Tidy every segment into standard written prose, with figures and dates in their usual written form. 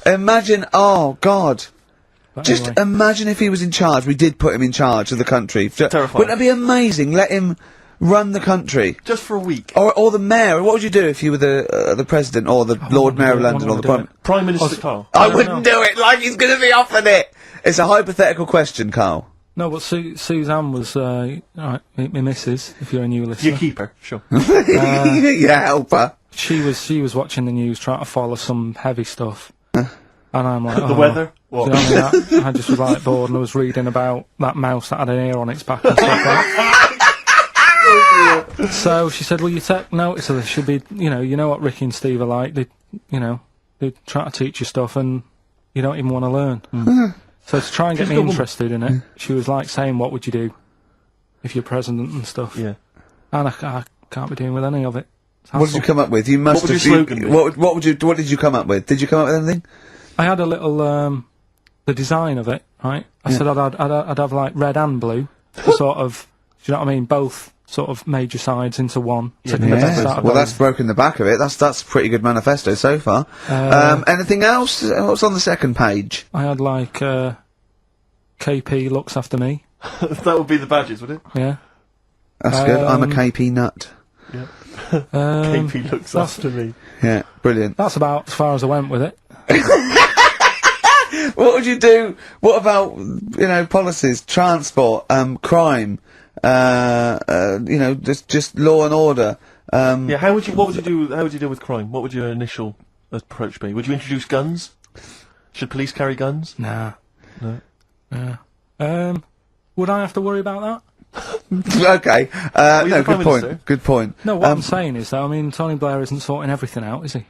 Imagine, oh God. But Just anyway. imagine if he was in charge. We did put him in charge of the country. Terrifying. Wouldn't that be amazing? Let him run the country. Just for a week. Or the mayor. What would you do if you were the president or the Lord Mayor of London or the Prime Minister Carl. I wouldn't do it like he's going to be offered it. It's a hypothetical question, Carl. No, but Suzanne was, alright, my missus, if you're a new listener. You keep her, sure. Yeah, help her. She was watching the news, trying to follow some heavy stuff. And I'm like, The weather? What? Do you know what I mean? I just was like bored and I was reading about that mouse that had an ear on its back and stuff like that. So she said, well, you take notice of this. Should be, you know what Ricky and Steve are like. They try to teach you stuff and you don't even want to learn. So to try and get me interested in it, she was like saying, what would you do if you're president and stuff? Yeah. And I can't be doing with any of it. What did you come up with? You must What would have. your slogan be? What did you come up with? Did you come up with anything? I had a little, the design of it, right? I said I'd have like red and blue, to sort of, do you know what I mean? Both sort of major sides into one. Taking the best out of Well, both. that's broken the back of it. That's a pretty good manifesto so far. Anything else? What's on the second page? I had like, KP looks after me. That would be the badges, would it? Yeah. That's good. I'm a KP nut. Yeah. Um, KP looks after me. Yeah, brilliant. That's about as far as I went with it. What would you do? What about policies, transport, crime? Just law and order. Yeah, what would you do? How would you deal with crime? What would your initial approach be? Would you introduce guns? Should police carry guns? Nah. No. Yeah. Would I have to worry about that? Okay. you're No, the Prime good point. Minister. Good point. No, what I'm saying is that, I mean, Tony Blair isn't sorting everything out, is he?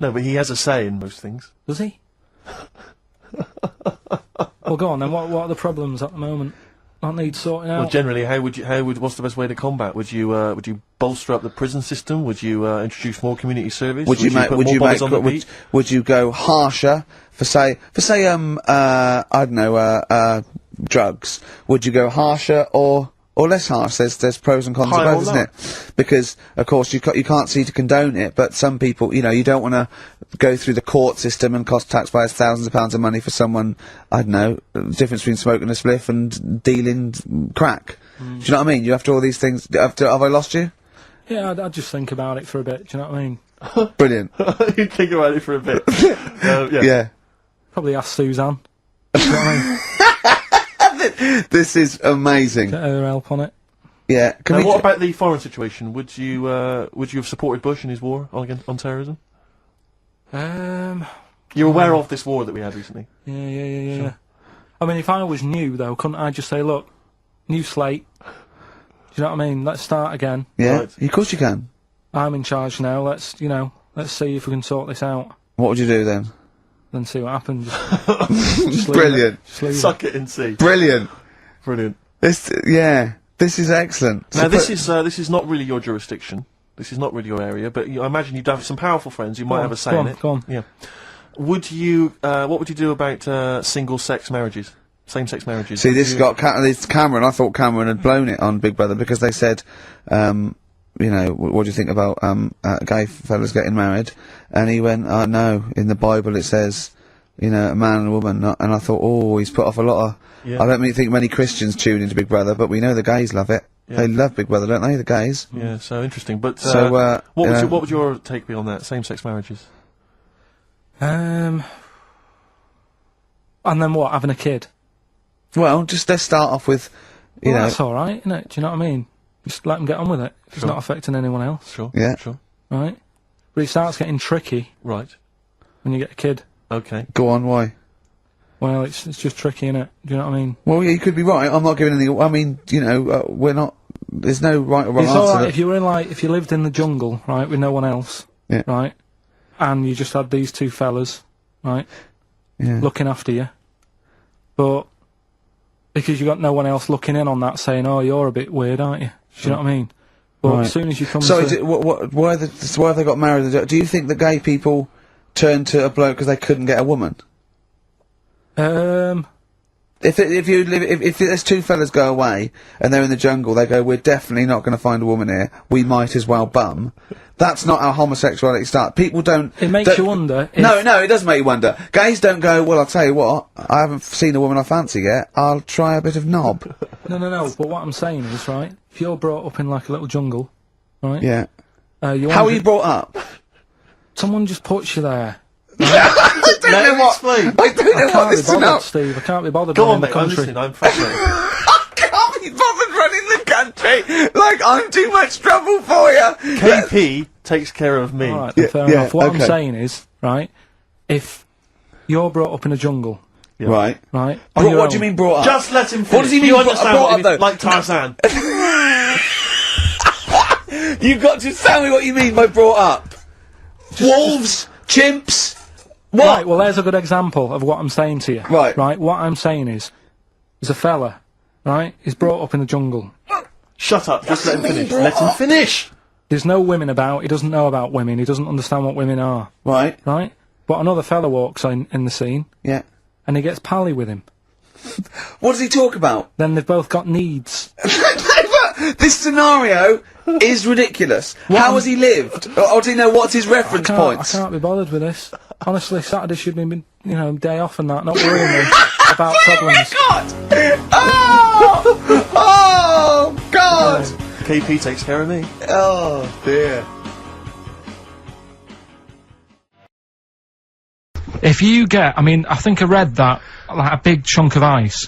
No, but he has a say in most things. Does he? Well, go on then. What are the problems at the moment that need sorting out? Well, generally, what's the best way to combat? Would you bolster up the prison system? Would you introduce more community service? Would you put more bodies on the beat? would you go harsher for say I don't know drugs? Would you go harsher or less harsh? There's pros and cons to Higher both, or isn't it? Because of course you can't see to condone it, but some people, you don't want to go through the court system and cost taxpayers thousands of pounds of money for someone, I don't know, the difference between smoking a spliff and dealing crack. Do you know what I mean? You have to all these things. Have I lost you? Yeah, I'd just think about it for a bit. Do you know what I mean? Brilliant. You think about it for a bit. Yeah. Probably ask Suzanne. Do you know what I mean? This is amazing. Get her help on it. Yeah. Now, what about the foreign situation? Would you have supported Bush in his war on terrorism? You're aware of this war that we had recently? Yeah. I mean, if I was new, though, couldn't I just say, look, new slate, do you know what I mean? Let's start again. Yeah, Right. of course you can. I'm in charge now, let's see if we can sort this out. What would you do then? Then see what happens. Just leave Brilliant. it. Just leave Suck it and see. Brilliant. Brilliant. This is excellent. Now, So this is not really your jurisdiction. This is not really your area, but I imagine you'd have some powerful friends. You might have a say in it. Go on. Yeah. Would you? What would you do about single-sex marriages, same-sex marriages? See, this got this Cameron. I thought Cameron had blown it on Big Brother because they said, what do you think about gay fellas getting married? And he went, oh no, in the Bible it says, a man and a woman. And I thought, oh, he's put off a lot of. Yeah. I don't really think many Christians tune into Big Brother, but we know the gays love it. Yeah. They love Big Brother, don't they? The gays. Yeah, so interesting. But So, what would your take be on that? Same-sex marriages. And then what? Having a kid? Well, just let's start off with, Well, that's all right, isn't it? Do you know what I mean? Just let them get on with it. If it's Sure. not affecting anyone else, Sure. Yeah. Sure. right? But it starts getting tricky Right. when you get a kid. Okay. Go on, why? Well, it's just tricky, innit? Do you know what I mean? Well, yeah, you could be right. I'm not giving anything. I mean, we're not. There's no right or wrong It's answer. alright if you were if you lived in the jungle, right, with no one else, Yeah. right, and you just had these two fellas, right, Yeah. looking after you, but because you got no one else looking in on that, saying, "Oh, you're a bit weird, aren't you?" Do you know what I mean? But Right. as soon as you come So, to, why have they got married? Do you think that gay people turned to a bloke because they couldn't get a woman? If there's two fellas go away and they're in the jungle, they go, we're definitely not going to find a woman here. We might as well bum. That's not how homosexuality starts. People don't. It makes you wonder. No, it does make you wonder. Gays don't go, well, I'll tell you what, I haven't seen a woman I fancy yet. I'll try a bit of knob. No. But what I'm saying is, right, if you're brought up in like a little jungle, right? Yeah. How are you brought up? Someone just puts you there. I don't know what. Explain. I don't know what this is about. Steve. I can't be bothered Go running on, the mate. I'm country. listening. I'm fascinated. I can't be bothered running the country. Like, I'm too much trouble for you. KP takes care of me. All right, then, fair enough. What I'm saying is, right, if you're brought up in a jungle, Right. right, What do you mean brought up? Just let him finish. What does he mean You brought understand up, what though? Like Tarzan. You've got to tell me what you mean by brought up. Wolves, chimps. What? Right, well, there's a good example of what I'm saying to you. Right. Right, what I'm saying is, there's a fella, right, he's brought up in the jungle. Shut up. Just let him finish. Let him finish. There's no women about, he doesn't know about women, he doesn't understand what women are. Right. Right? But another fella walks in the scene, Yeah. and he gets pally with him. What does he talk about? Then they've both got needs. This scenario is ridiculous. How has he lived? Or do you know what's his reference I points? can't be bothered with this. Honestly, Saturday should be, day off and that, not worrying me about problems. Oh God! KP takes care of me. Oh dear. If you get, I think I read that, like, a big chunk of ice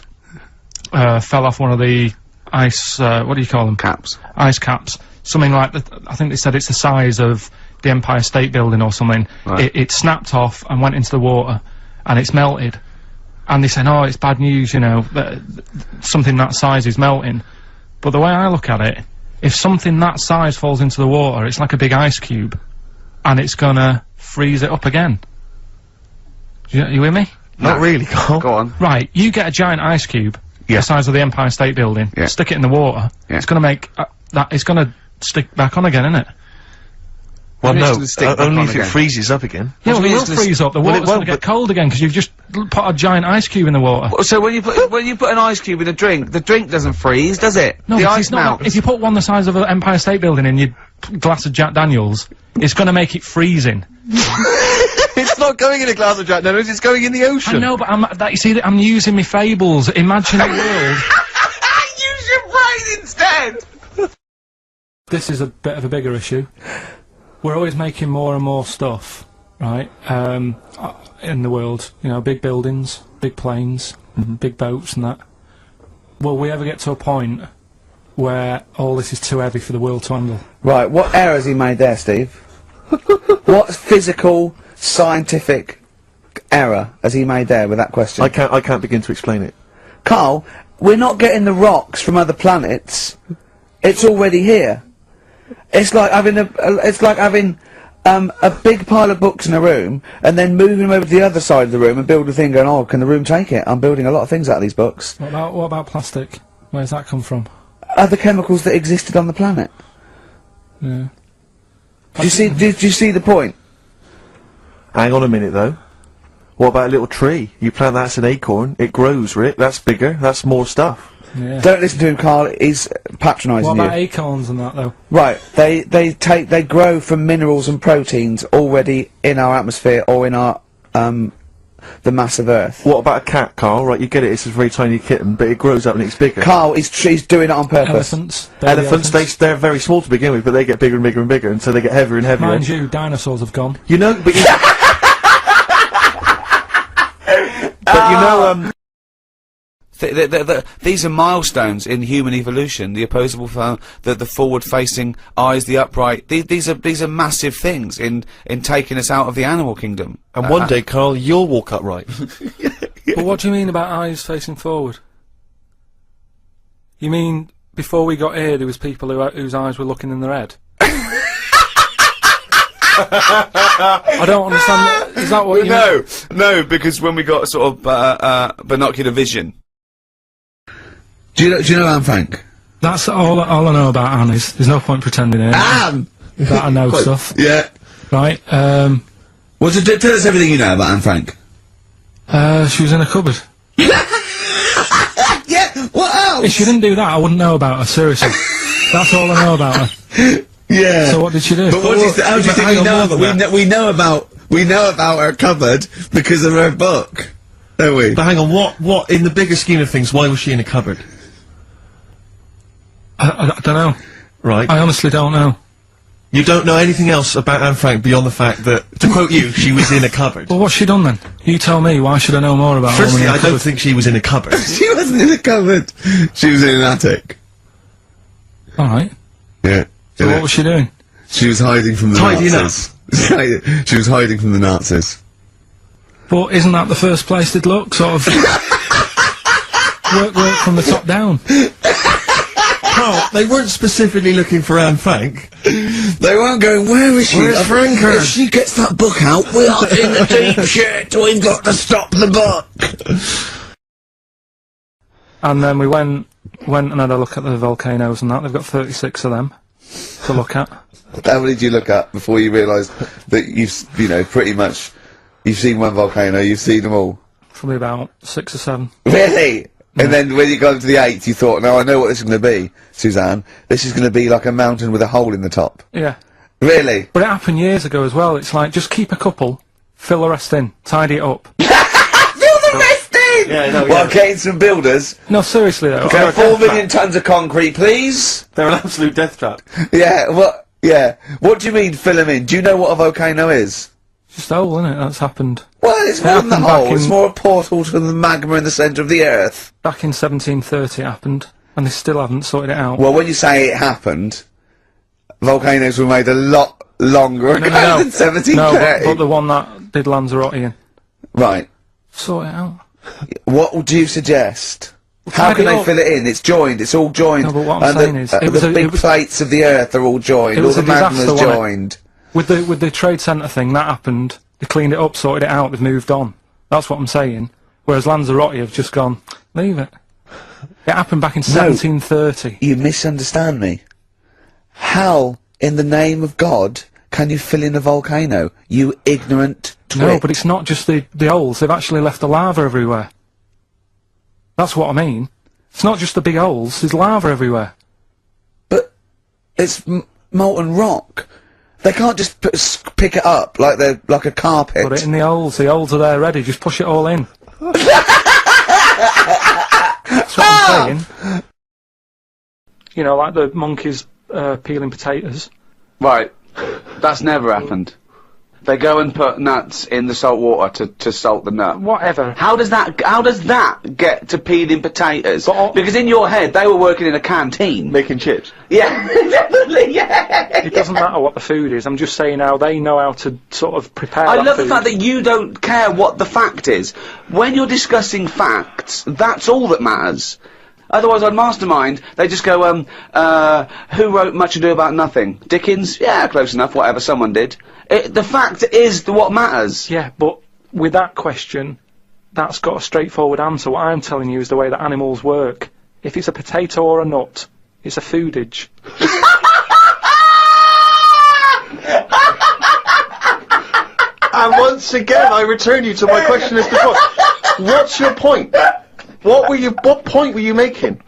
fell off one of the ice, what do you call them? Caps. Ice caps. Something like that. I think they said it's the size of the Empire State Building or something. Right. It snapped off and went into the water, and it's melted. And they say, oh, it's bad news, that something that size is melting. But the way I look at it, if something that size falls into the water, it's like a big ice cube, and it's gonna freeze it up again. You with me? Not really, Carl. Go on. Right, you get a giant ice cube, the size of the Empire State Building, stick it in the water, it's gonna make, it's gonna stick back on again, isn't it? Well, Maybe no, it's gonna stick back only on if again. it freezes up again. Yeah, well, do it you will mean it's freeze up, the well, water's it gonna won't, get but- cold again, because you've just put a giant ice cube in the water. So when you put an ice cube in a drink, the drink doesn't freeze, does it? No, the because ice it's not melts. if you put one the size of the Empire State Building in your glass of Jack Daniels, it's gonna make it freezing. It's not going in a glass of Jack Daniels, it's going in the ocean. I know, but I'm using my fables, imagine a world. Use your brain instead. This is a bit of a bigger issue. We're always making more and more stuff, right, in the world. Big buildings, big planes, big boats and that. Will we ever get to a point where all this is too heavy for the world to handle? Right, what error has he made there, Steve? What physical, scientific error has he made there with that question? I can't begin to explain it. Carl, we're not getting the rocks from other planets. It's already here. It's like having a big pile of books in a room and then moving them over to the other side of the room and build a thing going, oh, can the room take it? I'm building a lot of things out of these books. What about plastic? Where's that come from? Other chemicals that existed on the planet. Yeah. Do you see the point? Hang on a minute, though. What about a little tree? You plant that as an acorn, it grows, Rick. That's bigger, that's more stuff. Yeah. Don't listen to him, Carl. He's patronising What you. about acorns and that, though? Right, they grow from minerals and proteins already in our atmosphere or in our, the mass of Earth. What about a cat, Carl? Right, you get it, it's a very tiny kitten, but it grows up and it's bigger. Carl, he's doing it on purpose. Elephants. Baby Elephants, they're very small to begin with, but they get bigger and bigger and bigger, and so they get heavier and heavier. Mind you, dinosaurs have gone. You know, but you... but you know, These are milestones in human evolution. The opposable, the forward-facing eyes, the upright. These are massive things in taking us out of the animal kingdom. and one day, Carl, you'll walk upright. But what do you mean about eyes facing forward? You mean before we got here, there was people whose eyes were looking in their head? I don't understand. Is that what you mean? No, because when we got sort of binocular vision. Do you know Anne Frank? That's all I know about Anne is. There's no point pretending it. Anne! That I know stuff. Yeah. Right, Well, tell us everything you know about Anne Frank. she was in a cupboard. else? If she didn't do that, I wouldn't know about her, seriously. That's all I know about her. Yeah. So what did she do? But how do you think we know about her cupboard because of her book, don't we? But hang on, what, in the bigger scheme of things, why was she in a cupboard? I don't know. Right. I honestly don't know. You don't know anything else about Anne Frank beyond the fact that, to quote you, she was in a cupboard. Well, what's she done then? You tell me, why should I know more about her? Firstly, I don't think she was in a cupboard. She wasn't in a cupboard. She was in an attic. Alright. Yeah. So what was she doing? She was hiding from the Tidying Nazis. She was hiding from the Nazis. But isn't that the first place they'd look? Sort of... work from the top down. Carl, they weren't specifically looking for Anne Frank. They weren't going, where is she? Where's Franker? If she gets that book out, we are in the deep shit. We've got to stop the book. And then we went and had a look at the volcanoes and that. They've got 36 of them to look at. How many did you look at before you realised that pretty much, you've seen one volcano, you've seen them all? Probably about 6 or 7. Really? And then when you got to the 8th, you thought, no, I know what this is going to be, Suzanne. This is going to be like a mountain with a hole in the top. Yeah. Really? But it happened years ago as well. It's like, just keep a couple, fill the rest in, tidy it up. Fill the rest in! Yeah, no, Well, getting some builders. No, seriously though. Okay, 4 million tons of concrete, please. They're an absolute death trap. Yeah, what do you mean fill them in? Do you know what a volcano is? It's just a hole, isn't it? That's happened. Well, it's more than the happened back hole, it's in- more a portal to the magma in the centre of the earth. Back in 1730 it happened, and they still haven't sorted it out. Well, when you say it happened, volcanoes were made a lot longer ago than 1730. No, but the one that did Lanzarote in. Right. Sort it out. What would you suggest? How tidy can they up. fill it in? It's joined, it's all joined. No, but what I'm saying is, it was the a- big it was- plates of the earth are all joined, it all was the a disaster, magma's wasn't it? joined. With the Trade Centre thing, that happened. They cleaned it up, sorted it out, they've moved on. That's what I'm saying. Whereas Lanzarote have just gone, leave it. It happened back in 1730. You misunderstand me. How, in the name of God, can you fill in a volcano? You ignorant twit. No, but it's not just the holes, they've actually left the lava everywhere. That's what I mean. It's not just the big holes, there's lava everywhere. But it's molten rock. They can't just pick it up like a carpet. Put it in the holes are there ready, just push it all in. That's what I'm saying. You know, like the monkeys peeling potatoes. Right. That's never happened. They go and put nuts in the salt water to salt the nut. Whatever. How does that get to peeling potatoes? But Because in your head, they were working in a canteen. Making chips. Yeah, definitely, yeah. It doesn't matter what the food is, I'm just saying how they know how to sort of prepare I that love the food. fact that you don't care what the fact is. When you're discussing facts, that's all that matters. Otherwise, on Mastermind, they just go, who wrote Much Ado About Nothing? Dickens? Yeah, close enough, whatever, someone did. The fact is what matters. Yeah, but with that question, that's got a straightforward answer. What I'm telling you is the way that animals work. If it's a potato or a nut, it's a foodage. And once again, I return you to my question as before. What's your point? What point were you making?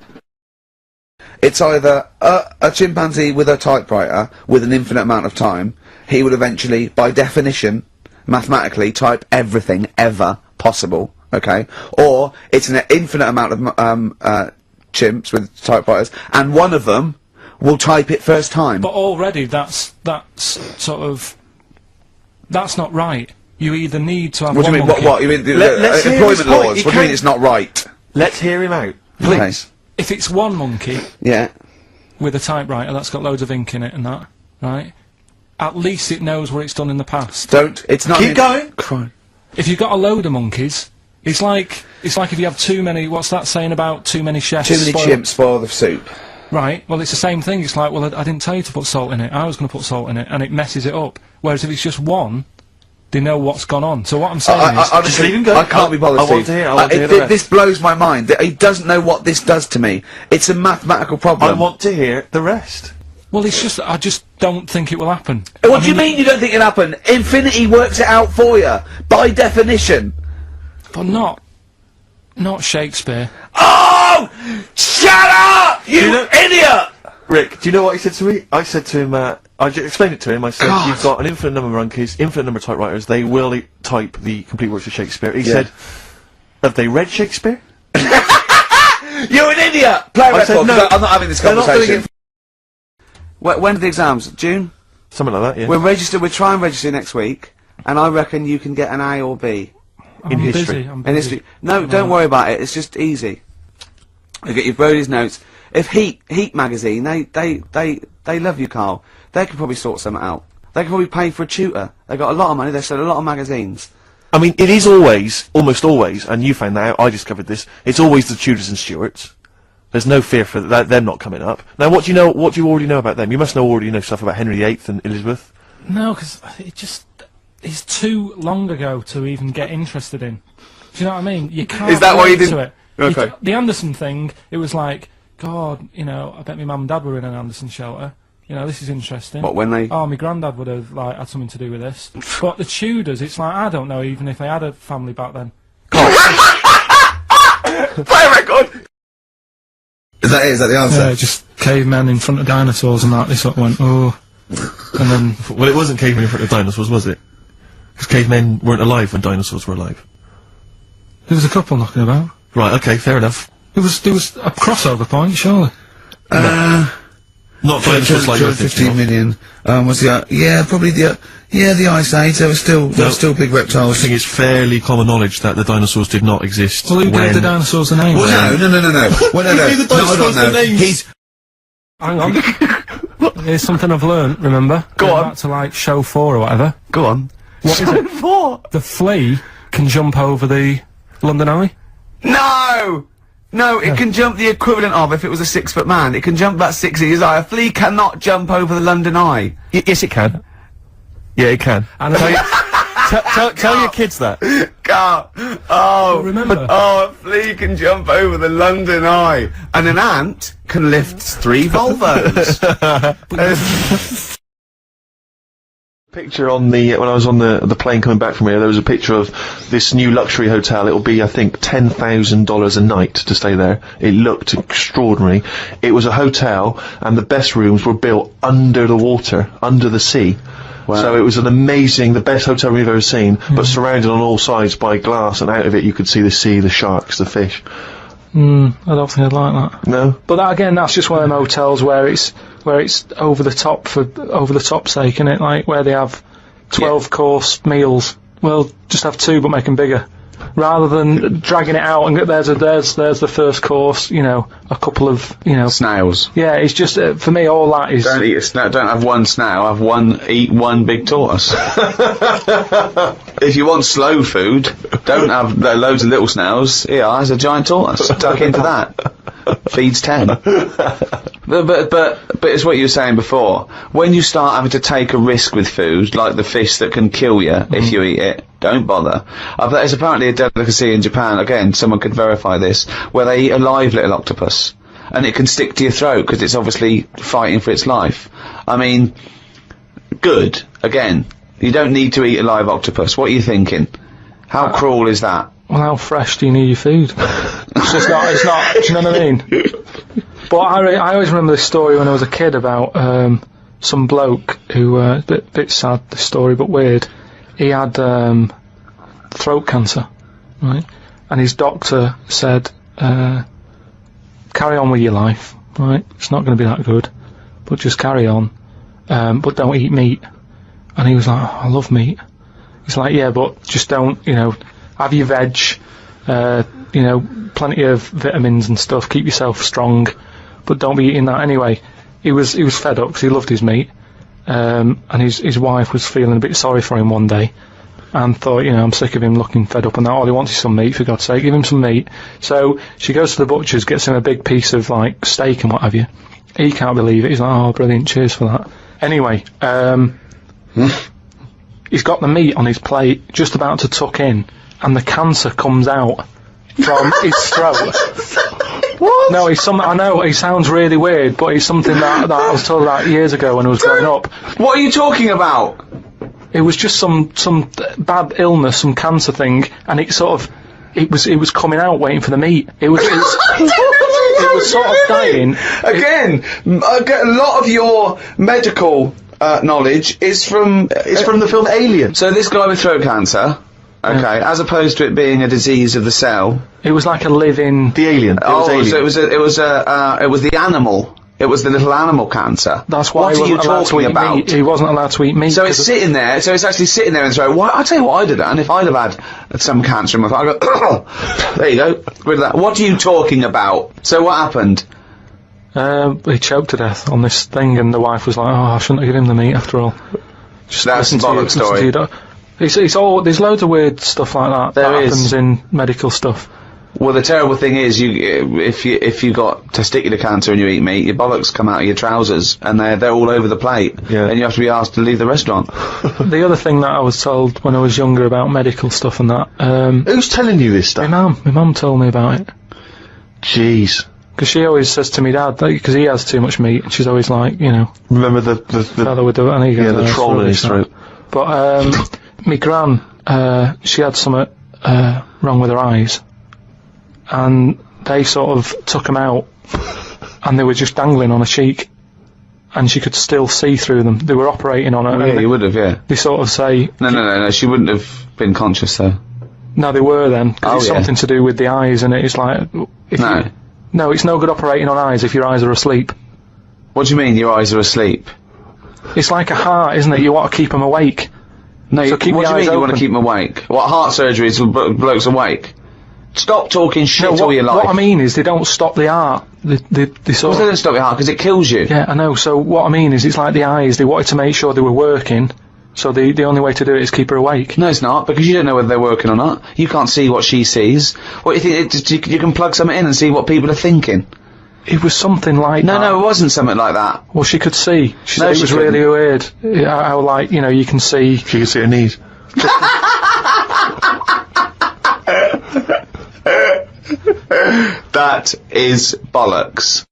It's either a chimpanzee with a typewriter with an infinite amount of time. He would eventually, by definition, mathematically, type everything ever possible. Okay, or it's an infinite amount of chimps with typewriters, and one of them will type it first time. But already that's not right. You either need to have What do one you mean? monkey. What? You mean Let's hear his employment point. laws? He What do you mean can't- it's not right? Let's hear him out. Okay. If it's one monkey Yeah. with a typewriter that's got loads of ink in it and that, right? At least it knows what it's done in the past. Don't. It's not. Keep going. Crime. If you've got a load of monkeys, it's like if you have too many. What's that saying about too many chefs? Too many chimps spoil the soup. Right. Well, it's the same thing. It's like, well, I didn't tell you to put salt in it. I was going to put salt in it, and it messes it up. Whereas if it's just one, they know what's gone on. So what I'm saying is, honestly, Just leave him go. I can't be bothered. I want Steve. to hear- I want to hear the rest. This blows my mind. That he doesn't know what this does to me. It's a mathematical I problem. want to hear the rest. well, it's just I just don't think it will happen. What do you mean you don't think it'll happen? Infinity works it out for you by definition. But not Shakespeare. Oh, Shut up, you idiot! Rick, do you know what he said to me? I said to him, I explained it to him, I said, you've got an infinite number of monkeys, infinite number of typewriters, they will type the complete works of Shakespeare. He said, have they read Shakespeare? You're an idiot! Play a record, no, I'm not having this conversation. When are the exams? June? Something like that, yeah. We'll try and register next week, and I reckon you can get an A or B. I'm history. Busy, I'm In busy. history. No, don't worry about it, it's just easy. You get your Brody's notes. If Heat magazine, they love you, Carl. They could probably sort something out. They could probably pay for a tutor. They got a lot of money, they sell a lot of magazines. I mean, it is always, almost always, and you found that out, I discovered this, it's always the Tudors and Stuarts. There's no fear for them not coming up. Now, what do you already know about them? You must already know stuff about Henry VIII and Elizabeth. No, because it's too long ago to even get interested in. Do you know what I mean? You can't. Is that why you relate didn't? to it. Okay. The Anderson thing, it was like, God, you know, I bet my mum and dad were in an Anderson shelter. You know, this is interesting. What, when they... Oh, my granddad would have, like, had something to do with this. But the Tudors, it's like, I don't know even if they had a family back then. Play a record! Is that the answer? Yeah, just cavemen in front of dinosaurs and that, they sort of went, oh. And then... Well, it wasn't cavemen in front of dinosaurs, was it? Because cavemen weren't alive when dinosaurs were alive. There was a couple knocking about. Right, okay, fair enough. There was a crossover point, surely. Not dinosaurs like you're thinking 15 of. million. Was the probably the Ice Age. There were still big I reptiles. think it's fairly common knowledge that the dinosaurs did not exist. Well, who when... gave the dinosaurs a name? Well, no. Well, no. Who gave the dinosaurs their names? He's Hang on. Here's something I've learned, remember? Go on. Back to, like, show 4 or whatever. go on. What is it? The flea can jump over the London Eye? No, it can jump the equivalent of if it was a 6-foot man. It can jump about 6 inches high. A flea cannot jump over the London Eye. yes, it can. Yeah, it can. And Tell your kids that. God. Oh, remember. Oh, a flea can jump over the London Eye. And an ant can lift 3 Volvos. Picture on the when I was on the plane coming back from here, there was a picture of this new luxury hotel. It'll be, I think, $10,000 a night to stay there. It looked extraordinary. It was a hotel, and the best rooms were built under the water, under the sea. Wow. So it was the best hotel we've ever seen, but surrounded on all sides by glass, and out of it you could see the sea, the sharks, the fish. I don't think I'd like that. No? But that, again, that's just one of them hotels where it's over the top for over the top sake, innit? Like where they have 12-course meals. Well, just have 2 but make them bigger, rather than dragging it out and there's the first course. You know, a couple of Snails. Yeah, it's just for me all that is. Don't eat a snail. Don't have one snail. Eat one big tortoise. If you want slow food, don't have loads of little snails. Here, there's a giant tortoise. Duck into that. Feeds 10. But it's what you were saying before. When you start having to take a risk with food, like the fish that can kill you if you eat it, don't bother. There's apparently a delicacy in Japan, again, someone could verify this, where they eat a live little octopus. And it can stick to your throat, because it's obviously fighting for its life. I mean, good. Again, you don't need to eat a live octopus. What are you thinking? How cruel is that? Well, how fresh do you need your food? It's not, do you know what I mean? But I always remember this story when I was a kid about some bloke who, bit sad, this story, but weird. He had throat cancer, right? And his doctor said, carry on with your life, right? It's not going to be that good, but just carry on. But don't eat meat. And he was like, I love meat. He's like, yeah, but just don't, have your veg, plenty of vitamins and stuff, keep yourself strong, but don't be eating that anyway. He was fed up because he loved his meat, and his wife was feeling a bit sorry for him one day, and thought, I'm sick of him looking fed up and that, all he wants is some meat, for God's sake, give him some meat. So she goes to the butcher's, gets him a big piece of, like, steak and what have you. He can't believe it, he's like, oh, brilliant, cheers for that. Anyway, he's got the meat on his plate, just about to tuck in, and the cancer comes out from his throat. What? No, I know, he sounds really weird, but he's something that I was told about years ago when I was growing up. What are you talking about? It was just some bad illness, some cancer thing, and it was coming out waiting for the meat. It was it was sort of dying. Again, a lot of your medical knowledge is from the film Alien. So this guy with throat cancer, okay, as opposed to it being a disease of the cell. It was like a living. The alien. It was alien. So it was the animal. It was the little animal cancer. That's why what he are you wasn't allowed to talking eat about? meat. He wasn't allowed to eat meat. So it's sitting there. So it's actually sitting there and so. Why? I tell you what I'd have done if I'd have had some cancer in my throat. I go, there you go, rid of that. What are you talking about? So what happened? He choked to death on this thing, and the wife was like, "Oh, I shouldn't have given him the meat after all." Just That's listen a to you- bollock listen to story. your doc- It's all. There's loads of weird stuff like that There that is. happens in medical stuff. Well, the terrible thing is, if you got testicular cancer and you eat meat, your bollocks come out of your trousers, and they're all over the plate, Yeah. and you have to be asked to leave the restaurant. The other thing that I was told when I was younger about medical stuff and that, Who's telling you this my stuff? mum told me about it. Jeez. Because she always says to me dad, because he has too much meat, and she's always like, you know, Remember the fellow with the, and he goes, yeah, the "Oh, troll in his sorry, throat. But my gran, she had something wrong with her eyes, and they sort of took them out, and they were just dangling on her cheek, and she could still see through them. They were operating on her. Yeah, and you would have, yeah. they sort of say, No, she wouldn't have been conscious though. no, they were then, 'cause Oh, it's yeah. something to do with the eyes, and it's like, if No. you, no, it's no good operating on eyes if your eyes are asleep. What do you mean your eyes are asleep? It's like a heart, isn't it? You want to keep them awake. No, So keep what the do you eyes mean you want to open. keep them awake? What, heart surgery is blokes awake? Stop talking shit No, all your life. what I mean is they don't stop the heart. They sort Well, they of, don't stop your heart because it kills you. yeah, I know. So what I mean is it's like the eyes. They wanted to make sure they were working. So the only way to do it is keep her awake. No, it's not, because you don't know whether they're working or not. You can't see what she sees. What, you think, you can plug something in and see what people are thinking? It was something like that. No, it wasn't something like that. Well, she could see. She No, said it she was couldn't. really weird. How like, you know, you can see. She can see her knees. That is bollocks.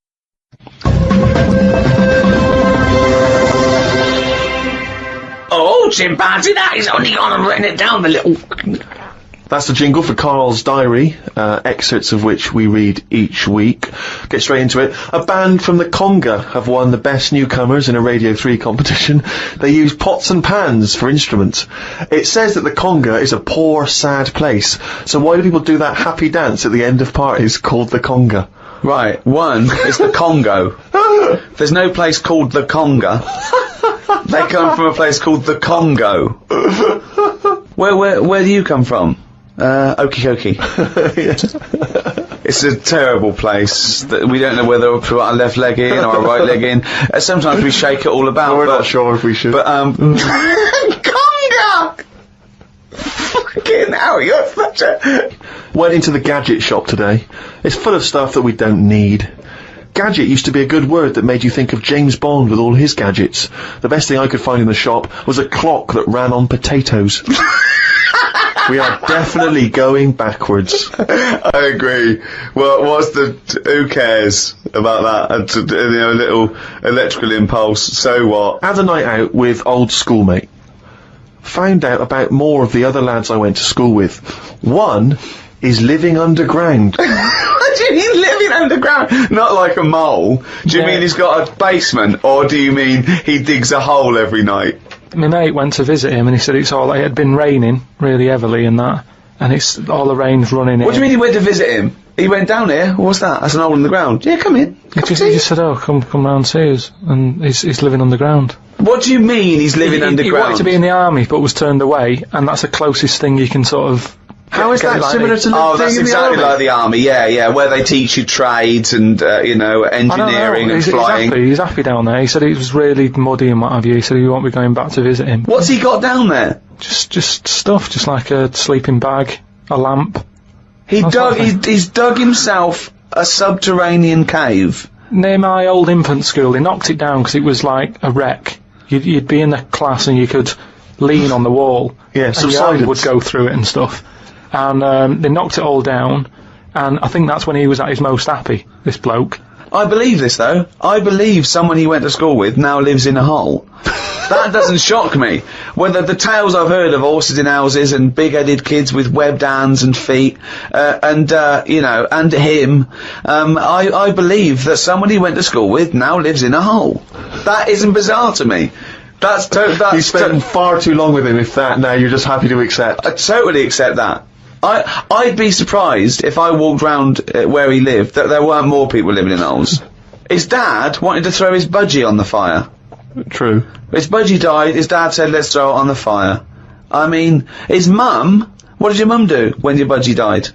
Oh, chimpanzee, that is only gone and written it down, the little... That's the jingle for Karl's diary, excerpts of which we read each week. Get straight into it. A band from the Conga have won the Best Newcomers in a Radio 3 competition. They use pots and pans for instruments. It says that the Conga is a poor, sad place. So why do people do that happy dance at the end of parties called the Conga? Right, one is the Congo. There's no place called the Conga. They come from a place called the Congo. Where do you come from? Okie dokie. It's a terrible place that we don't know whether to put our left leg in or our right leg in. Sometimes we shake it all about. We're not sure if we should. But Conga! Fucking hell, you're such a... Went into the gadget shop today. It's full of stuff that we don't need. Gadget used to be a good word that made you think of James Bond with all his gadgets. The best thing I could find in the shop was a clock that ran on potatoes. We are definitely going backwards. I agree. Well, who cares about that? A little electrical impulse, so what? Had a night out with old schoolmate. Found out about more of the other lads I went to school with. One is living underground. What do you mean living underground? Not like a mole. Do you mean he's got a basement, or do you mean he digs a hole every night? My mate went to visit him, and he said it had been raining really heavily and that, and it's all the rain's running in. What do you mean he went to visit him? He went down here. What's that? That's an hole in the ground. Yeah, come in. He just said, "Oh, come round, see us," and he's living underground. What do you mean he's living He underground? wanted to be in the army, but was turned away, and that's the closest thing you can sort of. How is that similar to Oh, living that's in the exactly army? like the army, yeah, where they teach you trades and, engineering and He's flying. he's happy down there. He said it was really muddy and what have you. He said he won't be going back to visit him. What's he got down there? Just stuff, just like a sleeping bag, a lamp. He's dug himself a subterranean cave. Near my old infant school, they knocked it down because it was like a wreck. You'd be in the class and you could lean on the wall. Yeah, and your subsidence. hand would go through it and stuff. And they knocked it all down, and I think that's when he was at his most happy, this bloke. I believe this, though. I believe someone he went to school with now lives in a hole. That doesn't shock me. Whether the tales I've heard of horses in houses and big-headed kids with webbed hands and feet, and him, I believe that someone he went to school with now lives in a hole. That isn't bizarre to me. You spent far too long with him, if that, now you're just happy to accept. I totally accept that. I'd be surprised if I walked round where he lived that there weren't more people living in holes. His dad wanted to throw his budgie on the fire. True. His budgie died, his dad said, let's throw it on the fire. I mean, his mum, what did your mum do when your budgie died?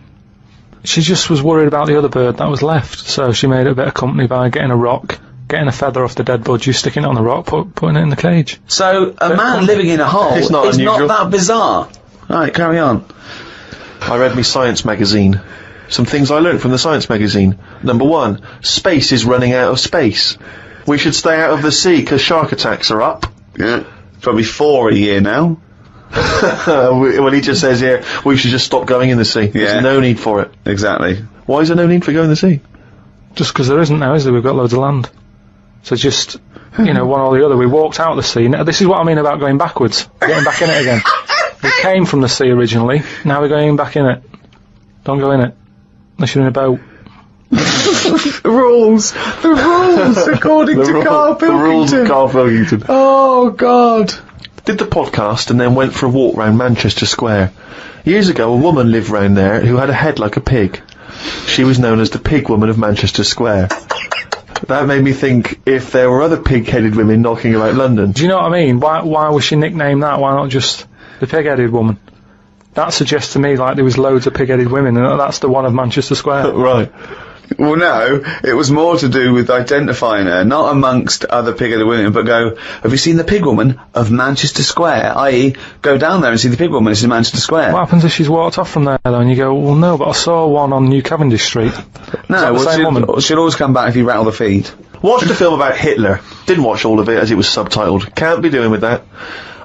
She just was worried about the other bird that was left, so she made it a bit of company by getting a rock, getting a feather off the dead budgie, sticking it on the rock, putting it in the cage. So, a man living in a hole is not that bizarre. Right, carry on. I read me science magazine. Some things I learnt from the science magazine. Number 1, space is running out of space. We should stay out of the sea because shark attacks are up. Yeah, probably 4 a year now. Well, he just says here, we should just stop going in the sea. There's no need for it. Exactly. Why is there no need for going in the sea? Just because there isn't now, is there? We've got loads of land. So just, one or the other. We walked out of the sea. Now, this is what I mean about going backwards. Getting back in it again. We came from the sea originally, now we're going back in it. Don't go in it. Unless you're in a boat. The rules, according to Karl Pilkington. The rules of Karl Pilkington. Oh, God. Did the podcast and then went for a walk round Manchester Square. Years ago, a woman lived round there who had a head like a pig. She was known as the Pig Woman of Manchester Square. That made me think if there were other pig-headed women knocking about London. Do you know what I mean? Why was she nicknamed that? Why not just the pig-headed woman? That suggests to me like there was loads of pig-headed women, and that's the one of Manchester Square. Right. Well, no, it was more to do with identifying her, not amongst other pig-headed women, but go, have you seen the pig woman of Manchester Square? I.e., go down there and see the pig woman, it's in Manchester Square. What happens if she's walked off from there, though, and you go, well, no, but I saw one on New Cavendish Street. No, well, she'll always come back if you rattle the feed. Watched a film about Hitler. Didn't watch all of it as it was subtitled. Can't be doing with that.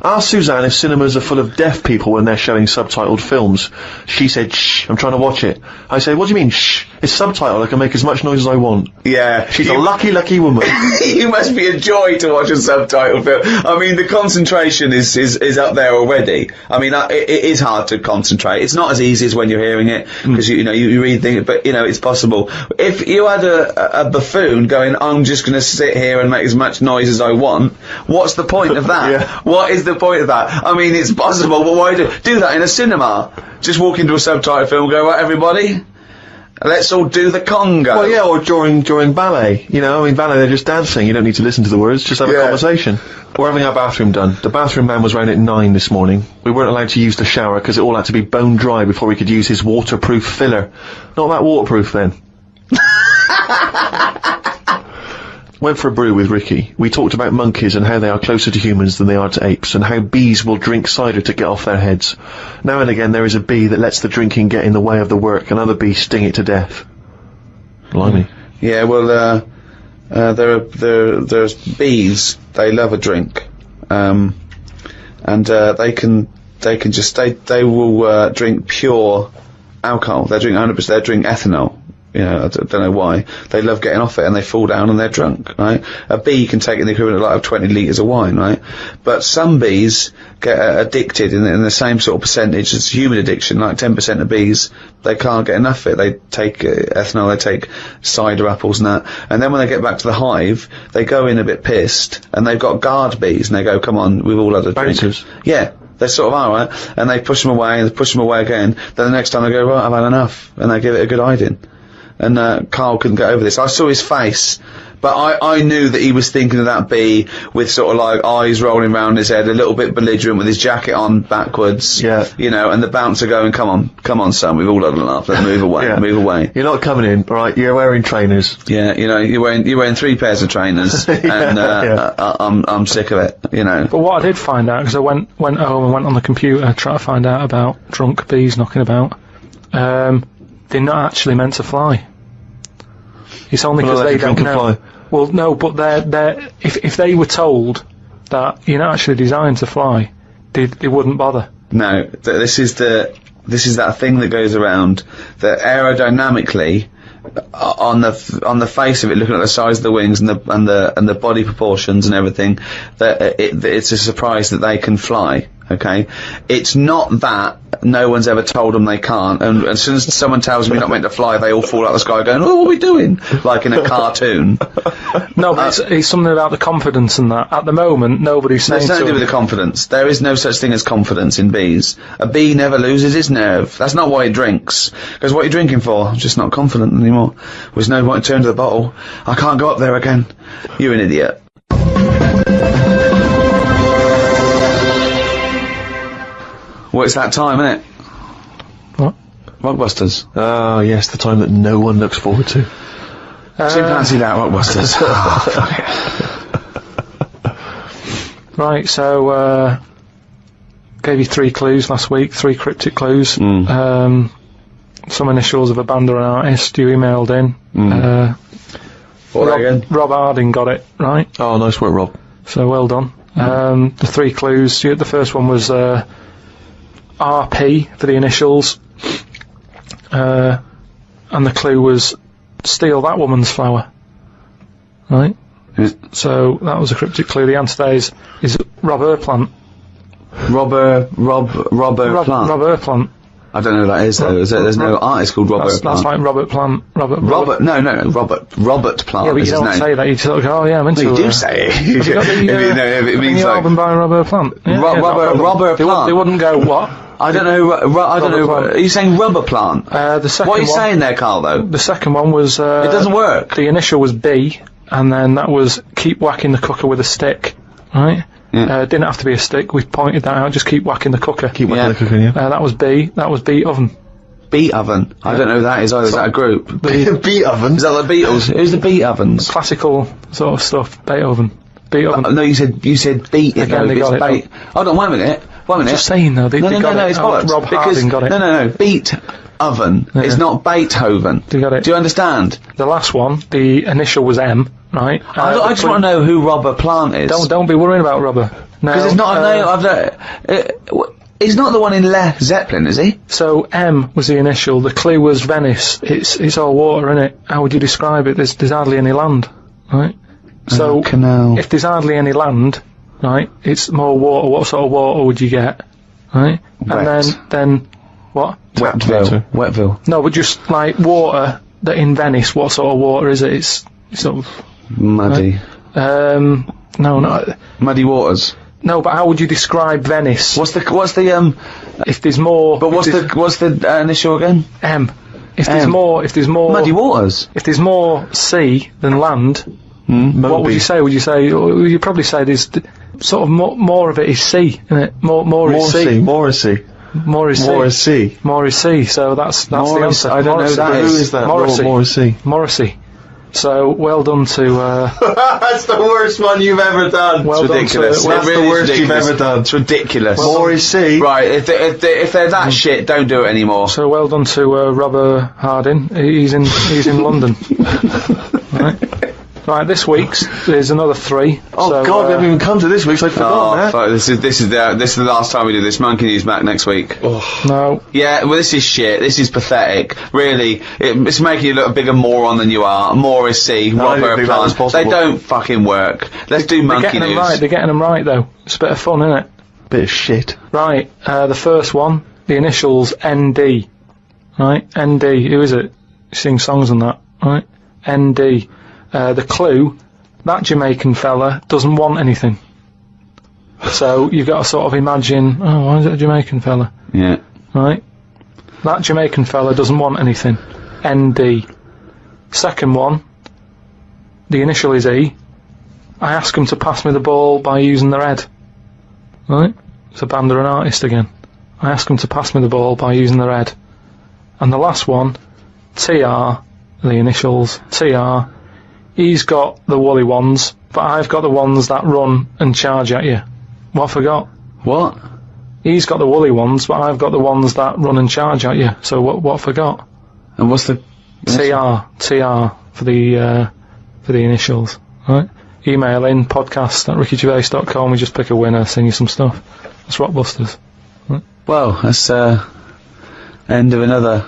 Asked Suzanne if cinemas are full of deaf people when they're showing subtitled films. She said, shh, I'm trying to watch it. I said, what do you mean, shh? It's subtitled, I can make as much noise as I want. Yeah. She's a lucky, lucky woman. You must be a joy to watch a subtitled film. I mean, the concentration is up there already. I mean, it is hard to concentrate. It's not as easy as when you're hearing it, because, you read things, but, it's possible. If you had a buffoon going, I'm just going to sit here and make as much noise as I want, what's the point of that? Yeah. What is the point of that? I mean, it's possible, but why do that in a cinema? Just walk into a subtitled film and go, right, everybody, let's all do the conga. Well, yeah, or during ballet. Ballet, they're just dancing. You don't need to listen to the words, just have a conversation. We're having our bathroom done. The bathroom man was round at 9 this morning. We weren't allowed to use the shower because it all had to be bone dry before we could use his waterproof filler. Not that waterproof, then. Went for a brew with Ricky. We talked about monkeys and how they are closer to humans than they are to apes, and how bees will drink cider to get off their heads. Now and again there is a bee that lets the drinking get in the way of the work, and other bees sting it to death. Blimey. Yeah, well, there's bees. They love a drink, and they will drink pure alcohol. They drink 100%. They drink ethanol. I don't know why. They love getting off it and they fall down and they're drunk, right? A bee can take in the equivalent of 20 litres of wine, right? But some bees get addicted in the same sort of percentage as human addiction, like 10% of bees, they can't get enough of it. They take ethanol, they take cider apples and that. And then when they get back to the hive, they go in a bit pissed and they've got guard bees and they go, come on, we've all had a drink. Bouncers. Yeah. They sort of are, right? And they push them away and they push them away again. Then the next time they go, right, I've had enough. And they give it a good hiding. And Karl couldn't get over this. I saw his face, but I knew that he was thinking of that bee with sort of like eyes rolling round his head, a little bit belligerent with his jacket on backwards. Yeah. And the bouncer going, come on, son, we've all had enough. Let's move away, move away. You're not coming in, right? You're wearing trainers. Yeah, you're wearing 3 pairs of trainers, and I'm sick of it. But what I did find out, because I went home and went on the computer trying to find out about drunk bees knocking about, they're not actually meant to fly. It's only because they don't know. Fly. Well, no, but they're if they were told that you're not actually designed to fly, they wouldn't bother. No, this is the this is that thing that goes around that aerodynamically, on the face of it, looking at the size of the wings and the body proportions and everything, that it's a surprise that they can fly. Okay, it's not that no one's ever told them they can't, and as soon as someone tells them you're not meant to fly, they all fall out of the sky going, "Oh, what are we doing?" Like in a cartoon. No, but it's something about the confidence and that. At the moment, nobody's saying. It's nothing to do with the confidence. There is no such thing as confidence in bees. A bee never loses its nerve. That's not why it drinks. Because what are you drinking for? I'm just not confident anymore. There's no point to turn to the bottle. I can't go up there again. You're an idiot. Well, it's that time, isn't it? What? Rockbusters. Ah, yes, the time that no one looks forward to. Chimpanzee that, Rockbusters. Right, so, gave you 3 clues last week, 3 cryptic clues. Some initials of a band or an artist you emailed in. Rob Harding got it, right? Oh, nice work, Rob. So, well done. The 3 clues, the first one was, RP for the initials, and the clue was steal that woman's flower, right? So that was a cryptic clue. The answer there is Rob Plant. Rob Plant. I don't know who that is though. There's no artist called Robert Plant. That's like Robert Plant. Robert Robert Plant. Yeah, but is you his don't name. say that. You sort of go, oh yeah, I'm into You do say it. Have you got the, it means like album by Robert Plant. Yeah, Robert Plant. They wouldn't go what? I don't know. I don't know. Plant. Are you saying rubber plant? The second what are you one, saying there, Carl? Though the second one was it doesn't work. The initial was B, and then that was keep whacking the cooker with a stick, right? Yeah. Didn't have to be a stick. We pointed that out. Just keep whacking the cooker. Keep whacking the cooker, yeah. That was B. That was beat oven. Beat oven. I don't know who that is either. Is that a group? Beat oven? Is that the Beatles? Who's the Beat ovens? Classical sort of stuff. Beethoven. Beethoven. No, you said beat. Again, they got it. Hold on, wait a minute. Just saying though, they got it. It's bollocks. Rob Harding got it. No. Beat oven. Yeah. It's not Beethoven. They got it. Do you understand? The last one, the initial was M, right? I just want to know who Robert Plant is. Don't be worrying about Robert. No. Because it's not a name. He's not the one in Led Zeppelin, is he? So M was the initial. The clue was Venice. It's all water, innit? How would you describe it? There's hardly any land, right? So canal. If there's hardly any land, right, it's more water. What sort of water would you get, right? Wet. And then what? Wetville. No, but just like water that in Venice. What sort of water is it? It's sort of Muddy. right? No. Muddy waters. No, but how would you describe Venice? What's the If there's more. But what's the initial again? M. If there's more Muddy waters. If there's more sea than land, what would you say? Would you say? You'd probably say there's sort of more of it is sea, isn't it? More is sea. More is sea. More is sea. More is sea. More is sea. So that's the answer. I don't know who that is. Who is that? Morrissey. More is sea. Morrissey. So well done to. That's the worst one you've ever done. Well It's ridiculous. done to. That's the worst you've ever done. It's ridiculous. More is sea. Right, if they're that shit, don't do it anymore. So well done to Robert Harding. He's in London. Right, this week's there's another 3. Oh so, God, we haven't even come to this week, so I forgot, man. Fuck, this is the last time we do this. Monkey News back next week. No. Yeah, well, this is shit. This is pathetic. Really, it's making you look a bigger moron than you are. More is C. Robert think that was Plant. possible. They don't fucking work. Let's do Monkey News. They're getting them right though. It's a bit of fun, isn't it? Bit of shit. Right, the first one, the initials ND. Right, ND. Who is it? Sing songs and that. Right, ND. The clue, that Jamaican fella doesn't want anything. So you've got to sort of imagine, oh, why is it a Jamaican fella? Yeah. Right? That Jamaican fella doesn't want anything. ND. Second one, the initial is E. I ask him to pass me the ball by using their head. Right? It's a band or an artist again. I ask him to pass me the ball by using their head. And the last one, TR, the initials, TR. He's got the woolly ones, but I've got the ones that run and charge at you. What I forgot? What? He's got the woolly ones, but I've got the ones that run and charge at you. So what I forgot? And what's the TR for the initials, right? Email in podcast@rickygervais.com. We just pick a winner, sing you some stuff. That's Rockbusters. Right? Well, that's end of another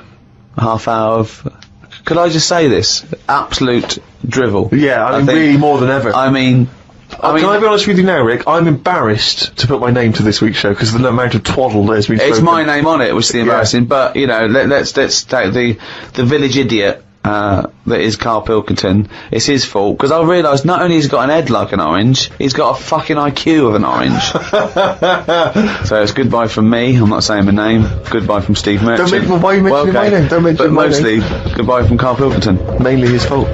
half hour of... Could I just say this? Absolute drivel. Yeah, I mean, think. really more than ever. I mean, Can I be honest with you now, Rick? I'm embarrassed to put my name to this week's show because of the amount of twaddle that has been it's spoken. my name on it, which is the embarrassing. But you know, let's take the village idiot that is Karl Pilkington. It's his fault because I realised not only has he got an head like an orange, he's got a fucking IQ of an orange. So it's goodbye from me. I'm not saying my name. Goodbye from Steve Merchant. Why are you mentioning my name? Don't mention but my mostly name. goodbye from Karl Pilkington. Mainly his fault.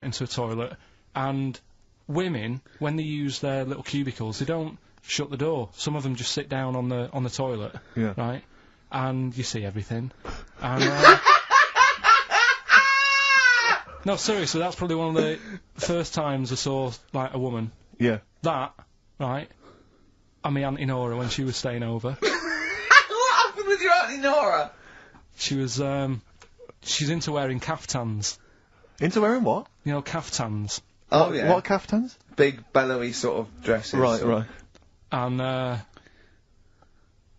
into a toilet, and women, when they use their little cubicles, they don't shut the door. Some of them just sit down on the toilet, Yeah. right? And you see everything. And, no, seriously, that's probably one of the first times I saw, like, a woman. Yeah. That, right, and my Auntie Nora when she was staying over. What happened with your Auntie Nora? She was, she's into wearing caftans. Into wearing what? You know, caftans. Oh, yeah. What caftans? Big, bellowy sort of dresses. Right. And,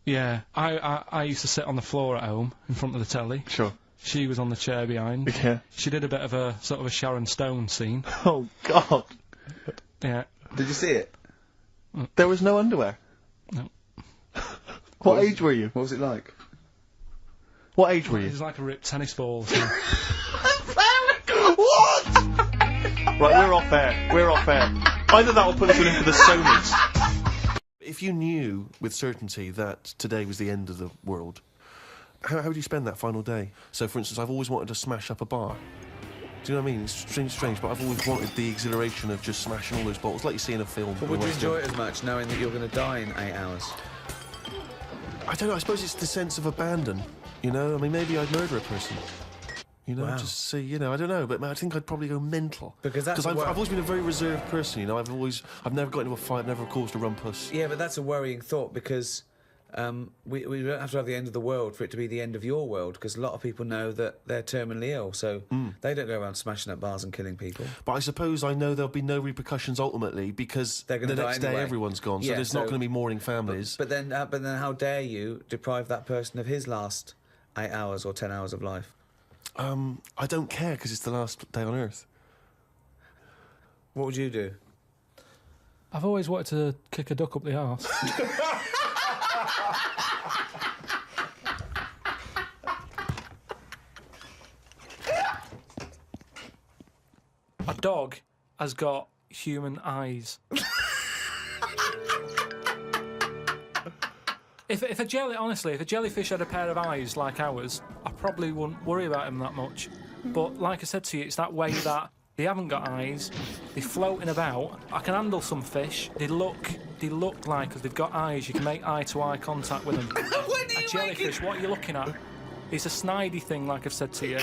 yeah, I used to sit on the floor at home in front of the telly. Sure. She was on the chair behind. Yeah. She did a bit of a sort of a Sharon Stone scene. Oh, God. Yeah. Did you see it? There was no underwear? No. What age were you? What was it like? What age were It you? was like a ripped tennis ball. So. What? Right, we're off air. We're off air. Either that or put us in for the Sonys. If you knew with certainty that today was the end of the world, how would you spend that final day? So, for instance, I've always wanted to smash up a bar. Do you know what I mean? It's strange, but I've always wanted the exhilaration of just smashing all those bottles, like you see in a film. But would you enjoy it as much knowing that you're going to die in 8 hours? I don't know, I suppose it's the sense of abandon, you know? I mean, maybe I'd murder a person. You know, Wow. just see, you know, I don't know, but I think I'd probably go mental. Because that's I've a always been a very reserved person, you know, I've never got into a fight, I've never caused a rumpus. Yeah, but that's a worrying thought because we don't have to have the end of the world for it to be the end of your world, because a lot of people know that they're terminally ill, so they don't go around smashing up bars and killing people. But I suppose I know there'll be no repercussions ultimately, because They're gonna the die next day anyway. everyone's gone, so Yeah, there's not going to be mourning families. But then how dare you deprive that person of his last 8 hours or 10 hours of life? I don't care, because it's the last day on Earth. What would you do? I've always wanted to kick a duck up the arse. A dog has got human eyes. If a jellyfish had a pair of eyes like ours, I probably wouldn't worry about him that much. But like I said to you, it's that way that they haven't got eyes, they're floating about. I can handle some fish. They look like, because they've got eyes, you can make eye-to-eye contact with them. A jellyfish, what are you looking at? It's a snidey thing, like I've said to you.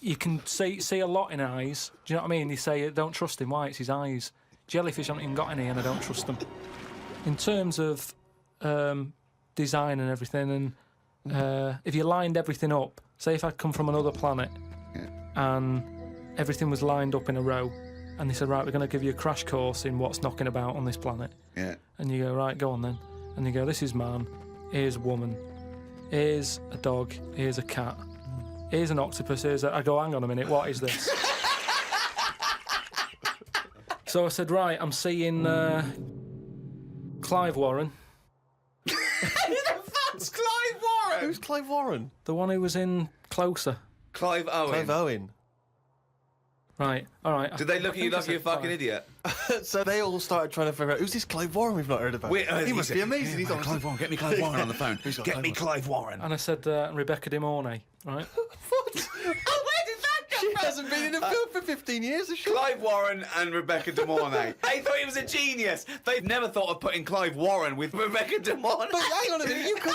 You can see a lot in eyes. Do you know what I mean? They say, don't trust him. Why? It's his eyes. Jellyfish haven't even got any, and I don't trust them. In terms of design and everything, and if you lined everything up, say if I'd come from another planet and everything was lined up in a row, and they said, right, we're going to give you a crash course in what's knocking about on this planet. Yeah. And you go, right, go on then. And you go, this is man, here's woman, here's a dog, here's a cat, here's an octopus, I go, hang on a minute, what is this? So I said, right, I'm seeing Clive Warren. That's Clive Warren! Who's Clive Warren? The one who was in Closer. Clive Owen. Clive Owen. Right, alright. Did they look at you like you're a fucking idiot? So they all started trying to figure out, who's this Clive Warren we've not heard about? He must be amazing. He's Clive Warren, get me Clive Warren on the phone. Get me Clive Warren. And I said, Rebecca De Mornay, right? What? Oh, where did that come She from? hasn't been in a film for 15 years, has she? Clive Warren and Rebecca De Mornay. They thought he was a genius. They've never thought of putting Clive Warren with Rebecca De Mornay. But hang on a minute, you could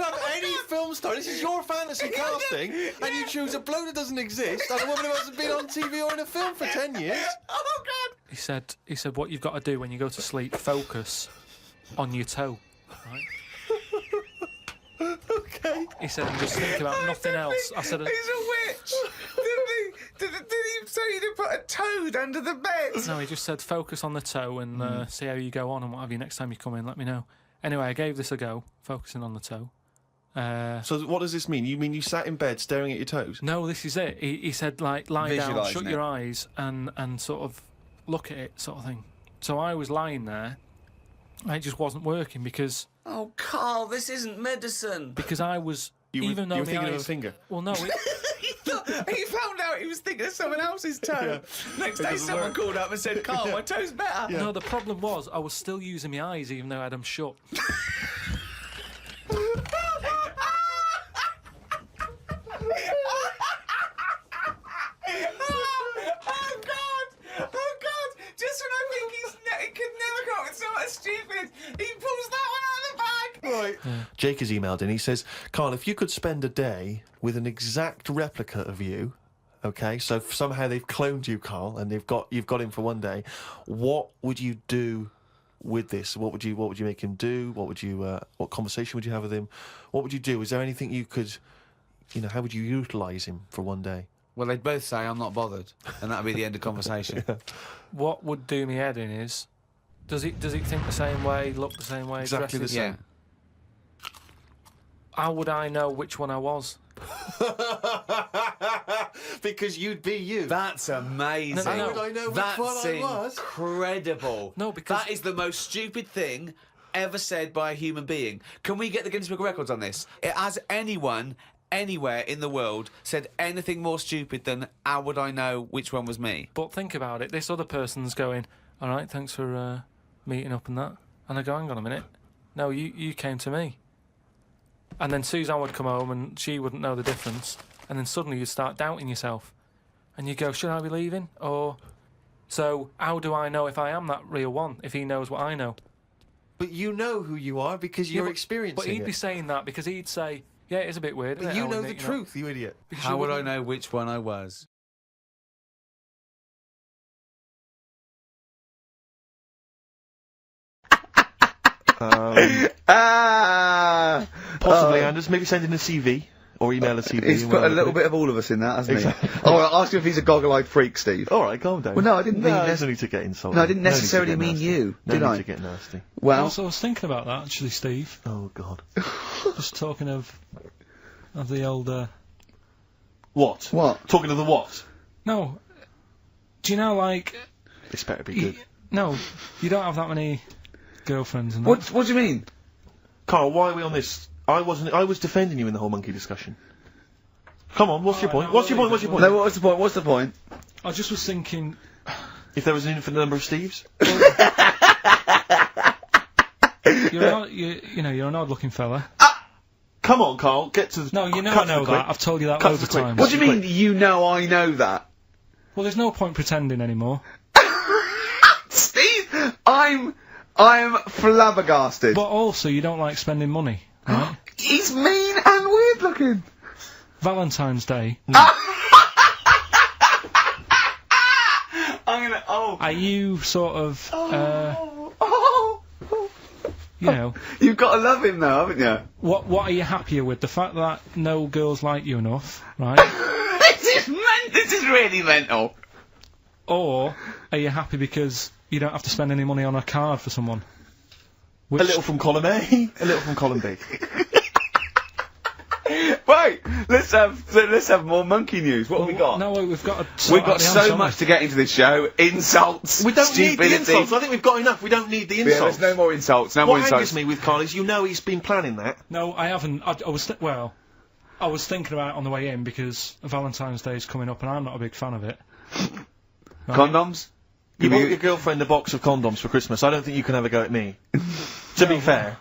have any film star. This is your fantasy casting, and you choose a bloke that doesn't exist and a woman who hasn't been on TV or in a film for 10 years. Oh, God. He said, what you've got to do when you go to sleep, focus on your toe, right? Okay. He said, and just think about nothing else. I said, He's a witch. Did he say you to put a toad under the bed? no, he just said, focus on the toe and see how you go on and what have you. Next time you come in, let me know. Anyway, I gave this a go, focusing on the toe. So what does this mean? You mean you sat in bed staring at your toes? No, this is it. He said, like, lie down, Visualising shut it. your eyes and sort of look at it, sort of thing. So I was lying there, and it just wasn't working because Oh, Carl, this isn't medicine. I was... You were my thinking of a eyes- finger? Well, no, He found out he was thinking of someone else's toe. Next day, doesn't someone work. called up and said, Carl, my toe's better. no, the problem was I was still using my eyes even though I had them shut. Jake has emailed in. He says, Carl, if you could spend a day with an exact replica of you, okay, so somehow they've cloned you, Carl, and you've got him for one day, what would you do with this? What would you make him do? What conversation would you have with him? What would you do? Is there anything you could, how would you utilise him for one day? Well, they'd both say, I'm not bothered, and that'd be the end of conversation. What would do me head in is, does it think the same way, look the same way, Exactly the dress same. How would I know which one I was? Because you'd be you. That's amazing. No. How would I know which That's one I was? incredible. No, because- that is the most stupid thing ever said by a human being. Can we get the Guinness Book of Records on this? Has anyone anywhere in the world said anything more stupid than how would I know which one was me? But think about it. This other person's going, all right, thanks for meeting up and that. And I go, hang on a minute. No, you came to me. And then Suzanne would come home and she wouldn't know the difference. And then suddenly you'd start doubting yourself. And you go, should I be leaving? Or, so how do I know if I am that real one, if he knows what I know? But you know who you are because you're experiencing But he'd it. be saying that because he'd say, yeah, it is a bit weird. But isn't it, you how know we the meet, truth, you idiot. Because How you would I wouldn't- know which one I was? Possibly, Anders. Maybe send in a CV or email a CV. He's and put a whatever. little bit of all of us in that, hasn't Exactly. he? Oh, I'll ask him if he's a goggle-eyed freak, Steve. All right, calm down. Well, no, I didn't mean there's no need to get insulted. No, I didn't No need to necessarily get mean nasty. you, No did need I? to get nasty. Well, Also, I was thinking about that, actually, Steve. Oh, God. Just talking of the old... What? What? Talking to the what? No. Do you know, like... This better be good. No, you don't have that many girlfriends and that. what do you mean? Carl, why are we on this? I was defending you in the whole monkey discussion. Come on, what's your point? What's your point? What's your point? No, what's the point? What's the point? I just was thinking... If there was an infinite number of Steves? You're an odd-looking fella. Come on, Carl, get to the... No, you know cut I to know the quick. that. I've told you that Cut loads to of the quick. times. What do you mean, you know I know that? Well, there's no point pretending anymore. Steve, I'm flabbergasted. But also, you don't like spending money, right? He's mean and weird looking. Valentine's Day. I'm gonna, Are you sort of, you know, You've got to love him though, haven't you? what are you happier with? The fact that no girls like you enough, right? This is really mental. Or are you happy because you don't have to spend any money on a card for someone? A little from column A, a little from column B. Right, let's have more monkey news. What have we got? No, we've got We've got so much to get into this show. Insults, We don't need the stupidity. insults. I think we've got enough. We don't need the Yeah, insults. there's no more insults. No more What insults. angers me with Carl is he's been planning that. No, I haven't. I was thinking about it on the way in because Valentine's Day is coming up and I'm not a big fan of it. Right? Condoms? You bought your girlfriend a box of condoms for Christmas. I don't think you can have a go at me. To be fair.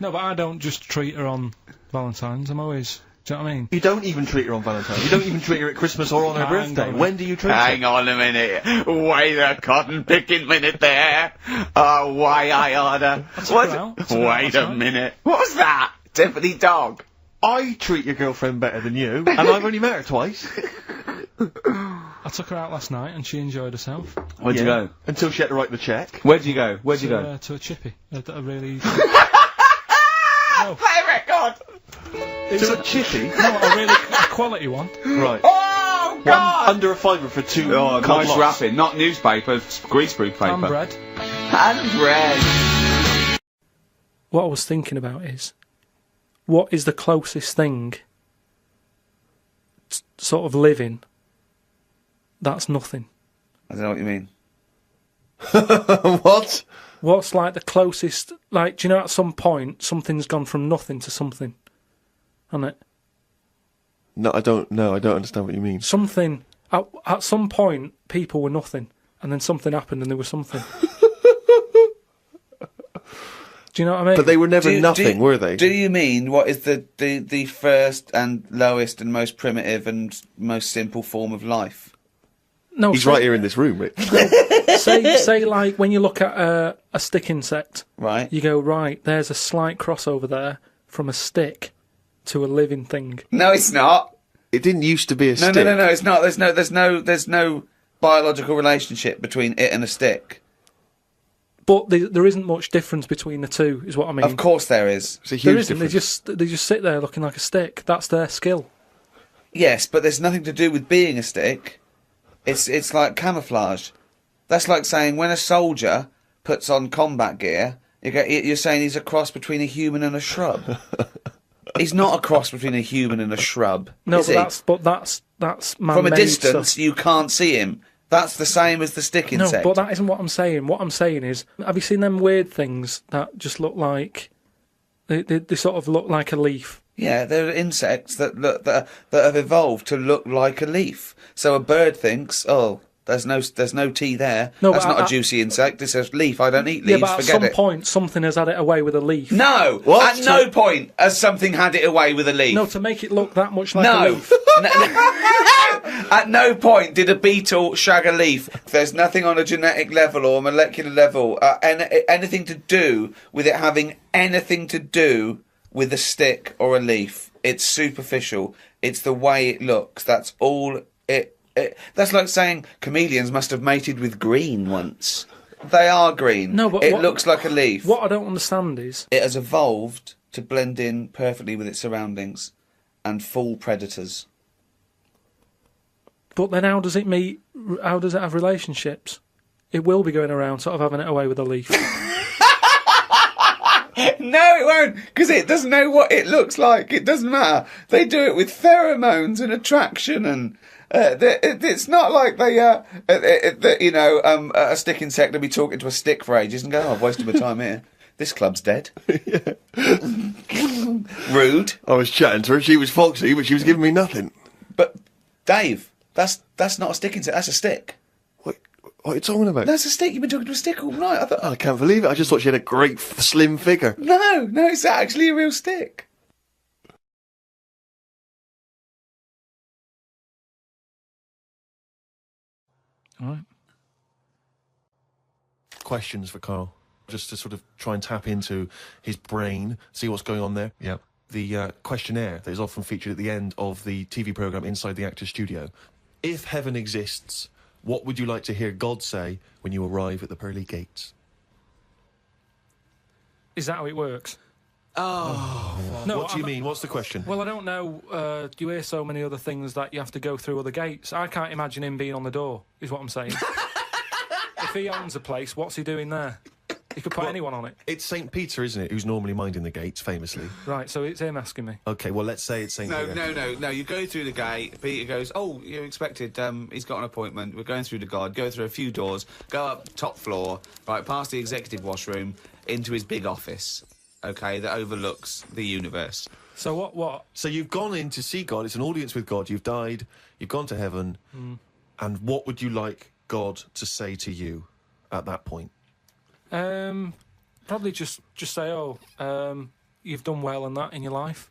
No, but I don't just treat her on Valentine's. I'm always. Do you know what I mean? You don't even treat her on Valentine's. You don't even treat her at Christmas or on her Hang birthday. on. When do you treat her? Hang on a minute. Wait a cotton picking minute there. Oh, why I order. took her out. I took her out Wait last a night. minute. What was that? Tiffany dog. I treat your girlfriend better than you, and I've only met her twice. I took her out last night and she enjoyed herself. Where'd you go? Until she had to write the check. Where'd you go? Where'd you go? To a chippy. A really. Play a record! To a chippy? No, a really quality one. Right. Oh, One God! under a fiver for two. Oh, cold nice lots. wrapping. Not newspaper, greaseproof paper. And bread. And bread. What I was thinking about is, what is the closest thing, sort of living, that's nothing? I don't know what you mean. What? What's like the closest, like, do you know at some point something's gone from nothing to something? Hasn't it? No, I don't understand what you mean. Something, at some point people were nothing, and then something happened and there was something. Do you know what I mean? But they were never nothing, were they? Do you mean what is the first and lowest and most primitive and most simple form of life? No, He's right here in this room, Rick. say like when you look at a stick insect, Right. you go, right, there's a slight crossover there from a stick to a living thing. No, it's not. It didn't used to be a No, stick. no, it's not. There's no biological relationship between it and a stick. But there isn't much difference between the two, is what I mean. Of course there is. It's a There huge isn't. difference. They just sit there looking like a stick. That's their skill. Yes, but there's nothing to do with being a stick. It's like camouflage. That's like saying when a soldier puts on combat gear, you're saying he's a cross between a human and a shrub. He's not a cross between a human and a shrub. No, is he? but that's man-made From a distance, stuff. you can't see him. That's the same as the stick No, insect. but that isn't what I'm saying. What I'm saying is, have you seen them weird things that just look like they sort of look like a leaf? Yeah, there are insects that have evolved to look like a leaf. So a bird thinks, oh, there's no tea there. No, That's but not a I- juicy insect. It's a leaf. I don't eat Yeah, leaves. but at Forget some it. point, something has had it away with a leaf. No. What? At no point has something had it away with a leaf. No, to make it look that much like a No. leaf. At no point did a beetle shag a leaf. There's nothing on a genetic level or molecular level, anything to do with it having anything to do with a stick or a leaf. It's superficial. It's the way it looks. That's all it. That's like saying chameleons must have mated with green once. They are green. No, but it what- looks like a leaf. What I don't understand is, It has evolved to blend in perfectly with its surroundings and fool predators. but then how does it meet? How does it have relationships? It will be going around sort of having it away with a leaf. No, it won't, because it doesn't know what it looks like. It doesn't matter. They do it with pheromones and attraction, and it's not like a stick insect will be talking to a stick for ages and go, "Oh, I've wasted my time here. This club's dead." Rude. I was chatting to her. She was foxy, but she was giving me nothing. But Dave, that's not a stick insect. That's a stick. What are you talking about? That's a stick. You've been talking to a stick all night. I thought, I can't believe it. I just thought she had a great slim figure. no, it's actually a real stick. All right. Questions for Carl, just to sort of try and tap into his brain, see what's going on there. Yep. The questionnaire that is often featured at the end of the TV programme Inside the Actor's Studio. If heaven exists, what would you like to hear God say when you arrive at the pearly gates? Is that how it works? Oh. No. What do you mean? What's the question? Well, I don't know. You hear so many other things that you have to go through other gates. I can't imagine him being on the door, is what I'm saying. If he owns a place, what's he doing there? He could put anyone on it. It's St. Peter, isn't it, who's normally minding the gates, famously. Right, so it's him asking me. Okay, well, let's say it's St. Peter. No. You go through the gate. Peter goes, "Oh, you're expected. He's got an appointment. We're going through to God. Go through a few doors. Go up top floor. Right past the executive washroom into his big office. Okay, that overlooks the universe. So what? So you've gone in to see God. It's an audience with God. You've died. You've gone to heaven. And what would you like God to say to you at that point? Probably just say, you've done well and that in your life.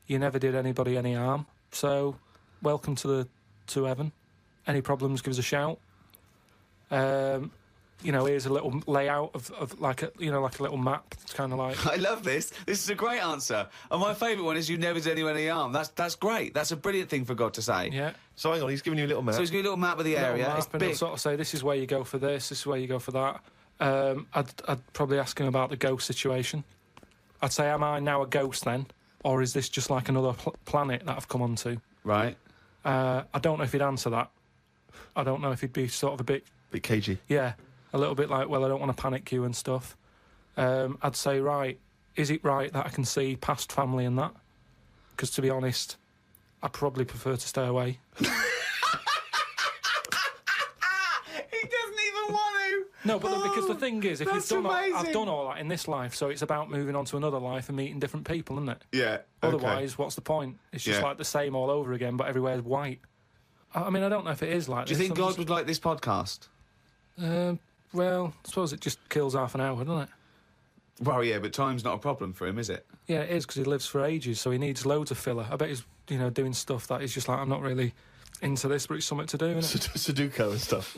You never did anybody any harm. So, welcome to heaven. Any problems, give us a shout. Here's a little layout of like a little map. It's kind of like. I love this. This is a great answer. And my favourite one is "You never did anyone any harm." That's great. That's a brilliant thing for God to say. Yeah. So hang on, he's giving you a little map. So he's got a little map of the area. Map, It's and he'll big. sort of say, this is where you go for this is where you go for that. I'd probably ask him about the ghost situation. I'd say, am I now a ghost then? Or is this just like another planet that I've come onto? Right. I don't know if he'd answer that. I don't know if he'd be sort of a bit... Bit cagey. Yeah, a little bit like, well, I don't want to panic you and stuff. I'd say, right, is it right that I can see past family and that? Because to be honest, I probably prefer to stay away. He doesn't even want to. No, but because the thing is, if that's you've done amazing. I've done all that in this life, so it's about moving on to another life and meeting different people, isn't it? Yeah. Otherwise, what's the point? It's just Yeah. like the same all over again, but everywhere's white. I mean, I don't know if it is like Do you this. think I'm God just- would like this podcast? Well, I suppose it just kills half an hour, doesn't it? Well, yeah, but time's not a problem for him, is it? Yeah, it is, because he lives for ages, so he needs loads of filler. I bet he's, doing stuff that he's just like, I'm not really into this, but it's something to do, isn't it? Sudoku and stuff.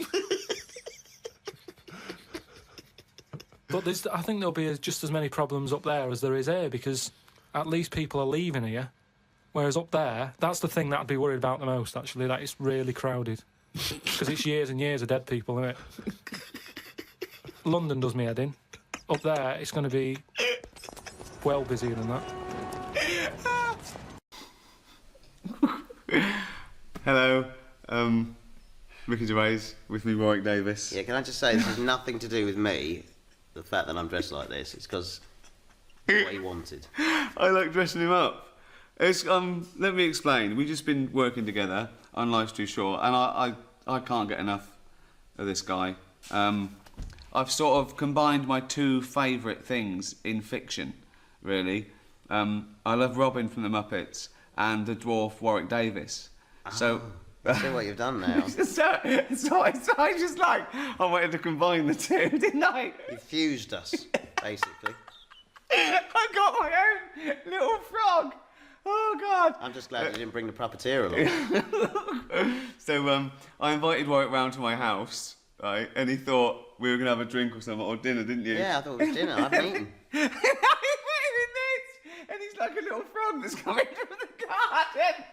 But I think there'll be just as many problems up there as there is here, because at least people are leaving here, whereas up there, that's the thing that I'd be worried about the most, actually, that it's really crowded. Because it's years and years of dead people, isn't it? London does me head in. Up there, it's going to be well busier than that. Hello, Ricky Gervais, with me, Warwick Davis. Yeah, can I just say, this has nothing to do with me, the fact that I'm dressed like this. It's because what he wanted. I like dressing him up. It's, let me explain. We've just been working together on Life's Too Short, and I can't get enough of this guy. I've sort of combined my two favourite things in fiction, really. I love Robin from the Muppets and the dwarf Warwick Davis. So I see what you've done now. so I just like, I wanted to combine the two, didn't I? You fused us, basically. I got my own little frog. Oh, God. I'm just glad you didn't bring the puppeteer along. So I invited Warwick round to my house, right? And he thought we were going to have a drink or something, or dinner, didn't you? Yeah, I thought it was dinner. I haven't eaten. And he's like a little frog that's coming from the garden.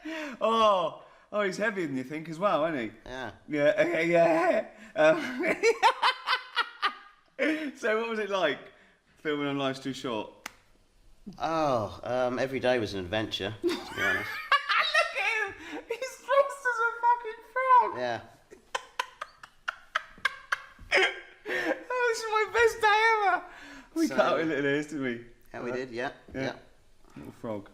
Oh, he's heavier than you think as well, isn't he? Yeah. Yeah. So what was it like filming on Life's Too Short? Oh, every day was an adventure, to be honest. Look at him! He's dressed as a fucking frog! Yeah. Oh, this is my best day ever! We cut out little ears, didn't we? Yeah, we did, yeah. Little frog.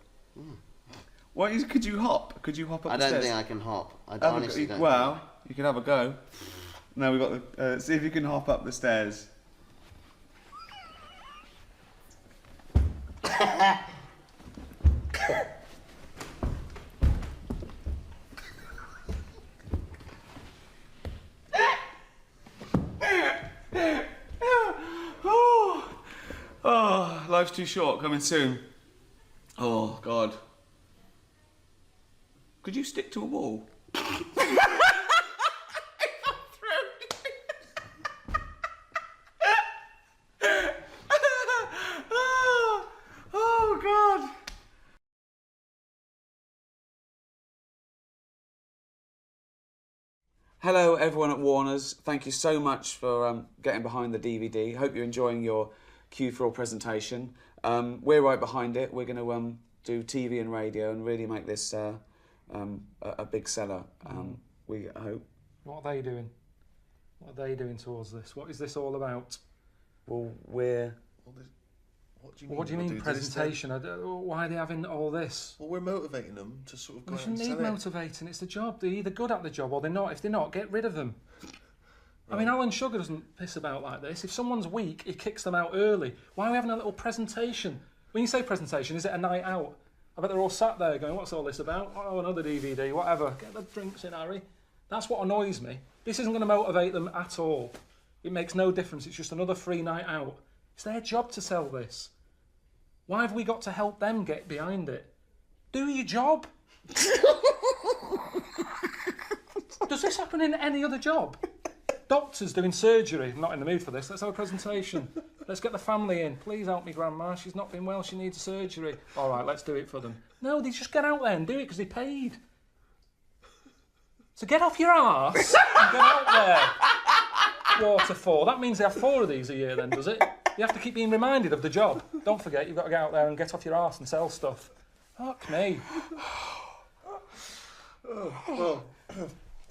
What is? Could you hop? Could you hop up I the stairs? don't think I can hop. I Have a honestly go- don't. well, you can have a go. Now we've got the... see if you can hop up the stairs. Oh, Life's Too Short, coming soon. Oh, God. Could you stick to a wall? Oh, God. Hello, everyone at Warner's. Thank you so much for getting behind the DVD. Hope you're enjoying your Q4 presentation. We're right behind it. We're going to do TV and radio and really make this a big seller. We hope. What are they doing? What are they doing towards this? What is this all about? Well, we're... What do you mean presentation? Why are they having all this? Well, we're motivating them to sort of go We out and shouldn't need sell it. motivating. It's the job. They're either good at the job or they're not. If they're not, get rid of them. I mean, Alan Sugar doesn't piss about like this. If someone's weak, he kicks them out early. Why are we having a little presentation? When you say presentation, is it a night out? I bet they're all sat there going, what's all this about? Oh, another DVD, whatever. Get the drinks in, Harry. That's what annoys me. This isn't going to motivate them at all. It makes no difference. It's just another free night out. It's their job to sell this. Why have we got to help them get behind it? Do your job. Does this happen in any other job? Doctors doing surgery. I'm not in the mood for this. Let's have a presentation. Let's get the family in. Please help me, Grandma. She's not been well. She needs surgery. All right, let's do it for them. No, they just get out there and do it because they paid. So get off your arse and get out there. Waterfall. That means they have 4 of these a year then, does it? You have to keep being reminded of the job. Don't forget, you've got to get out there and get off your arse and sell stuff. Fuck me.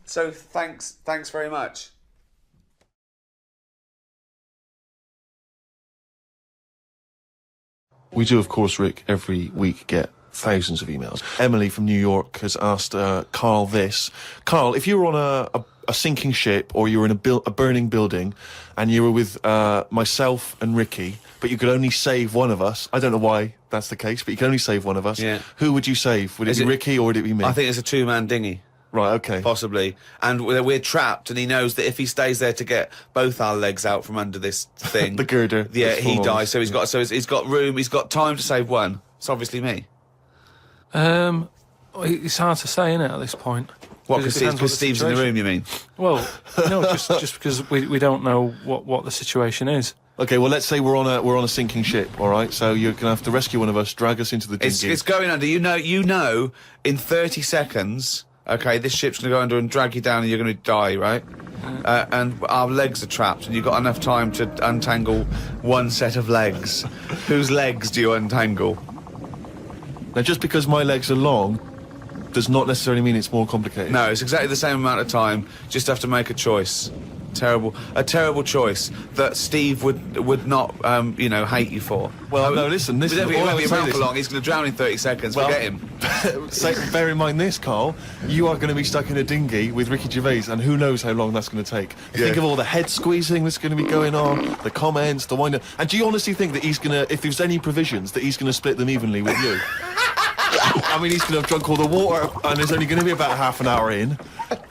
So thanks very much. We do, of course, Rick, every week get thousands of emails. Emily from New York has asked Karl this. Karl, if you were on a sinking ship or you were in a burning building and you were with myself and Ricky, but you could only save one of us, I don't know why that's the case, but you can only save one of us, Yeah. who would you save? Would it be Ricky or would it be me? I think it's a 2-man dinghy. Right, okay. Possibly. And we're trapped, and he knows that if he stays there to get both our legs out from under this thing... The girder. Yeah, that's he full on. dies, so he's got room, he's got time to save one. It's obviously me. It's hard to say, isn't it, at this point? What, Because it depends because what the Steve's in the room, you mean? Well, no, just because we don't know what the situation is. Okay, well, let's say we're on a sinking ship, all right? So you're gonna have to rescue one of us, drag us into the dinghy. It's going under. You know, in 30 seconds, okay, this ship's going to go under and drag you down and you're going to die, right? And our legs are trapped and you've got enough time to untangle one set of legs. Whose legs do you untangle? Now, just because my legs are long does not necessarily mean it's more complicated. No, it's exactly the same amount of time. Just have to make a choice. A terrible choice that Steve would not, hate you for. Well, no, listen. He won't be all I would say around is- for long. He's going to drown in 30 seconds. Forget him. Bear in mind this, Carl. You are going to be stuck in a dinghy with Ricky Gervais, and who knows how long that's going to take. Think of all the head squeezing that's going to be going on, the comments, the wind. And do you honestly think that he's going to, if there's any provisions, that he's going to split them evenly with you? I mean, he's going to have drunk all the water, and there's only going to be about half an hour in.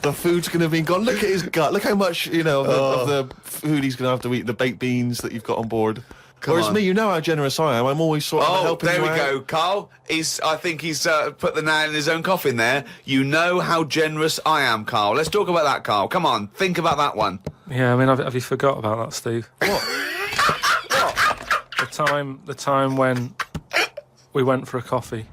The food's going to be gone. Look at his gut. Look how much, of the food he's going to have to eat, the baked beans that you've got on board. Whereas me, you know how generous I am. I'm always sort of helping you out. Oh, there we go, Carl. I think he's put the nail in his own coffin there. You know how generous I am, Carl. Let's talk about that, Carl. Come on, think about that one. Yeah, I mean, have you forgot about that, Steve? What? The time when we went for a coffee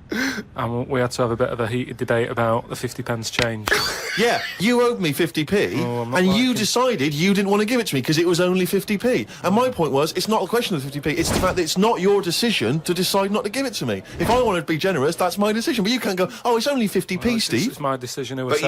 and we had to have a bit of a heated debate about the 50p change. Yeah, you owed me 50p, and you decided you didn't want to give it to me because it was only 50p. And my point was, it's not a question of 50p, it's the fact that it's not your decision to decide not to give it to me. If I wanted to be generous, that's my decision. But you can't go, oh, it's only 50p, Steve. It's my decision who But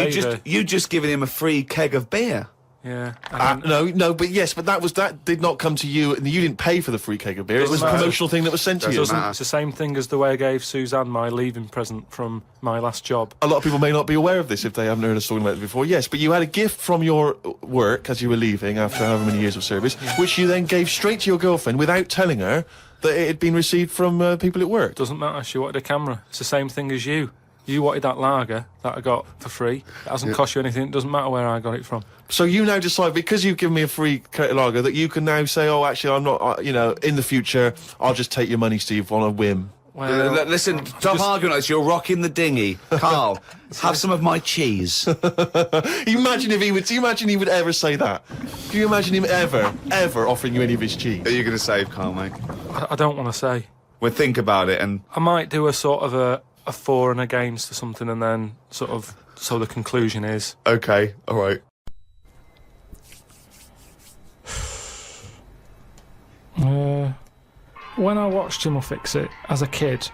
you just given him a free keg of beer. Yeah. But that did not come to you, and you didn't pay for the free keg of beer. It was a promotional thing that was sent to you. It's the same thing as the way I gave Suzanne my leaving present from my last job. A lot of people may not be aware of this if they haven't heard us talking about it before. Yes, but you had a gift from your work as you were leaving after however many years of service, which you then gave straight to your girlfriend without telling her that it had been received from people at work. Doesn't matter. She wanted a camera. It's the same thing as you. You wanted that lager that I got for free. It hasn't cost you anything. It doesn't matter where I got it from. So you now decide, because you've given me a free crate of lager, that you can now say, oh, actually, I'm not, in the future, I'll just take your money, Steve, on a whim. Well, Listen, stop arguing like this. You're rocking the dinghy. Carl, have some of my cheese. Imagine if he would ever say that. Can you imagine him ever offering you any of his cheese? Are you going to save Carl, mate? I don't want to say. Well, think about it and... I might do a sort of a for and against or something, and then sort of, so the conclusion is... Okay, alright. When I watched Jim Will Fix It as a kid,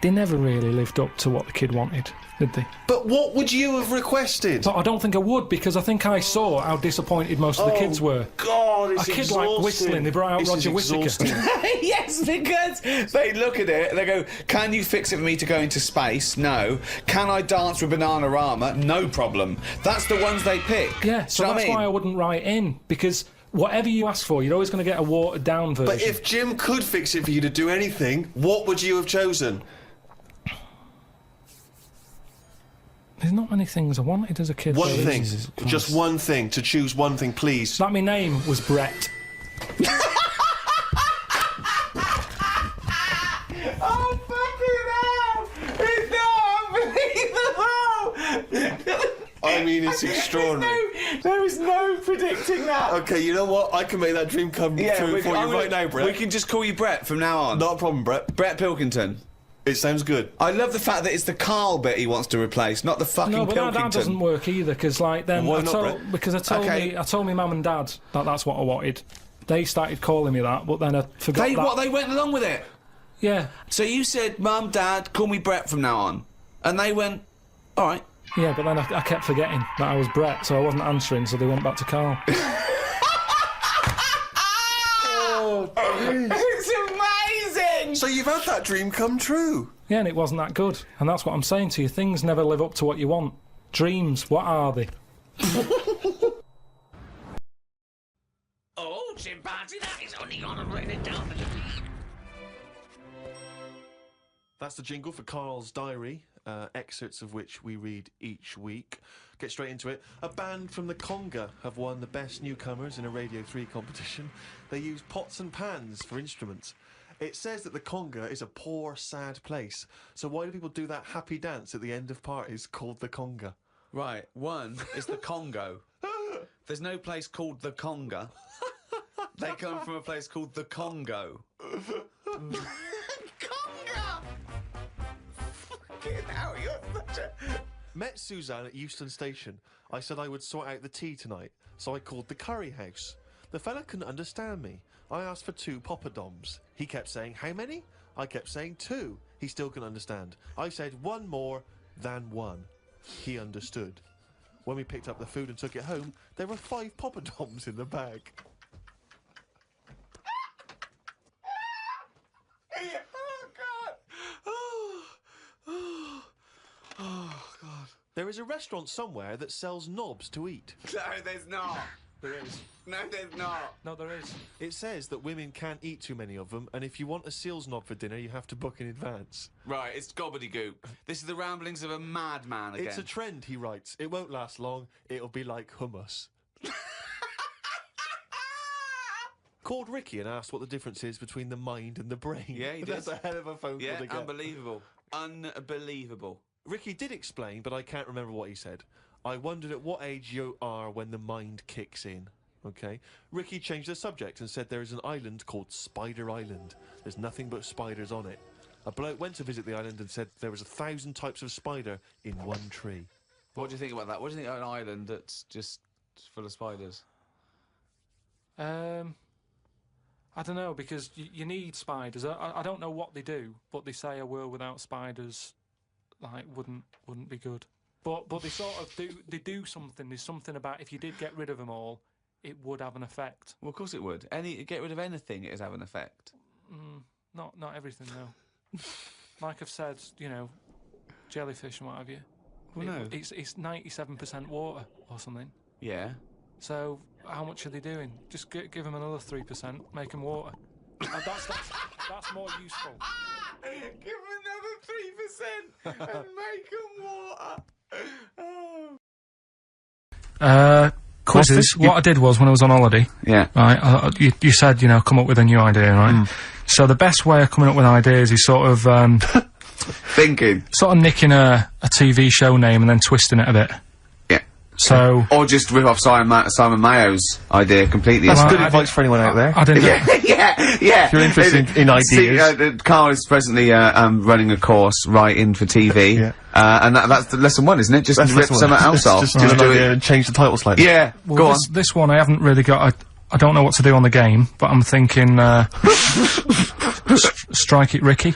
they never really lived up to what the kid wanted, did they? But what would you have requested? But I don't think I would, because I think I saw how disappointed most of the kids were. God, it's A kid like whistling, they brought out Roger Whittaker. Yes, because they look at it and they go, can you fix it for me to go into space? No. Can I dance with Bananarama? No problem. That's the ones they pick. Yeah, so Do you know what that's I mean? why I wouldn't write in, because whatever you ask for, you're always going to get a watered-down version. But if Jim could fix it for you to do anything, what would you have chosen? There's not many things I wanted as a kid. One though. thing. Jesus Christ. Just one thing. To choose one thing, please. That my name was Brett. Oh, fucking hell! It's not unbelievable! I mean, it's extraordinary. There is no predicting that. Okay, you know what? I can make that dream come true for you right now, Brett. We can just call you Brett from now on. Not a problem, Brett. Brett Pilkington. It sounds good. I love the fact that it's the Carl bit he wants to replace, not the fucking No, but Pilkington. that doesn't work either, because like then Why not, Brett? because I told me mum and dad that that's what I wanted. They started calling me that, but then I forgot that. They went along with it. Yeah, So you said, Mum, Dad, call me Brett from now on, and they went, all right. yeah, but then I kept forgetting that I was Brett, so I wasn't answering, so they went back to Carl. It's amazing. So you've had that dream come true. Yeah, and it wasn't that good, and that's what I'm saying to you. Things never live up to what you want. Dreams, what are they? Oh, chimpanzee, that is only gonna bring it down. That's the jingle for Carl's diary, excerpts of which we read each week. Get straight into it. A band from the Conga have won the Best Newcomers in a Radio 3 competition. They use pots and pans for instruments. It says that the Conga is a poor, sad place. So why do people do that happy dance at the end of parties called the Conga? Right, one is the Congo. There's no place called the Conga. They come from a place called the Congo. Conga! Fucking hell, you're such a... Met Suzanne at Euston Station. I said I would sort out the tea tonight, so I called the curry house. The fella couldn't understand me. I asked for 2 poppadoms. He kept saying, how many? I kept saying 2. He still couldn't understand. I said 1 more than 1. He understood. When we picked up the food and took it home, there were 5 poppadoms in the bag. Oh, God! Oh, God. There is a restaurant somewhere that sells knobs to eat. No, there's not. There is. No, there's not. No, there is. It says that women can't eat too many of them, and if you want a seal's knob for dinner, you have to book in advance. Right, it's gobbledygook. This is the ramblings of a madman again. It's a trend, he writes. It won't last long. It'll be like hummus. Called Ricky and asked what the difference is between the mind and the brain. Yeah, he did. That's a hell of a phone call to get. Unbelievable. Unbelievable. Ricky did explain, but I can't remember what he said. I wondered at what age you are when the mind kicks in. Okay. Ricky changed the subject and said there is an island called Spider Island. There's nothing but spiders on it. A bloke went to visit the island and said there was 1,000 types of spider in one tree. What do you think about that? What do you think of an island that's just full of spiders? I don't know, because you need spiders. I don't know what they do, but they say a world without spiders, like, wouldn't be good. But they sort of do something. There's something about if you did get rid of them all, it would have an effect. Well, of course it would. Get rid of anything, it'd have an effect. Not everything, though. Like I've said, you know, jellyfish and what have you. Well, no. It's 97% water or something. Yeah. So how much are they doing? Just give them another 3%, make them water. That's more useful. Give them another 3% and make them water. Quizzes. What I did was, when I was on holiday, right, you said, you know, come up with a new idea, right? So the best way of coming up with ideas is sort of thinking, sort of nicking a TV show name and then twisting it a bit. Yeah. So, or just rip off Simon Mayo's idea completely. That's good advice for anyone out there. I didn't. Yeah. If you're interested in ideas. See, Karl is presently running a course writing for TV, and that's the lesson 1, isn't it? Just rip something else off. Just do it and change the title slightly. Yeah. Well, go on. This one I haven't really got. I don't know what to do on the game, but I'm thinking strike it, Ricky.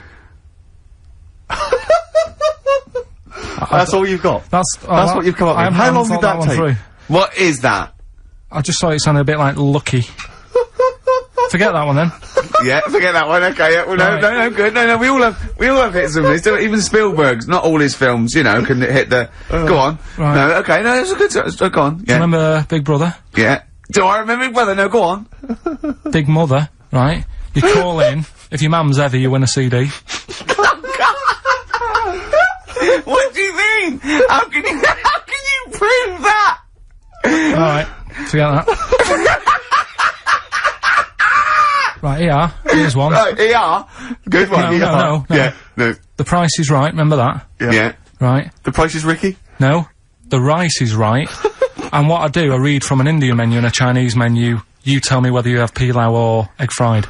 That's all you've got. That's what you've come up with. How long did that take? Through. What is that? I just thought it sounded a bit like Lucky. Forget that one then. Yeah, forget that one. Okay, yeah. Well, no, good. No, we all have hits and misses. Even Spielberg's, not all his films, you know, can hit the. Go on. Right. No, okay, no, it's a good. Go on. Yeah. Do you remember Big Brother? Yeah. Do I remember Big Brother? No, go on. Big Mother, right? You call in. If your mum's heavy, you win a CD. What do you mean? How can you prove that? Alright, forget that. Right, ER. Here's one. Right, ER. Good one. No. Yeah, no. The Price is Right, remember that? Yeah. Right. The Price is Ricky? No. The Rice is Right. And what I do, I read from an Indian menu and a Chinese menu. You tell me whether you have pilau or egg fried.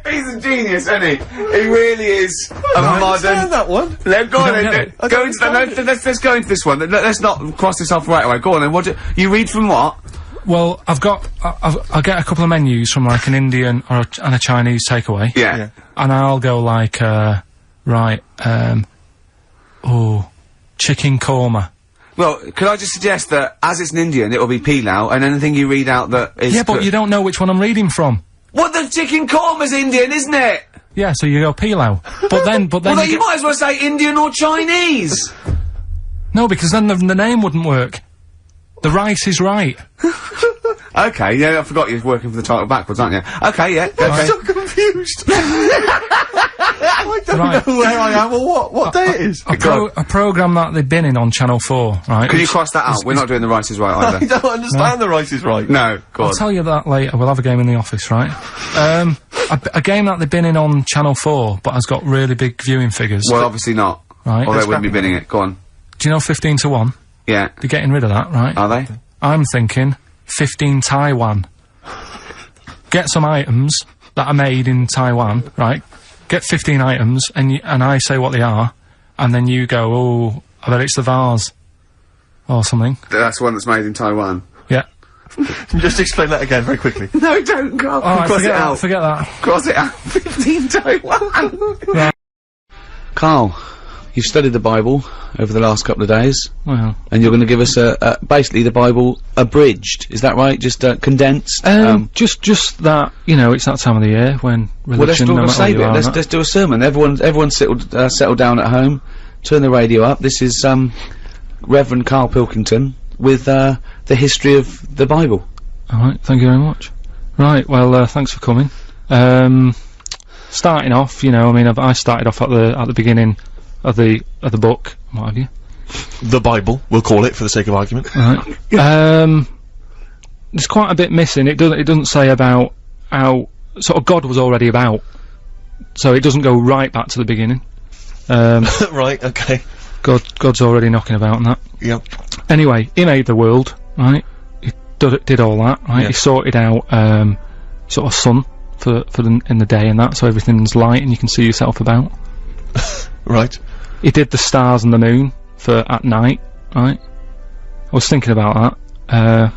He's a genius, isn't he? He really is a modern. That one. Go on then. Go into that. No, let's go into this one. Let's not cross this off right away. Go on then. What you read from what? Well, I'll get a couple of menus from like an Indian and a Chinese takeaway. Yeah. And I'll go like, chicken korma. Well, could I just suggest that as it's an Indian, it will be pilau, and anything you read out that is. Yeah, but you don't know which one I'm reading from. What, the chicken korma's Indian, isn't it? Yeah, so you go pilau. But then well, you might as well say Indian or Chinese. No, because then the name wouldn't work. The Rice is Right. Okay, yeah, I forgot you're working for the title backwards, aren't you? Okay, yeah. Okay. I'm so confused. I don't know where I am or what day it is. A programme that they've been in on Channel 4, right? Can you cross that out? We're not doing The Rice is Right either. I don't understand The Rice is Right. No, go on. I'll tell you that later. We'll have a game in the office, right? A game that they've been in on Channel 4, but has got really big viewing figures. Well, obviously not. Right. Or they wouldn't be bidding it. Go on. Do you know 15 to 1? Yeah. They're getting rid of that, right? Are they? I'm thinking 15 Taiwan. Get some items that are made in Taiwan, right? Get 15 items, and I say what they are, and then you go, oh, I bet it's the vase. Or something. That's one that's made in Taiwan. Yeah. Just explain that again very quickly. No, don't go. Alright, Cross it out. forget that. Cross it out. 15 Taiwan. Right. Carl, you've studied the Bible over the last couple of days, Well. and you're going to give us basically the Bible abridged. Is that right? Just condensed. Just that, you know, it's that time of the year when religion, well, let's save it. Let's do a sermon. Everyone settle down at home. Turn the radio up. This is Reverend Karl Pilkington with the history of the Bible. Alright, thank you very much. Right, well, thanks for coming. Starting off, you know, I mean, I started off at the beginning of the book, what have you. The Bible, we'll call it for the sake of argument. Right. There's quite a bit missing. It doesn't say about how sort of God was already about, so it doesn't go right back to the beginning. Right, okay. God's already knocking about and that. Yep. Anyway, he made the world, right? He did all that, right? Yeah. He sorted out sort of sun for in the day and that, so everything's light and you can see yourself about. Right. He did the stars and the moon for at night, right? I was thinking about that.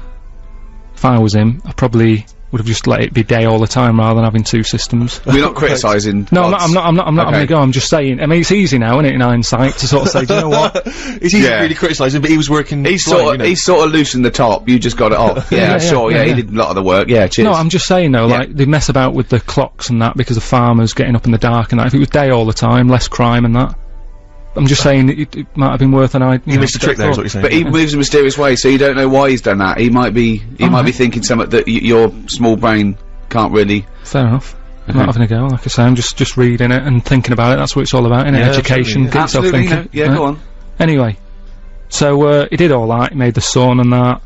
If I was him, I probably would have just let it be day all the time rather than having two systems. We're not criticising. No, I'm not Okay. having a go. I'm just saying. I mean, it's easy now, isn't it, in hindsight, to sort of say, do you know what? It's easy to really criticise him, but he was working. He's right, sort you know. he's sort of loosened the top. You just got it off. Yeah, sure. Yeah, he did a lot of the work. Yeah, cheers. No, I'm just saying though, Yeah. like, they mess about with the clocks and that because of farmers getting up in the dark and that. If it was day all the time, less crime and that. I'm just saying it might have been worth an idea. He missed the trick there, is what you're saying. But he moves in mysterious ways, so you don't know why he's done that. He might be thinking something that your small brain can't really. Fair enough. I'm not having a go. Like I say, I'm just reading it and thinking about it. That's what it's all about, innit? Yeah, Education, get yourself Absolutely. thinking. Yeah, right? go on. Anyway, so he did all that. He made the sun and that,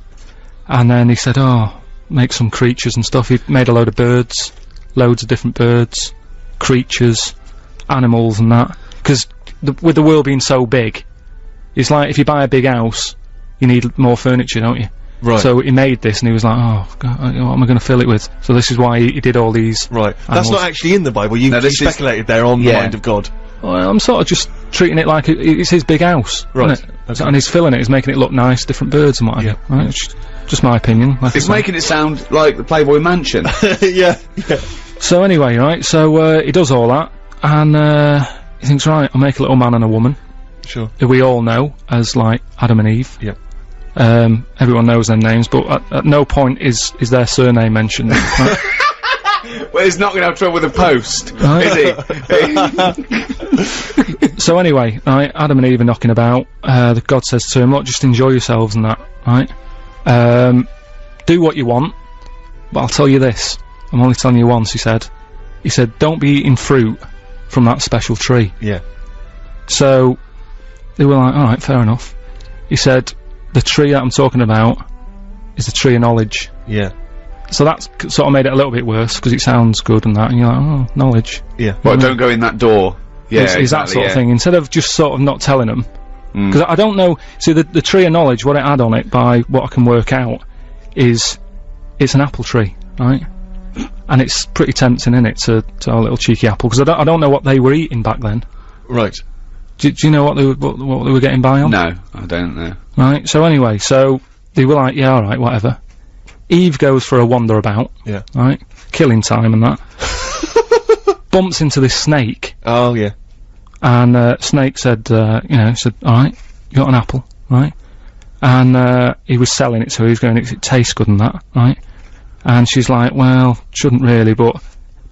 and then he said, "Oh, make some creatures and stuff." He made a load of birds, loads of different birds, creatures, animals, and that. Because with the world being so big, it's like if you buy a big house, you need more furniture, don't you? Right. So he made this, and he was like, "Oh, God, what am I going to fill it with?" So this is why he did all these. Right. That's animals. not actually in the Bible. You this is- speculated there on the mind of God. Well, I'm sort of just treating it like it's his big house, Right. isn't it? Okay. And he's filling it, he's making it look nice, different birds and what have you. Right? It's just my opinion. Like I It's say. making it sound like the Playboy Mansion. Yeah. Yeah. So anyway, right, so he does all that, and he thinks, right, I'll make a little man and a woman, Sure. who we all know as, like, Adam and Eve. Yep. Everyone knows their names, but at no point is their surname mentioned. Right? Well, he's not going to have trouble with the post, Right. is he? So anyway, right, Adam and Eve are knocking about, God says to him, look, just enjoy yourselves and that, right? Do what you want, but I'll tell you this, I'm only telling you once, he said, don't be eating fruit from that special tree. Yeah. So, they were like, alright, fair enough. He said, the tree that I'm talking about is the tree of knowledge. Yeah. So that's sort of made it a little bit worse, because it sounds good and that, and you're like, oh, knowledge. Yeah. Well, don't go in that door. Yeah, Is that exactly, sort of thing, instead of just sort of not telling them. Because I don't know, see the tree of knowledge, what I add on it by what I can work out is, it's an apple tree, right? And it's pretty tempting, innit, to have a little cheeky apple, because I don't know what they were eating back then. Right. Do you know what they were getting by on? No, I don't know. Right, so anyway, so they were like, yeah, alright, whatever. Eve goes for a wander about, Yeah. right? Killing time and that. Bumps into this snake, Oh, yeah. and snake said, alright, you got an apple, right? And he was selling it, so he was going, it tastes good and that, right? And she's like, well, shouldn't really, but,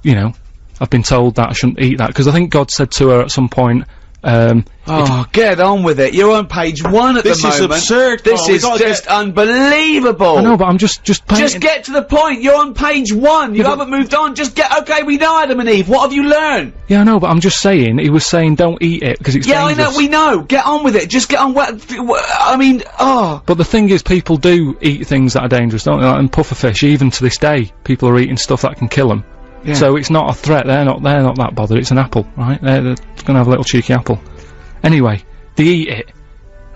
you know, I've been told that I shouldn't eat that, because I think God said to her at some point, Oh, get on with it. You're on page 1 at This the is moment. absurd, This Carl. We is gotta just unbelievable. I know, but I'm just painting. Just get to the point. You're on page 1. You haven't moved on. Just get. Okay, we know Adam and Eve. What have you learned? Yeah, I know, but I'm just saying, he was saying don't eat it, because it's Yeah, I dangerous. know. We know. Get on with it. Just get on. I mean, oh. But the thing is, people do eat things that are dangerous, don't they? Like, and pufferfish, even to this day, people are eating stuff that can kill them. Yeah. So it's not a threat, they're not that bothered, it's an apple, right? They're gonna have a little cheeky apple. Anyway, they eat it,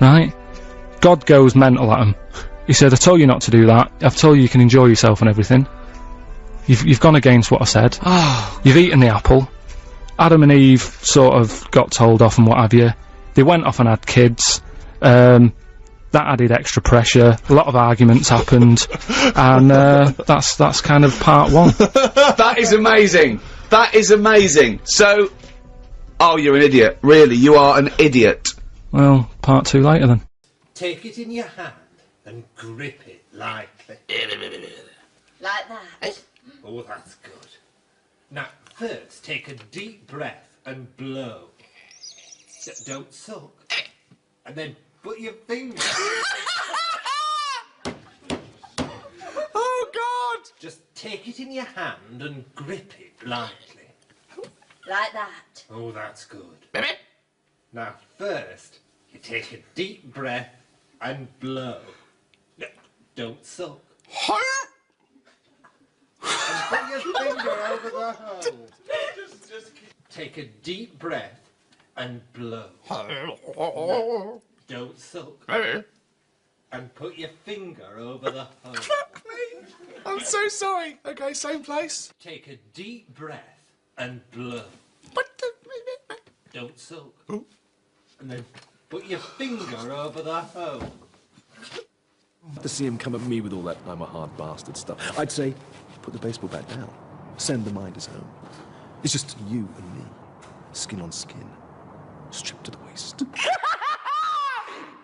right? God goes mental at them. He said, I told you not to do that. I've told you you can enjoy yourself and everything. You've gone against what I said. You've eaten the apple. Adam and Eve sort of got told off and what have you. They went off and had kids. That added extra pressure. A lot of arguments happened. And that's kind of part one. That is amazing. That is amazing. So, oh, you're an idiot. Really, you are an idiot. Well, part two later then. Take it in your hand and grip it lightly. Like that? Oh, that's good. Now, first, take a deep breath and blow. Don't suck. And then put your finger... Oh, God! Just take it in your hand and grip it lightly. Like that? Oh, that's good. Now, first, you take a deep breath and blow. Don't suck. And put your finger over the hole. Take a deep breath and blow. Don't suck. And put your finger over the hole. I'm so sorry. Okay, same place. Take a deep breath and blow. Don't suck. And then put your finger over the hole. To see him come at me with all that I'm a hard bastard stuff, I'd say, put the baseball bat down. Send the minders home. It's just you and me. Skin on skin. Stripped to the waist.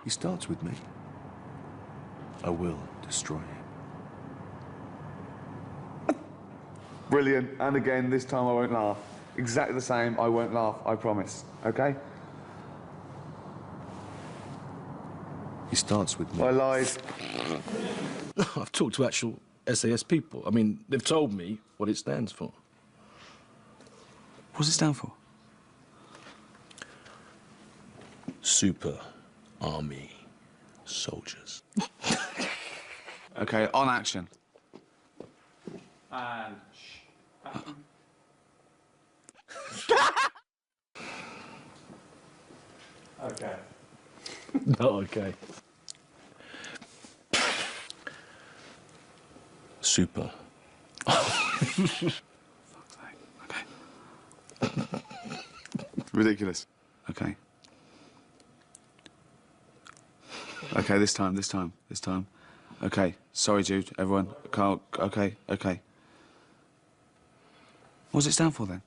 He starts with me. I will destroy him. Brilliant. And again, this time I won't laugh. Exactly the same. I won't laugh. I promise. Okay? He starts with me. I lied. I've talked to actual SAS people. I mean, they've told me what it stands for. What does it stand for? Super Army Soldiers. Okay, on action. And... Okay. Not okay. Super. Okay. Ridiculous. Okay. Okay, this time. Okay, sorry, Jude, everyone. Carl, okay. What does it stand for, then?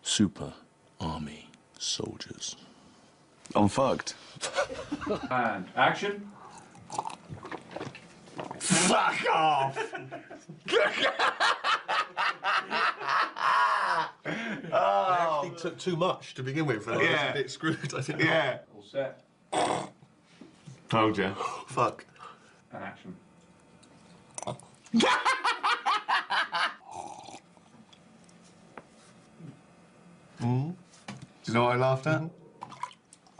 Super Army Soldiers. I'm fucked. And action. Fuck off! I actually took too much to begin with, and I was a bit screwed, I think. Yeah. All set. Told you. Fuck. And action. Do you know what I laughed at?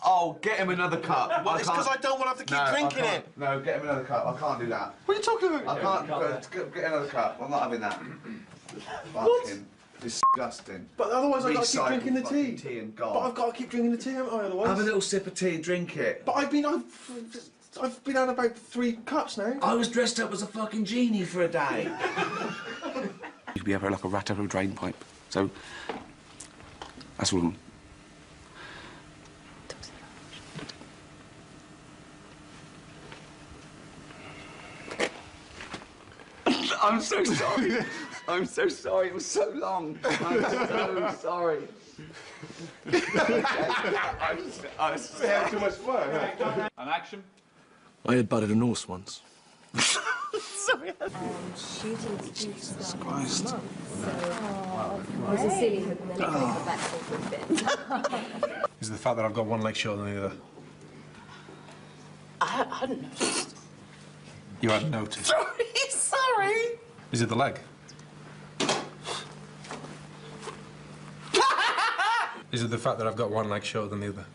Oh, get him another cup. Well, it's because I don't want to have to keep drinking it. No, get him another cup. I can't do that. What are you talking about? I can't. Get another cup. I'm not having that. Fucking disgusting. But otherwise I've got to keep Recycle drinking the tea. Tea and gone. But I've got to keep drinking the tea, haven't I, otherwise? Have a little sip of tea and drink it. But I've been out about 3 cups now. I was dressed up as a fucking genie for a day. You'd be ever like a rat out of a drain pipe. So, that's all. I'm so sorry. I'm so sorry. It was so long. I'm so sorry. I was having too much fun. And action. I had butted an horse once. Shooting Jesus Christ. So, it was a silly hook and then it got back for a bit. Is it the fact that I've got one leg shorter than the other? I hadn't noticed. You hadn't noticed. Sorry. Is it the leg? Is it the fact that I've got one leg shorter than the other?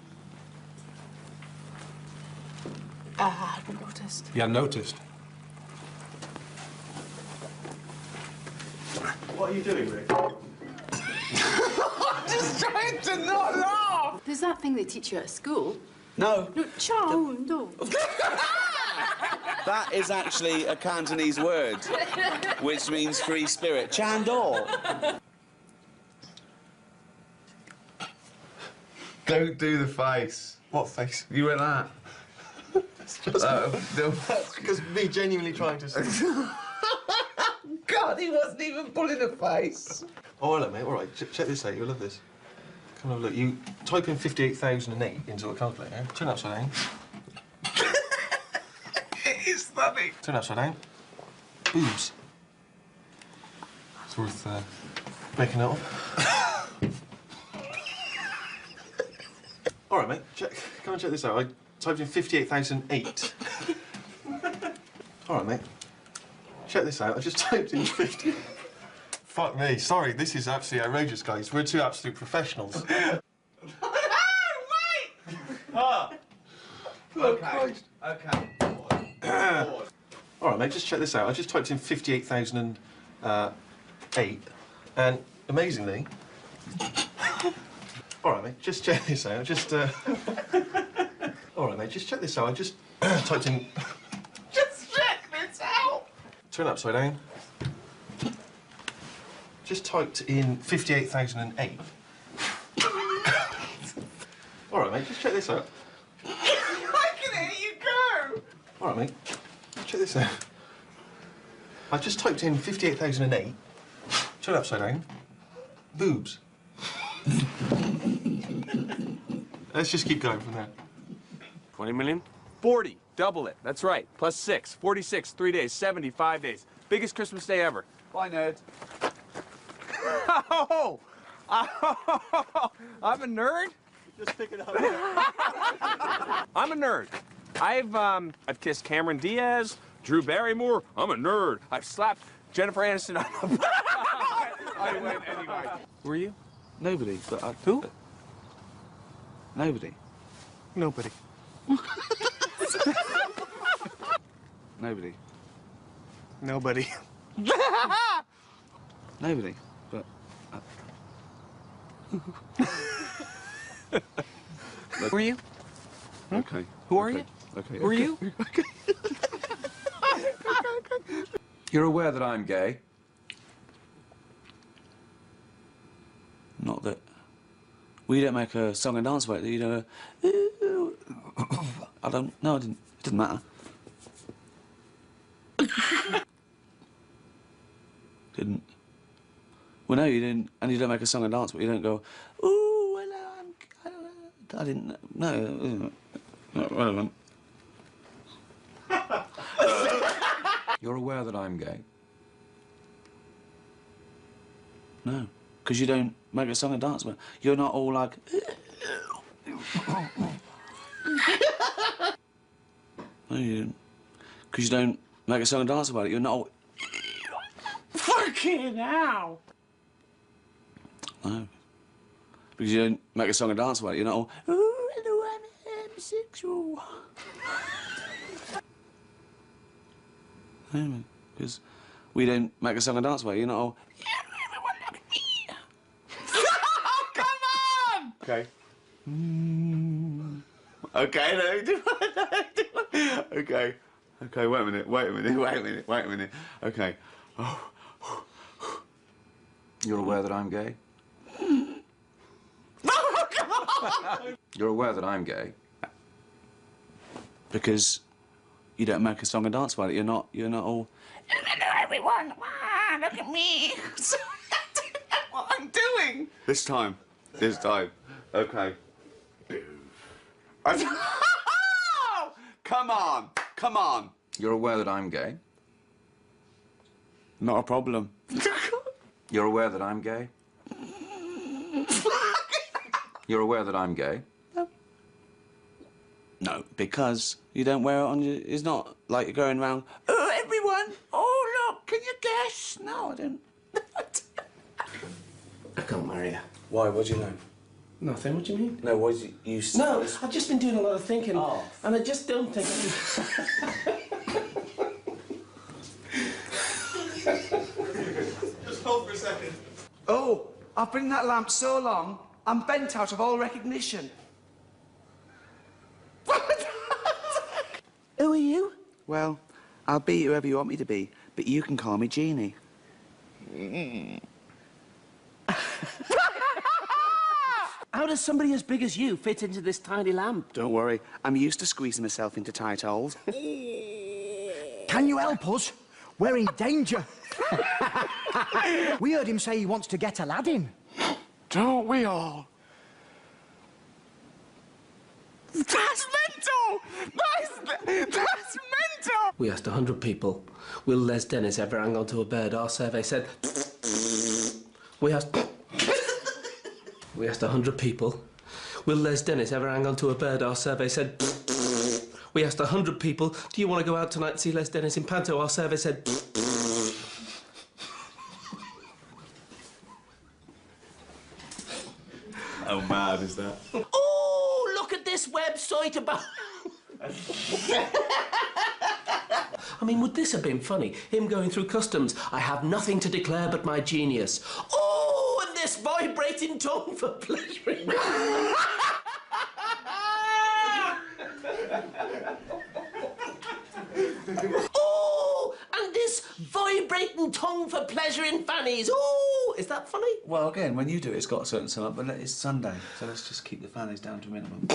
I hadn't noticed. You hadn't noticed? What are you doing, Rick? I'm just trying to not laugh. There's that thing they teach you at school. No. No, ciao, no. That is actually a Cantonese word, which means free spirit. Chandor. Don't do the face. What face? You went that. It's just because me genuinely trying to. God, he wasn't even pulling a face. Oh, hello, mate. All right, check this out. You'll love this. Come and have a look. You type in 58,008 into a calculator. Turn upside down. It is funny. Turn upside down. Boobs. It's worth making note of. All right, mate. Come and check this out. I typed in 58,008. All right, mate. Check this out. I just typed in 50. Fuck me. Sorry, this is absolutely outrageous, guys. We're two absolute professionals. Okay. All right, mate. Just check this out. I just typed in 58,008, and amazingly. All right, mate. Just check this out. All right, mate. Just check this out. I just typed in. Just check this out. Turn upside down. Just typed in 58,008. All right, mate. Just check this out. I can hear you go. All right, mate. Check this out. I just typed in 58,008. Turn upside down. Boobs. Let's just keep going from there. 20 million? 40. Double it. That's right. Plus 6. 46. 3 days. 75 days. Biggest Christmas day ever. Bye, nerd. Oh! I'm a nerd? Just pick it up. I'm a nerd. I've kissed Cameron Diaz, Drew Barrymore. I'm a nerd. I've slapped Jennifer Aniston on the I went anyway. Who are you? Nobody, but Who? Nobody. Nobody. Nobody. Nobody. Nobody, but... Who are you? Okay. Who are you? Okay. Who are you? Okay. You're aware that I'm gay? Not that... We don't make a song and dance about it, you know. I don't... No, I didn't. It didn't matter. Didn't. Well, no, you didn't. And you don't make a song and dance, but you don't go, ooh, hello, I didn't... No, not relevant. You're aware that I'm gay? No, because you don't make a song and dance about it. You're not all like... No, you didn't. Because you don't make a song and dance about it. You're not all... Fucking hell! No. Because you don't make a song and dance about it. You're not all... Ooh, hello, I'm homosexual. No, because we don't make a song and dance about it. You're not all... Everyone look at me! Come on! Okay. Okay, no, okay. Okay, wait a minute. Okay. Oh. You're aware that I'm gay? Oh, come on! You're aware that I'm gay? Because you don't make a song and dance about it. You're not all... Hello, everyone! Wow, look at me! What I'm doing! This time. Okay. Come on! You're aware that I'm gay? Not a problem. You're aware that I'm gay? You're aware that I'm gay? No, because you don't wear it on your... It's not like you're going around, oh, everyone! Oh, look, can you guess? No, I don't. I can't marry you. Why? What do you know? Nothing, what do you mean? No, what do you... No, I've just been doing a lot of thinking, and I just don't think... Just hold for a second. Oh, I've been in that lamp so long, I'm bent out of all recognition. Who are you? Well, I'll be whoever you want me to be, but you can call me Jeannie. How does somebody as big as you fit into this tiny lamp? Don't worry, I'm used to squeezing myself into tight holes. Can you help us? We're in danger. We heard him say he wants to get Aladdin. Don't we all? That's mental! That's mental! We asked 100 people, will Les Dennis ever hang on to a bird? Our survey said... We asked 100 people, will Les Dennis ever hang on to a bird? Our survey said... We asked 100 people, do you want to go out tonight and see Les Dennis in Panto? Our survey said... How mad is that? Oh, look at this website about... I mean, would this have been funny? Him going through customs. I have nothing to declare but my genius. Oh, and this vibrating tongue for pleasuring. Oh, and this vibrating tongue for pleasuring fannies. Oh, is that funny? Well, again, when you do it, it's got a certain sum up, but it's Sunday, so let's just keep the fannies down to a minimum.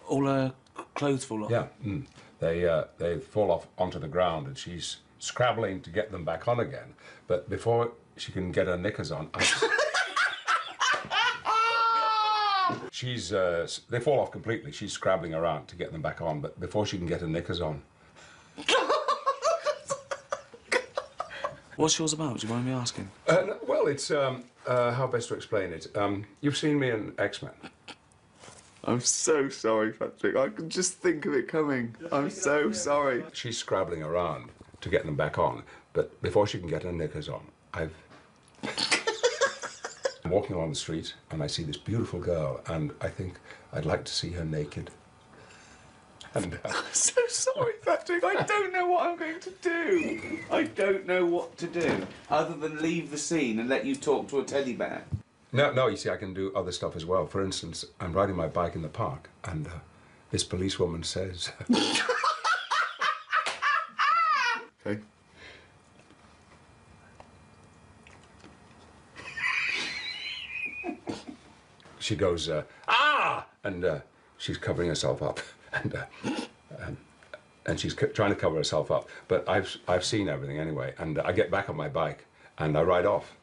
All clothes fall off? Yeah, they fall off onto the ground, and she's scrabbling to get them back on again. But before she can get her knickers on, they fall off completely. She's scrabbling around to get them back on, but before she can get her knickers on. What's yours about? Do you mind me asking? Well, it's how best to explain it. You've seen me in X-Men. I'm so sorry, Patrick. I can just think of it coming. I'm so sorry. She's scrabbling around to get them back on, but before she can get her knickers on, I'm walking along the street and I see this beautiful girl, and I think I'd like to see her naked. And I'm so sorry, Patrick. I don't know what I'm going to do. I don't know what to do other than leave the scene and let you talk to a teddy bear. No, you see, I can do other stuff as well. For instance, I'm riding my bike in the park, and this policewoman says... Okay. She goes, ah! And she's covering herself up, and she's trying to cover herself up. But I've seen everything anyway, and I get back on my bike, and I ride off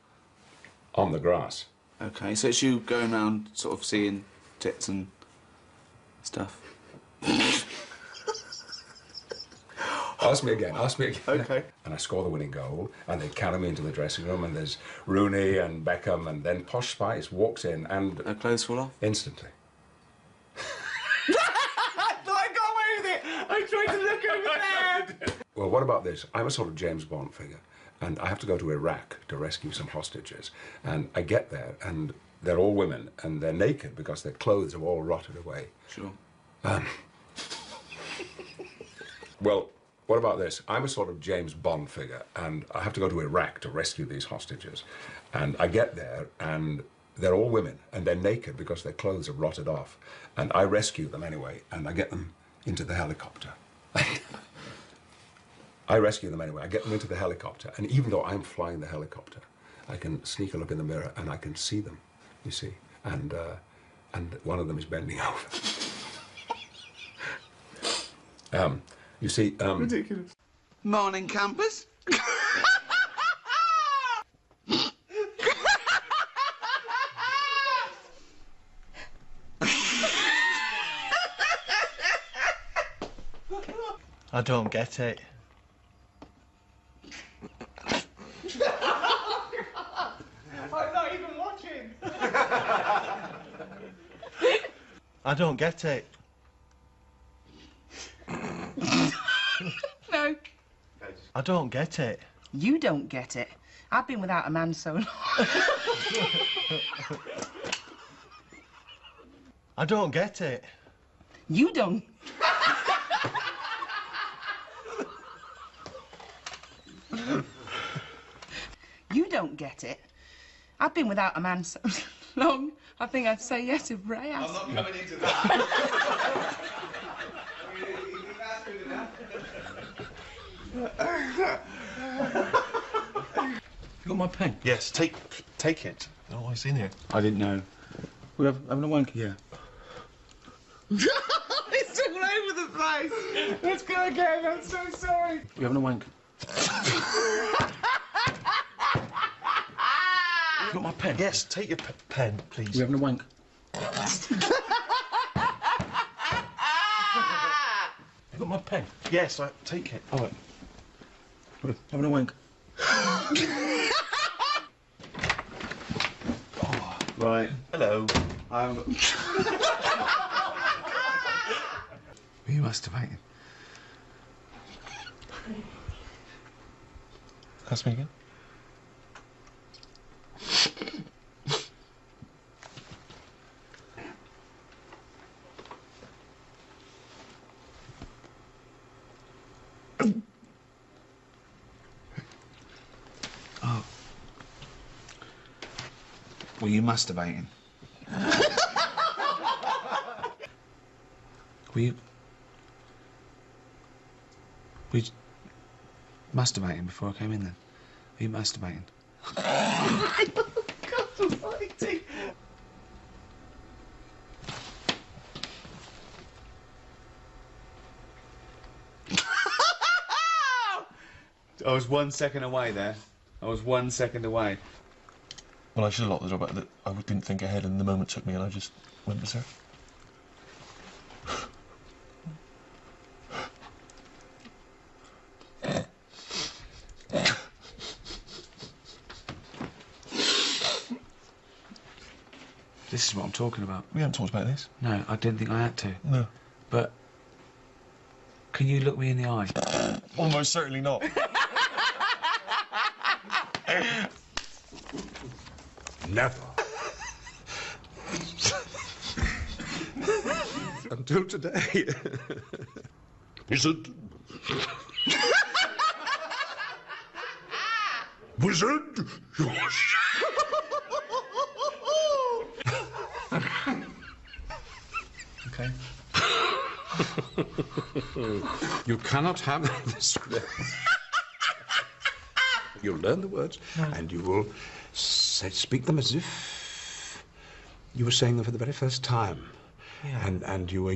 on the grass. Okay, so it's you going around sort of seeing tits and stuff. Ask me again. Okay. And I score the winning goal, and they carry me into the dressing room, and there's Rooney and Beckham, and then Posh Spice walks in, and... Her clothes fall off? Instantly. I thought I got away with it! I tried to look over there! Well, what about this? I'm a sort of James Bond figure, and I have to go to Iraq to rescue some hostages. And I get there, and they're all women, and they're naked because their clothes have all rotted away. Sure. Well, what about this? I'm a sort of James Bond figure, and I have to go to Iraq to rescue these hostages. And I get there, and they're all women, and they're naked because their clothes have rotted off. And I rescue them anyway, and I get them into the helicopter. I rescue them anyway. I get them into the helicopter, and even though I'm flying the helicopter, I can sneak a look in the mirror, and I can see them, you see. And one of them is bending over. You see, Ridiculous. Morning, campers. I don't get it. I'm not even watching. I don't get it. No. I don't get it. You don't get it. I've been without a man so long. I don't get it. You don't. You don't get it. I've been without a man so long, I think I'd say yes if Ray asked. I'm not coming into that. You got my pen? Yes, take it. Oh, it's in here. I didn't know. We're having a wank? Yeah. It's all over the place. Let's go again. I'm so sorry. We're having a wank. You got my pen? Yes, take your pen, please. We're having a wank. You got my pen? Yes, take it. All right. We're having a wank. Right. Hello. Were you masturbating? Ask me again. Oh. Were you masturbating? Were you masturbating before I came in then? Were you masturbating? God almighty. I was 1 second away there. I was 1 second away. Well, I should have locked the door, but I didn't think ahead, and the moment took me, and I just went berserk. This is what I'm talking about. We haven't talked about this. No, I didn't think I had to. No. But can you look me in the eye? Almost certainly not. Never. Until today. Wizard. Wizard. Okay. You cannot have this. You'll learn the words, and you will speak them as if you were saying them for the very first time. Yeah. And you were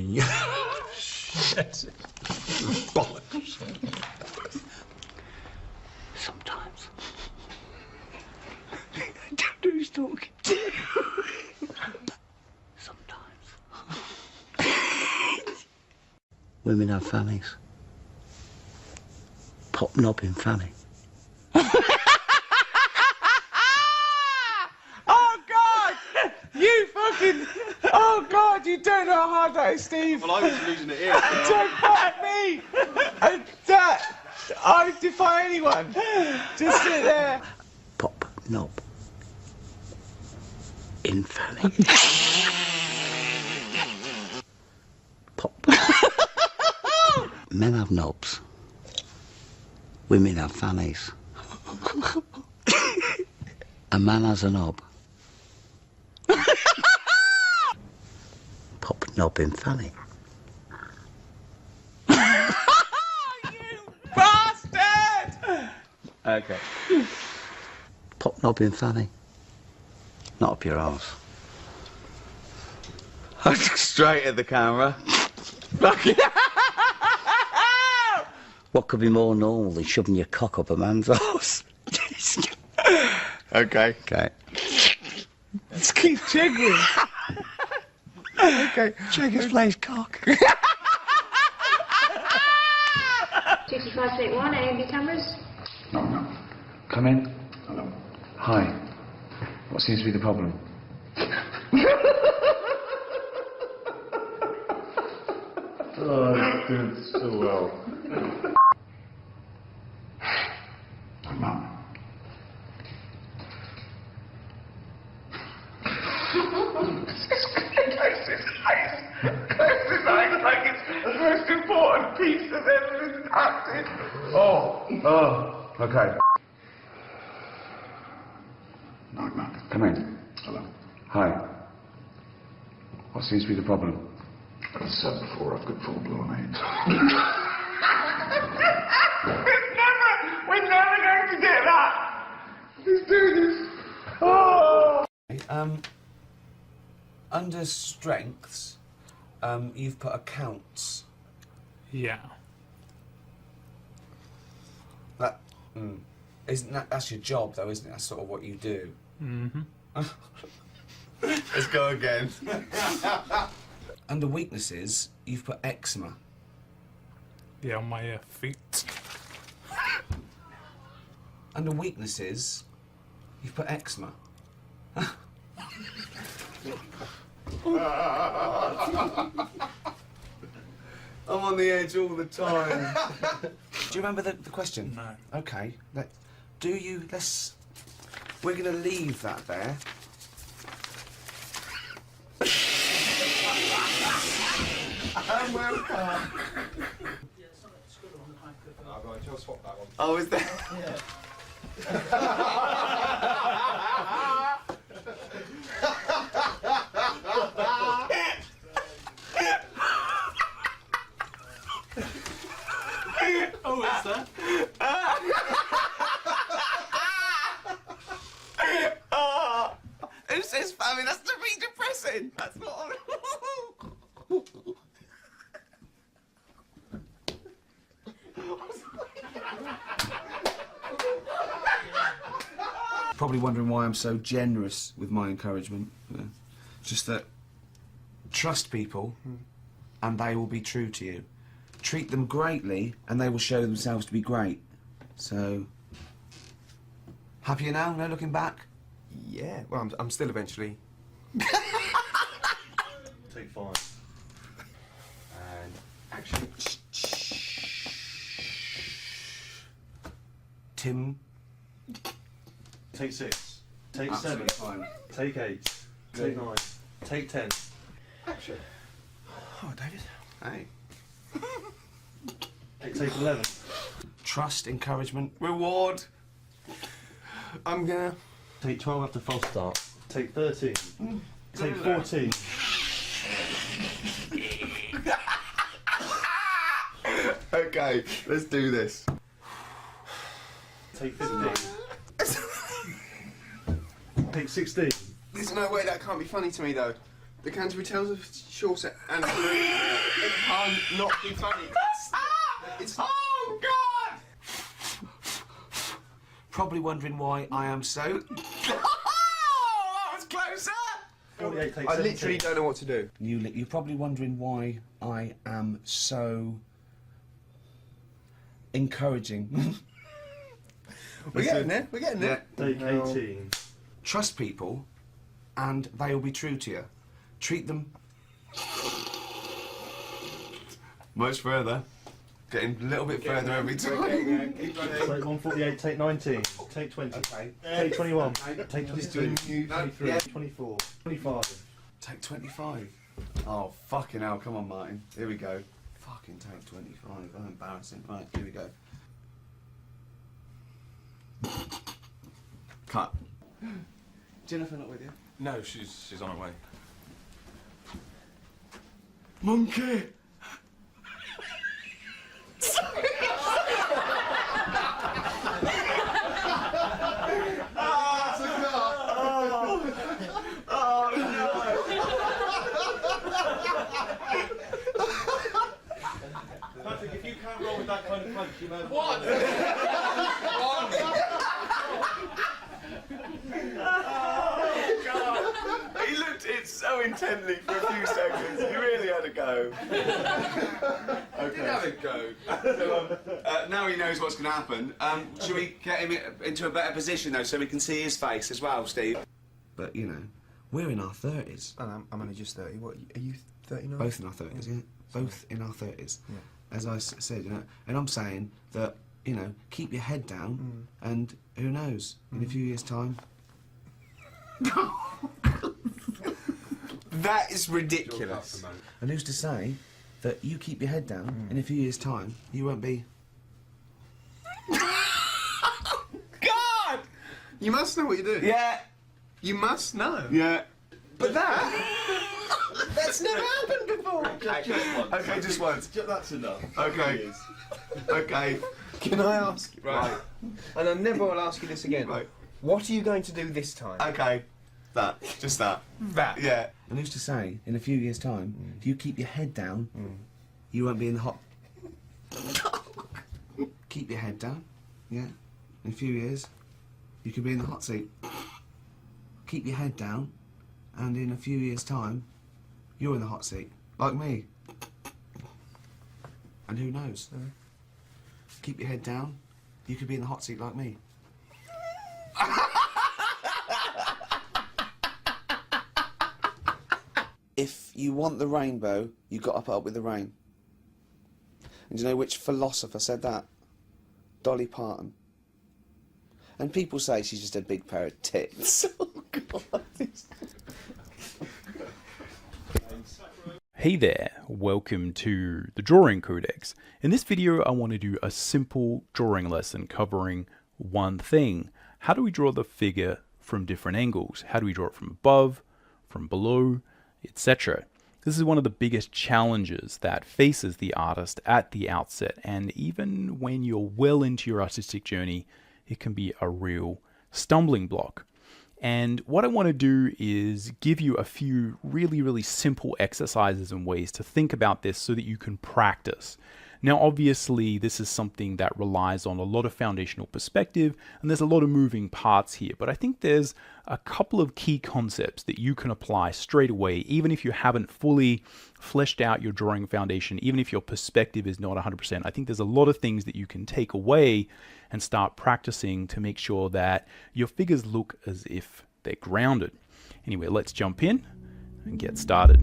bollocks. Sometimes. I don't know who's talking to you. Sometimes. Women have fannies. Pop knobbing fanny. Oh, God! You fucking... Oh, God, you don't know how hard that is, Steve. Well, I was losing it here. Don't fight me! I defy anyone. Just sit there. Pop knob. In fanny. Pop. Men have knobs. Women have fannies. A man has a knob. Pop knob in fanny. Bastard! Okay. Pop knob in fanny. Not up your arse. Straight at the camera. What could be more normal than shoving your cock up a man's arse? Okay. Okay. Let's keep jiggling. Okay. Jiggers plays cock. 6581, AMD cameras. No. Come in. Hello. Hi. What seems to be the problem? Oh, I did so well. Mum. Close his eyes like it's the most important piece of evidence acted. Oh, okay. No, come in. What seems to be the problem? As I said before, I've got full-blown AIDS. We're never going to get that! Let's do this! Oh! Under strengths, you've put accounts. Yeah. That, isn't that's your job though, isn't it? That's sort of what you do. Mm-hmm. Let's go again. Under weaknesses, you've put eczema. Yeah, on my feet. Under weaknesses, you've put eczema. I'm on the edge all the time. Do you remember the question? No. Okay. We're going to leave that there. I'm welcome. I've got to swap that one. Oh, is that? Oh, is that? Who says family? That's to be depressing. That's not. Probably wondering why I'm so generous with my encouragement. Just that trust people and they will be true to you. Treat them greatly and they will show themselves to be great. So, happier now? No looking back? Yeah, well, I'm still eventually. Take 5. And action. Tim? Take 6. Take Absolutely 7. fine. Take 8. Take 9. Take 10. Action. Oh, David. Hey. Take 11. Trust, encouragement. Reward. I'm gonna. Take 12 after false start. Take 13. Take 14. Okay, let's do this. Take 15. Take 16. There's no way that can't be funny to me though. The Canterbury Tales of Chaucer and it can't not be funny. It's. Oh God! Probably wondering why I am so. Oh, I was closer. 48. Take I 17. literally don't know what to do. You're probably wondering why I am so encouraging. We're getting there. We're getting there. Take 18. Trust people, and they will be true to you. Treat them Much further. Getting a little bit further every time. Keep running. Take 148. Take 19. Take 20. Okay. Take 21. Take 22. No, 23. yeah. 24. 25. Take 25. Oh, fucking hell. Come on, Martin. Here we go. Fucking take 25. Oh, embarrassing. Right, here we go. Cut. Jennifer not with you? No, she's on her way. Monkey! Patrick, if you can't roll with that kind of punch, you know. What? Oh, God. He looked at it so intently for a few seconds. He really had a go. Okay. Did have a go. So, now he knows what's going to happen. Should we get him into a better position, though, so we can see his face as well, Steve? But, you know, we're in our 30s. I'm only just 30. What, are you 39? Both in our 30s, yeah. Both in our 30s. Yeah. As I said, you know, and I'm saying that, you know, keep your head down, and who knows, in a few years' time. That is ridiculous. And who's to say that you keep your head down, in a few years' time, you won't be. God! You must know what you're doing. Yeah. You must know. Yeah. But that. That's never happened before. Just once. Okay, just once. That's enough. Okay. Okay. Can I ask you? Right. And I never will ask you this again. Right. What are you going to do this time? Okay. That. Just that. That. Yeah. And who's to say, in a few years' time, if you keep your head down, you won't be in the hot... Keep your head down, yeah? In a few years, you could be in the hot seat. Keep your head down, and in a few years' time, you're in the hot seat, like me. And who knows? Keep your head down, you could be in the hot seat like me. If you want the rainbow, you got to put up with the rain. And do you know which philosopher said that? Dolly Parton. And people say she's just a big pair of tits. Oh, God. Hey there, welcome to the Drawing Codex. In this video I want to do a simple drawing lesson covering one thing. How do we draw the figure from different angles? How do we draw it from above, from below, etc.? This is one of the biggest challenges that faces the artist at the outset, and even when you're well into your artistic journey, it can be a real stumbling block. And what I want to do is give you a few really simple exercises and ways to think about this so that you can practice. Now obviously this is something that relies on a lot of foundational perspective, and there's a lot of moving parts here, but I think there's a couple of key concepts that you can apply straight away, even if you haven't fully fleshed out your drawing foundation, even if your perspective is not 100%. I think there's a lot of things that you can take away and start practicing to make sure that your figures look as if they're grounded. Anyway, let's jump in and get started.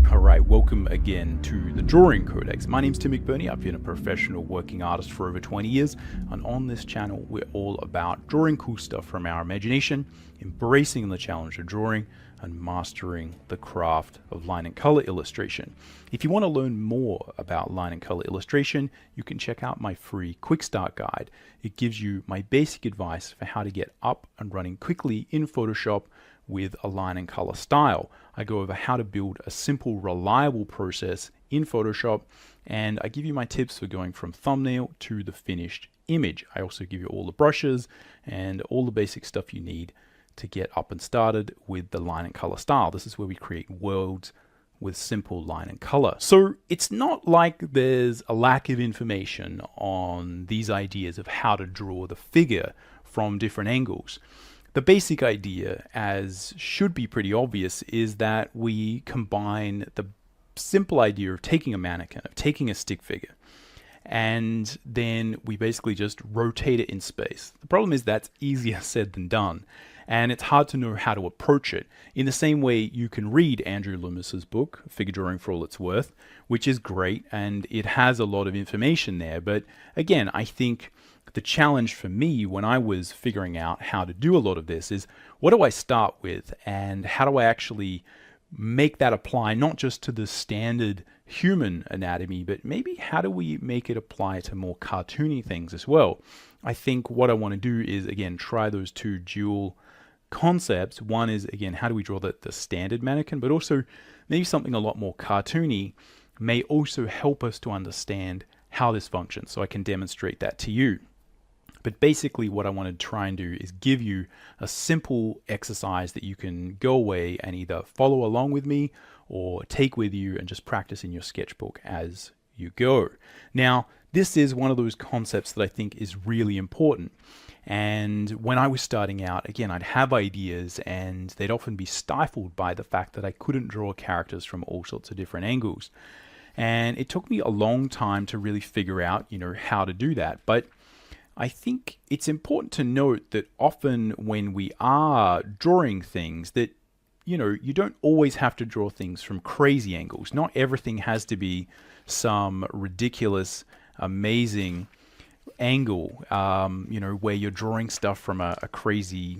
Alright, welcome again to the Drawing Codex. My name's Tim McBurney. I've been a professional working artist for over 20 years, and on this channel we're all about drawing cool stuff from our imagination, embracing the challenge of drawing, and mastering the craft of line and color illustration. If you want to learn more about line and color illustration, you can check out my free Quick Start Guide. It gives you my basic advice for how to get up and running quickly in Photoshop with a line and color style. I go over how to build a simple, reliable process in Photoshop, and I give you my tips for going from thumbnail to the finished image. I also give you all the brushes and all the basic stuff you need to get up and started with the line and color style. This is where we create worlds with simple line and color. So it's not like there's a lack of information on these ideas of how to draw the figure from different angles. The basic idea, as should be pretty obvious, is that we combine the simple idea of taking a mannequin, of taking a stick figure, and then we basically just rotate it in space. The problem is that's easier said than done, and it's hard to know how to approach it. In the same way, you can read Andrew Loomis's book, Figure Drawing for All It's Worth, which is great, and it has a lot of information there, but again, I think the challenge for me when I was figuring out how to do a lot of this is, what do I start with, and how do I actually make that apply not just to the standard human anatomy, but maybe how do we make it apply to more cartoony things as well? I think what I want to do is, again, try those two dual concepts. One is, again, how do we draw the standard mannequin, but also maybe something a lot more cartoony may also help us to understand how this functions, so I can demonstrate that to you. But basically what I want to try and do is give you a simple exercise that you can go away and either follow along with me or take with you and just practice in your sketchbook as you go. Now, this is one of those concepts that I think is really important. And when I was starting out, again, I'd have ideas and they'd often be stifled by the fact that I couldn't draw characters from all sorts of different angles. And it took me a long time to really figure out, how to do that. But I think it's important to note that often when we are drawing things that, you don't always have to draw things from crazy angles. Not everything has to be some ridiculous, amazing angle, where you're drawing stuff from a crazy,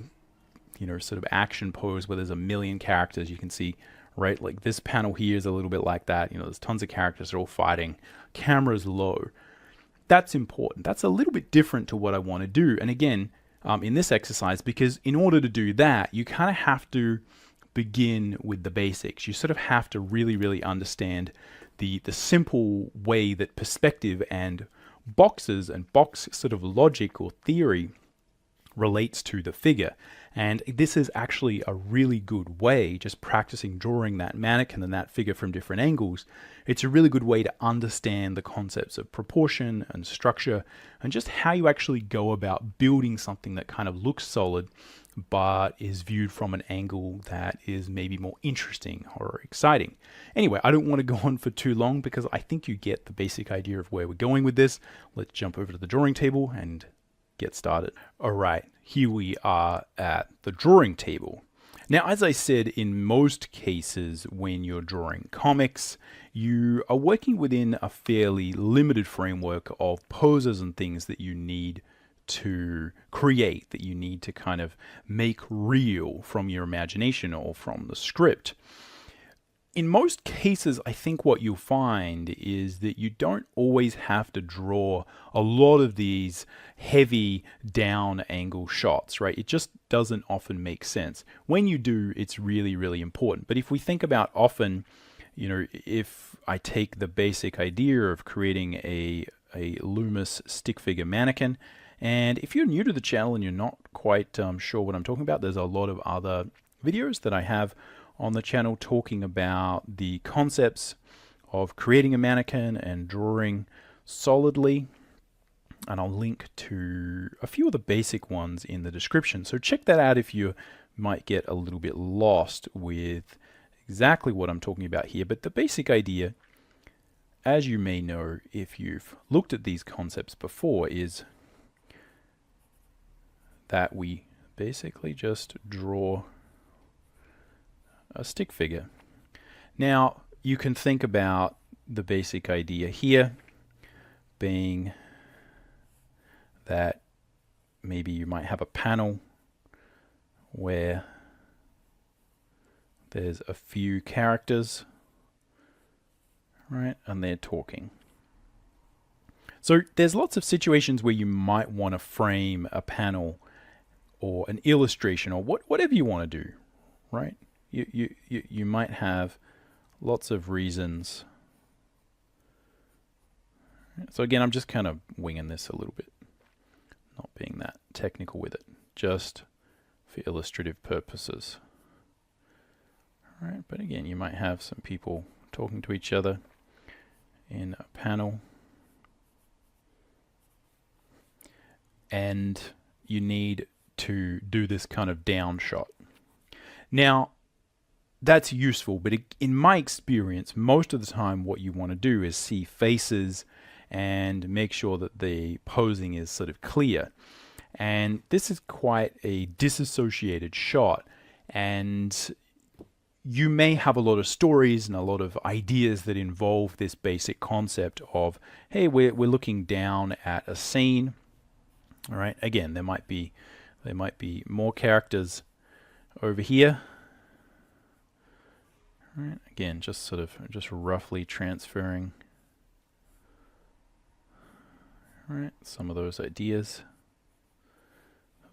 sort of action pose where there's a million characters. You can see, right, like this panel here is a little bit like that. There's tons of characters, they're all fighting. Camera's low. That's important. That's a little bit different to what I want to do. And again, in this exercise, because in order to do that, you kind of have to begin with the basics. You sort of have to really, really understand the simple way that perspective and boxes and box sort of logic or theory relates to the figure. And this is actually a really good way, just practicing drawing that mannequin and that figure from different angles. It's a really good way to understand the concepts of proportion and structure and just how you actually go about building something that kind of looks solid but is viewed from an angle that is maybe more interesting or exciting. Anyway, I don't want to go on for too long because I think you get the basic idea of where we're going with this. Let's jump over to the drawing table and get started. All right, here we are at the drawing table. Now, as I said, in most cases when you're drawing comics, you are working within a fairly limited framework of poses and things that you need to create, that you need to kind of make real from your imagination or from the script. In most cases, I think what you'll find is that you don't always have to draw a lot of these heavy down angle shots, right? It just doesn't often make sense. When you do, it's really, really important. But if we think about often, you know, if I take the basic idea of creating a Loomis stick figure mannequin, and if you're new to the channel and you're not quite sure what I'm talking about, there's a lot of other videos that I have on the channel talking about the concepts of creating a mannequin and drawing solidly. And I'll link to a few of the basic ones in the description. So check that out if you might get a little bit lost with exactly what I'm talking about here. But the basic idea, as you may know if you've looked at these concepts before, is that we basically just draw a stick figure. Now, you can think about the basic idea here being that maybe you might have a panel where there's a few characters, right, and they're talking. So there's lots of situations where you might want to frame a panel or an illustration or whatever you want to do, right? You might have lots of reasons. So again, I'm just kind of winging this a little bit, not being that technical with it, just for illustrative purposes. All right, but again, you might have some people talking to each other in a panel, and you need to do this kind of down shot. Now, that's useful, but in my experience, most of the time what you want to do is see faces and make sure that the posing is sort of clear. And this is quite a disassociated shot, and you may have a lot of stories and a lot of ideas that involve this basic concept of, hey, we're looking down at a scene. All right, again, there might be more characters over here. All right, again, just roughly transferring, all right, some of those ideas.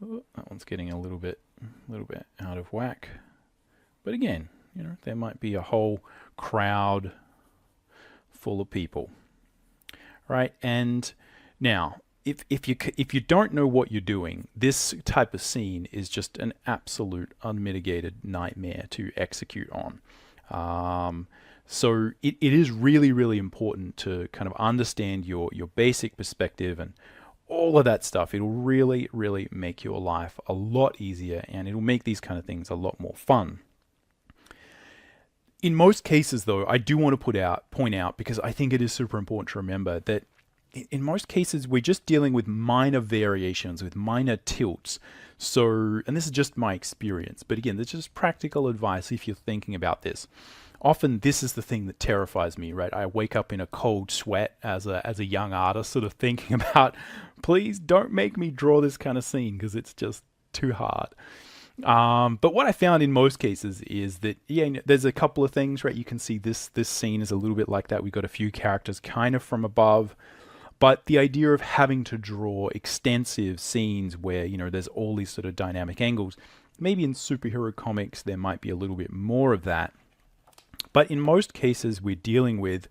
Oh, that one's getting a little bit out of whack. But again, you know, there might be a whole crowd full of people, right? And now, if you don't know what you're doing, this type of scene is just an absolute unmitigated nightmare to execute on. So it is really, really important to kind of understand your basic perspective and all of that stuff. It'll really, really make your life a lot easier, and it'll make these kind of things a lot more fun. In most cases, though, I do want to point out, because I think it is super important to remember that in most cases, we're just dealing with minor variations, with minor tilts. So, and this is just my experience, but again, this is just practical advice if you're thinking about this. Often this is the thing that terrifies me, right? I wake up in a cold sweat as a young artist, sort of thinking about, please don't make me draw this kind of scene because it's just too hard. But what I found in most cases is that, yeah, there's a couple of things, right? You can see this scene is a little bit like that. We've got a few characters kind of from above, But the idea of having to draw extensive scenes where, you know, there's all these sort of dynamic angles, maybe in superhero comics there might be a little bit more of that. But in most cases we're dealing with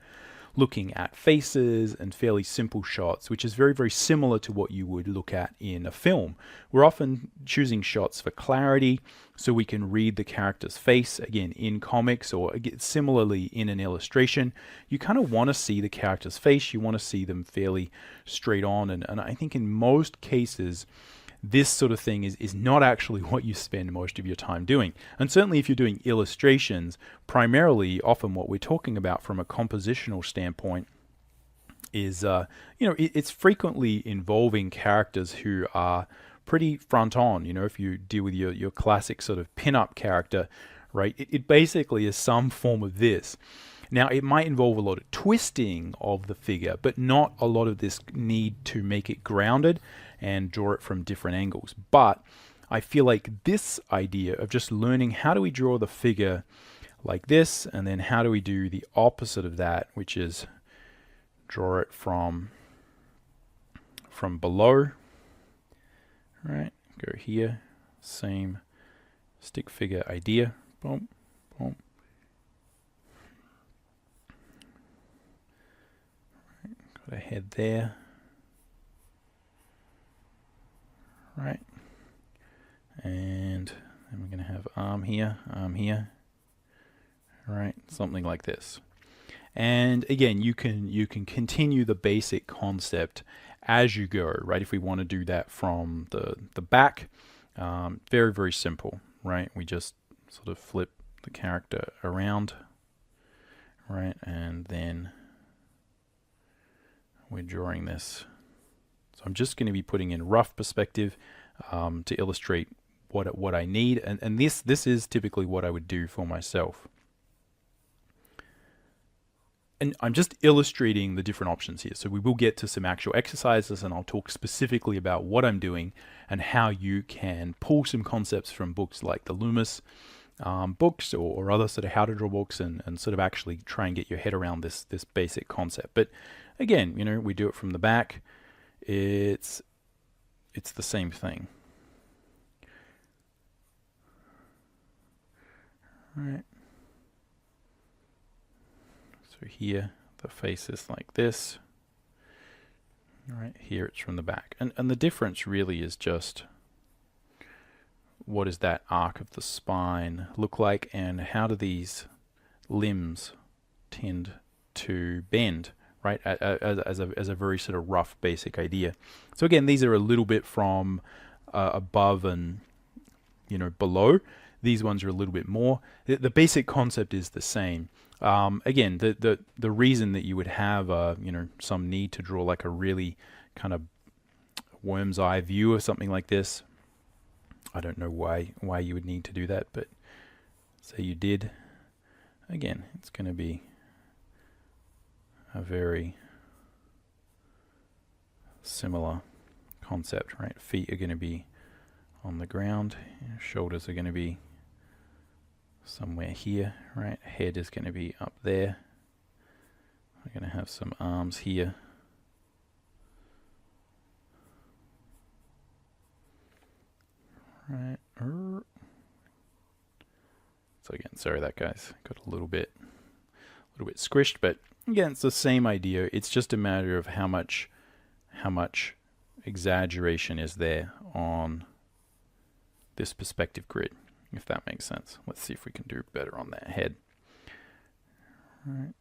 looking at faces and fairly simple shots, which is very, very similar to what you would look at in a film. We're often choosing shots for clarity so we can read the character's face. Again, in comics or similarly in an illustration, you kind of want to see the character's face. You want to see them fairly straight on. And I think in most cases, this sort of thing is not actually what you spend most of your time doing. And certainly if you're doing illustrations, primarily often what we're talking about from a compositional standpoint is, it's frequently involving characters who are pretty front on. You know, if you deal with your classic sort of pin-up character, right, it basically is some form of this. Now, it might involve a lot of twisting of the figure, but not a lot of this need to make it grounded and draw it from different angles. But I feel like this idea of just learning how do we draw the figure like this, and then how do we do the opposite of that, which is draw it from below, right? Go here, same stick figure idea, boom, boom. Got a head there. Right, and then we're going to have arm here, right, something like this. And again, you can continue the basic concept as you go, right? If we want to do that from the back, very, very simple, right? We just sort of flip the character around, right, and then we're drawing this. So I'm just going to be putting in rough perspective to illustrate what I need, and this is typically what I would do for myself. And I'm just illustrating the different options here. So we will get to some actual exercises, and I'll talk specifically about what I'm doing and how you can pull some concepts from books like the Loomis books or other sort of how to draw books and sort of actually try and get your head around this basic concept. But again, you know, we do it from the back. It's the same thing. Right. So here the face is like this. Right here it's from the back. And the difference really is just what does that arc of the spine look like, and how do these limbs tend to bend, right, as a very sort of rough basic idea. So again, these are a little bit from above and, you know, below. These ones are a little bit more. The basic concept is the same. Again, the reason that you would have some need to draw like a really kind of worm's eye view of something like this, I don't know why you would need to do that, but say you did. Again, it's going to be a very similar concept, right? Feet are going to be on the ground, shoulders are going to be somewhere here, right? Head is going to be up there. We're going to have some arms here. Right. So again, sorry that guy's got a little bit squished, but again, it's the same idea. It's just a matter of how much exaggeration is there on this perspective grid, if that makes sense. Let's see if we can do better on that head. All right.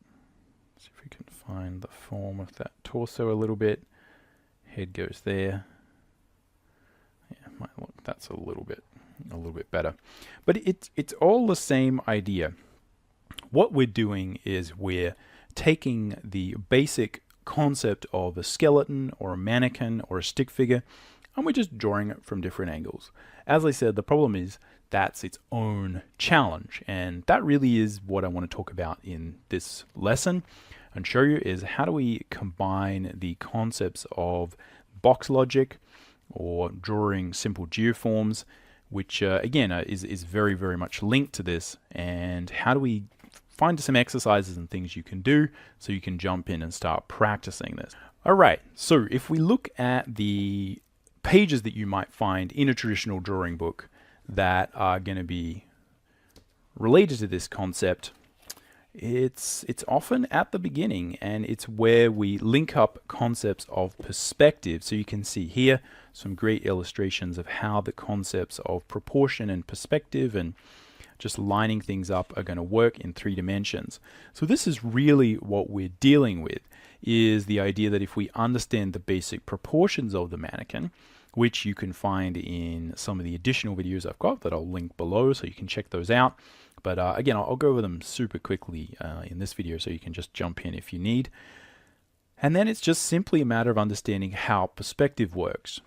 See if we can find the form of that torso a little bit. Head goes there. Yeah, might look, that's a little bit better. But it's all the same idea. What we're doing is we're taking the basic concept of a skeleton or a mannequin or a stick figure, and we're just drawing it from different angles. As I said, the problem is that's its own challenge, and that really is what I want to talk about in this lesson and show you is how do we combine the concepts of box logic or drawing simple geoforms, which again is very, very much linked to this, and how do we find some exercises and things you can do so you can jump in and start practicing this. Alright, so if we look at the pages that you might find in a traditional drawing book that are going to be related to this concept, it's often at the beginning, and it's where we link up concepts of perspective. So you can see here some great illustrations of how the concepts of proportion and perspective and just lining things up are going to work in 3 dimensions. So this is really what we're dealing with, is the idea that if we understand the basic proportions of the mannequin, which you can find in some of the additional videos I've got that I'll link below, so you can check those out. But again, I'll go over them super quickly in this video, so you can just jump in if you need. And then it's just simply a matter of understanding how perspective works.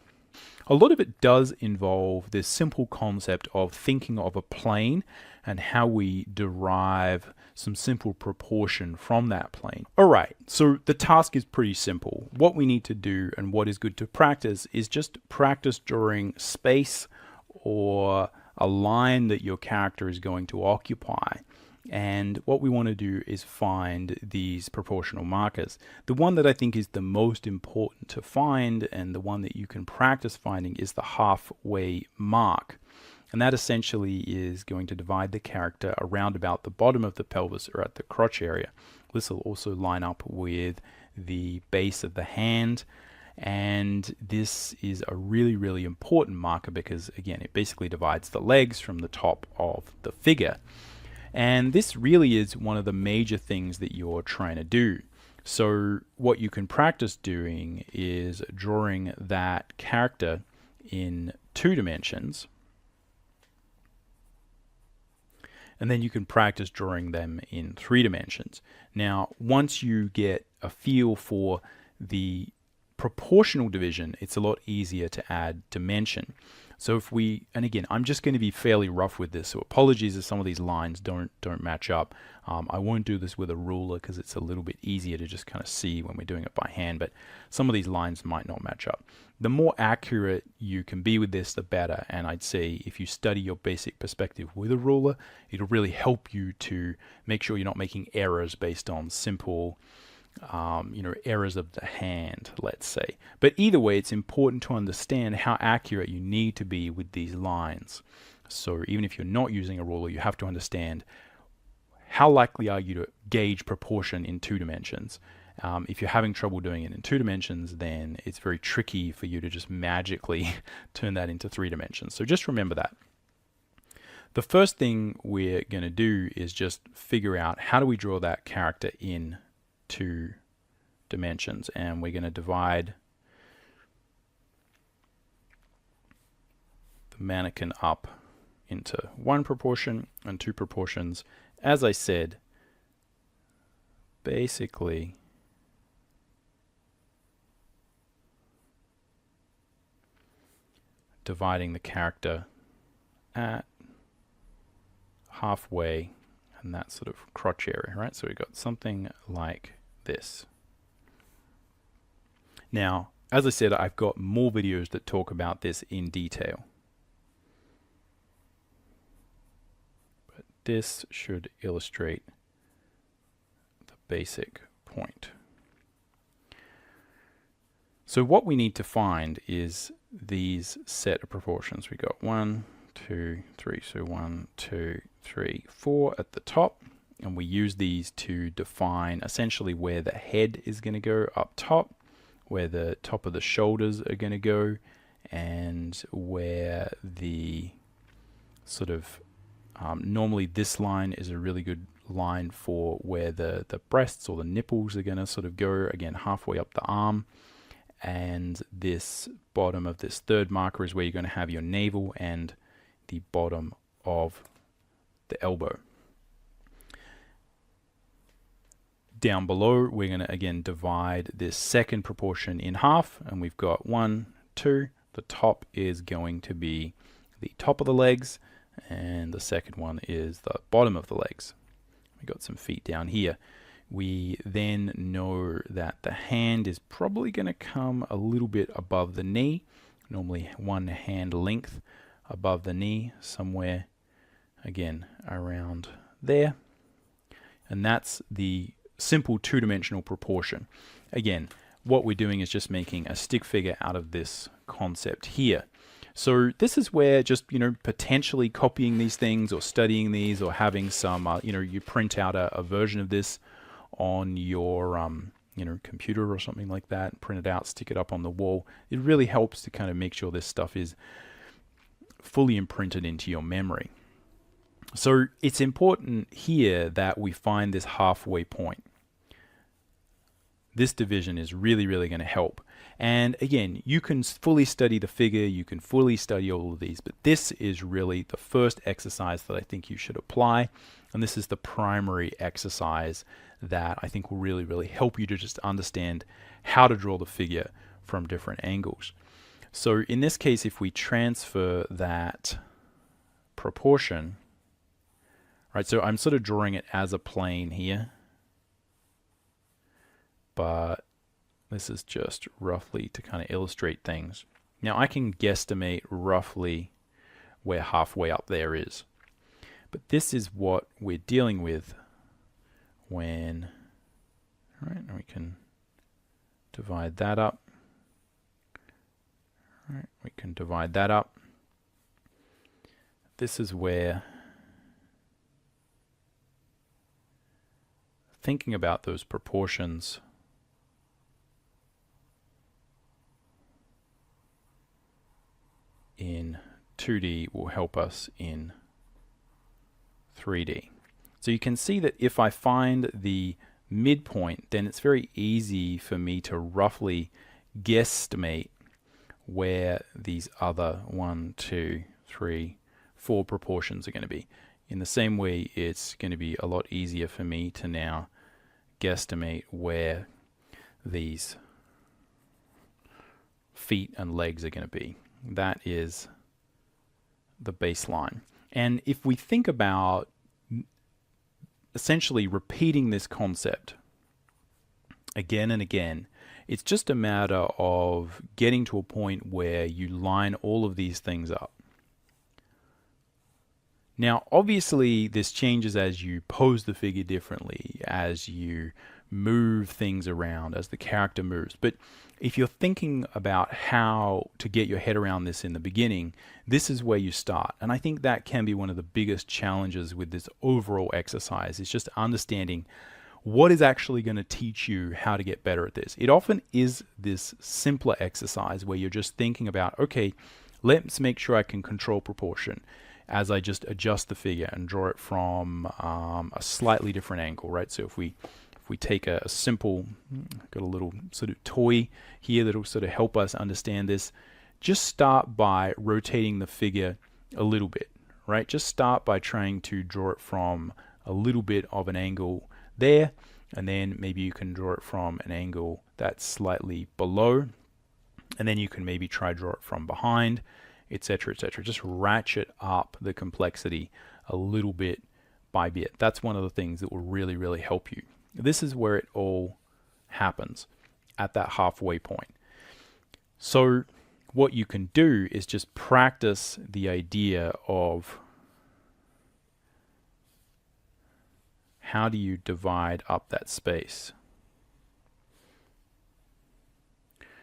A lot of it does involve this simple concept of thinking of a plane and how we derive some simple proportion from that plane. Alright, so the task is pretty simple. What we need to do and what is good to practice is just practice drawing space or a line that your character is going to occupy. And what we want to do is find these proportional markers. The one that I think is the most important to find, and the one that you can practice finding, is the halfway mark. And that essentially is going to divide the character around about the bottom of the pelvis or at the crotch area. This will also line up with the base of the hand. And this is a really, really important marker because, again, it basically divides the legs from the top of the figure. And this really is one of the major things that you're trying to do. So what you can practice doing is drawing that character in 2 dimensions. And then you can practice drawing them in 3 dimensions. Now, once you get a feel for the proportional division, it's a lot easier to add dimension. So if we, and again, I'm just going to be fairly rough with this, so apologies if some of these lines don't match up. I won't do this with a ruler because it's a little bit easier to just kind of see when we're doing it by hand, but some of these lines might not match up. The more accurate you can be with this, the better, and I'd say if you study your basic perspective with a ruler, it'll really help you to make sure you're not making errors based on simple errors of the hand, let's say. But either way, it's important to understand how accurate you need to be with these lines. So even if you're not using a ruler, you have to understand how likely are you to gauge proportion in 2 dimensions. If you're having trouble doing it in 2 dimensions, then it's very tricky for you to just magically turn that into 3 dimensions. So just remember that. The first thing we're going to do is just figure out how do we draw that character in 2 dimensions, and we're going to divide the mannequin up into 1 proportion and 2 proportions. As I said, basically dividing the character at halfway and that sort of crotch area, right? So we've got something like this. Now, as I said, I've got more videos that talk about this in detail. But this should illustrate the basic point. So what we need to find is these set of proportions. We got 1, 2, 3. So 1, 2, 3, 4 at the top. And we use these to define essentially where the head is going to go up top, where the top of the shoulders are going to go, and where the sort of, normally this line is a really good line for where the breasts or the nipples are going to sort of go, again, halfway up the arm. And this bottom of this 3rd marker is where you're going to have your navel and the bottom of the elbow. Down below, we're going to again divide this 2nd proportion in half, and we've got 1, 2. The top is going to be the top of the legs, and the 2nd one is the bottom of the legs. We've got some feet down here. We then know that the hand is probably going to come a little bit above the knee, normally 1 hand length above the knee, somewhere again around there. And that's the simple 2-dimensional proportion. Again, what we're doing is just making a stick figure out of this concept here. So this is where just, potentially copying these things or studying these or having some, you print out a version of this on your, computer or something like that, print it out, stick it up on the wall. It really helps to kind of make sure this stuff is fully imprinted into your memory. So it's important here that we find this halfway point. This division is really, really going to help. And again, you can fully study the figure, you can fully study all of these, but this is really the first exercise that I think you should apply. And this is the primary exercise that I think will really, really help you to just understand how to draw the figure from different angles. So in this case, if we transfer that proportion, right, so I'm sort of drawing it as a plane here, but this is just roughly to kind of illustrate things. Now I can guesstimate roughly where halfway up there is. But this is what we're dealing with when, all right, we can divide that up. All right, we can divide that up. This is where thinking about those proportions in 2D will help us in 3D. So you can see that if I find the midpoint, then it's very easy for me to roughly guesstimate where these other 1, 2, 3, 4 proportions are going to be. In the same way, it's going to be a lot easier for me to now guesstimate where these feet and legs are going to be. That is the baseline. And if we think about essentially repeating this concept again and again, it's just a matter of getting to a point where you line all of these things up. Now, obviously, this changes as you pose the figure differently, as you move things around, as the character moves. But if you're thinking about how to get your head around this in the beginning, this is where you start. And I think that can be one of the biggest challenges with this overall exercise, is just understanding what is actually going to teach you how to get better at this. It often is this simpler exercise where you're just thinking about, okay, let's make sure I can control proportion as I just adjust the figure and draw it from a slightly different angle, right? So if we take a simple, got a little sort of toy here that'll sort of help us understand this, just start by rotating the figure a little bit, right? Just start by trying to draw it from a little bit of an angle there, and then maybe you can draw it from an angle that's slightly below, and then you can maybe try draw it from behind, etc., etc. Just ratchet up the complexity a little bit by bit. That's one of the things that will really, really help you. This is where it all happens, at that halfway point. So what you can do is just practice the idea of how do you divide up that space.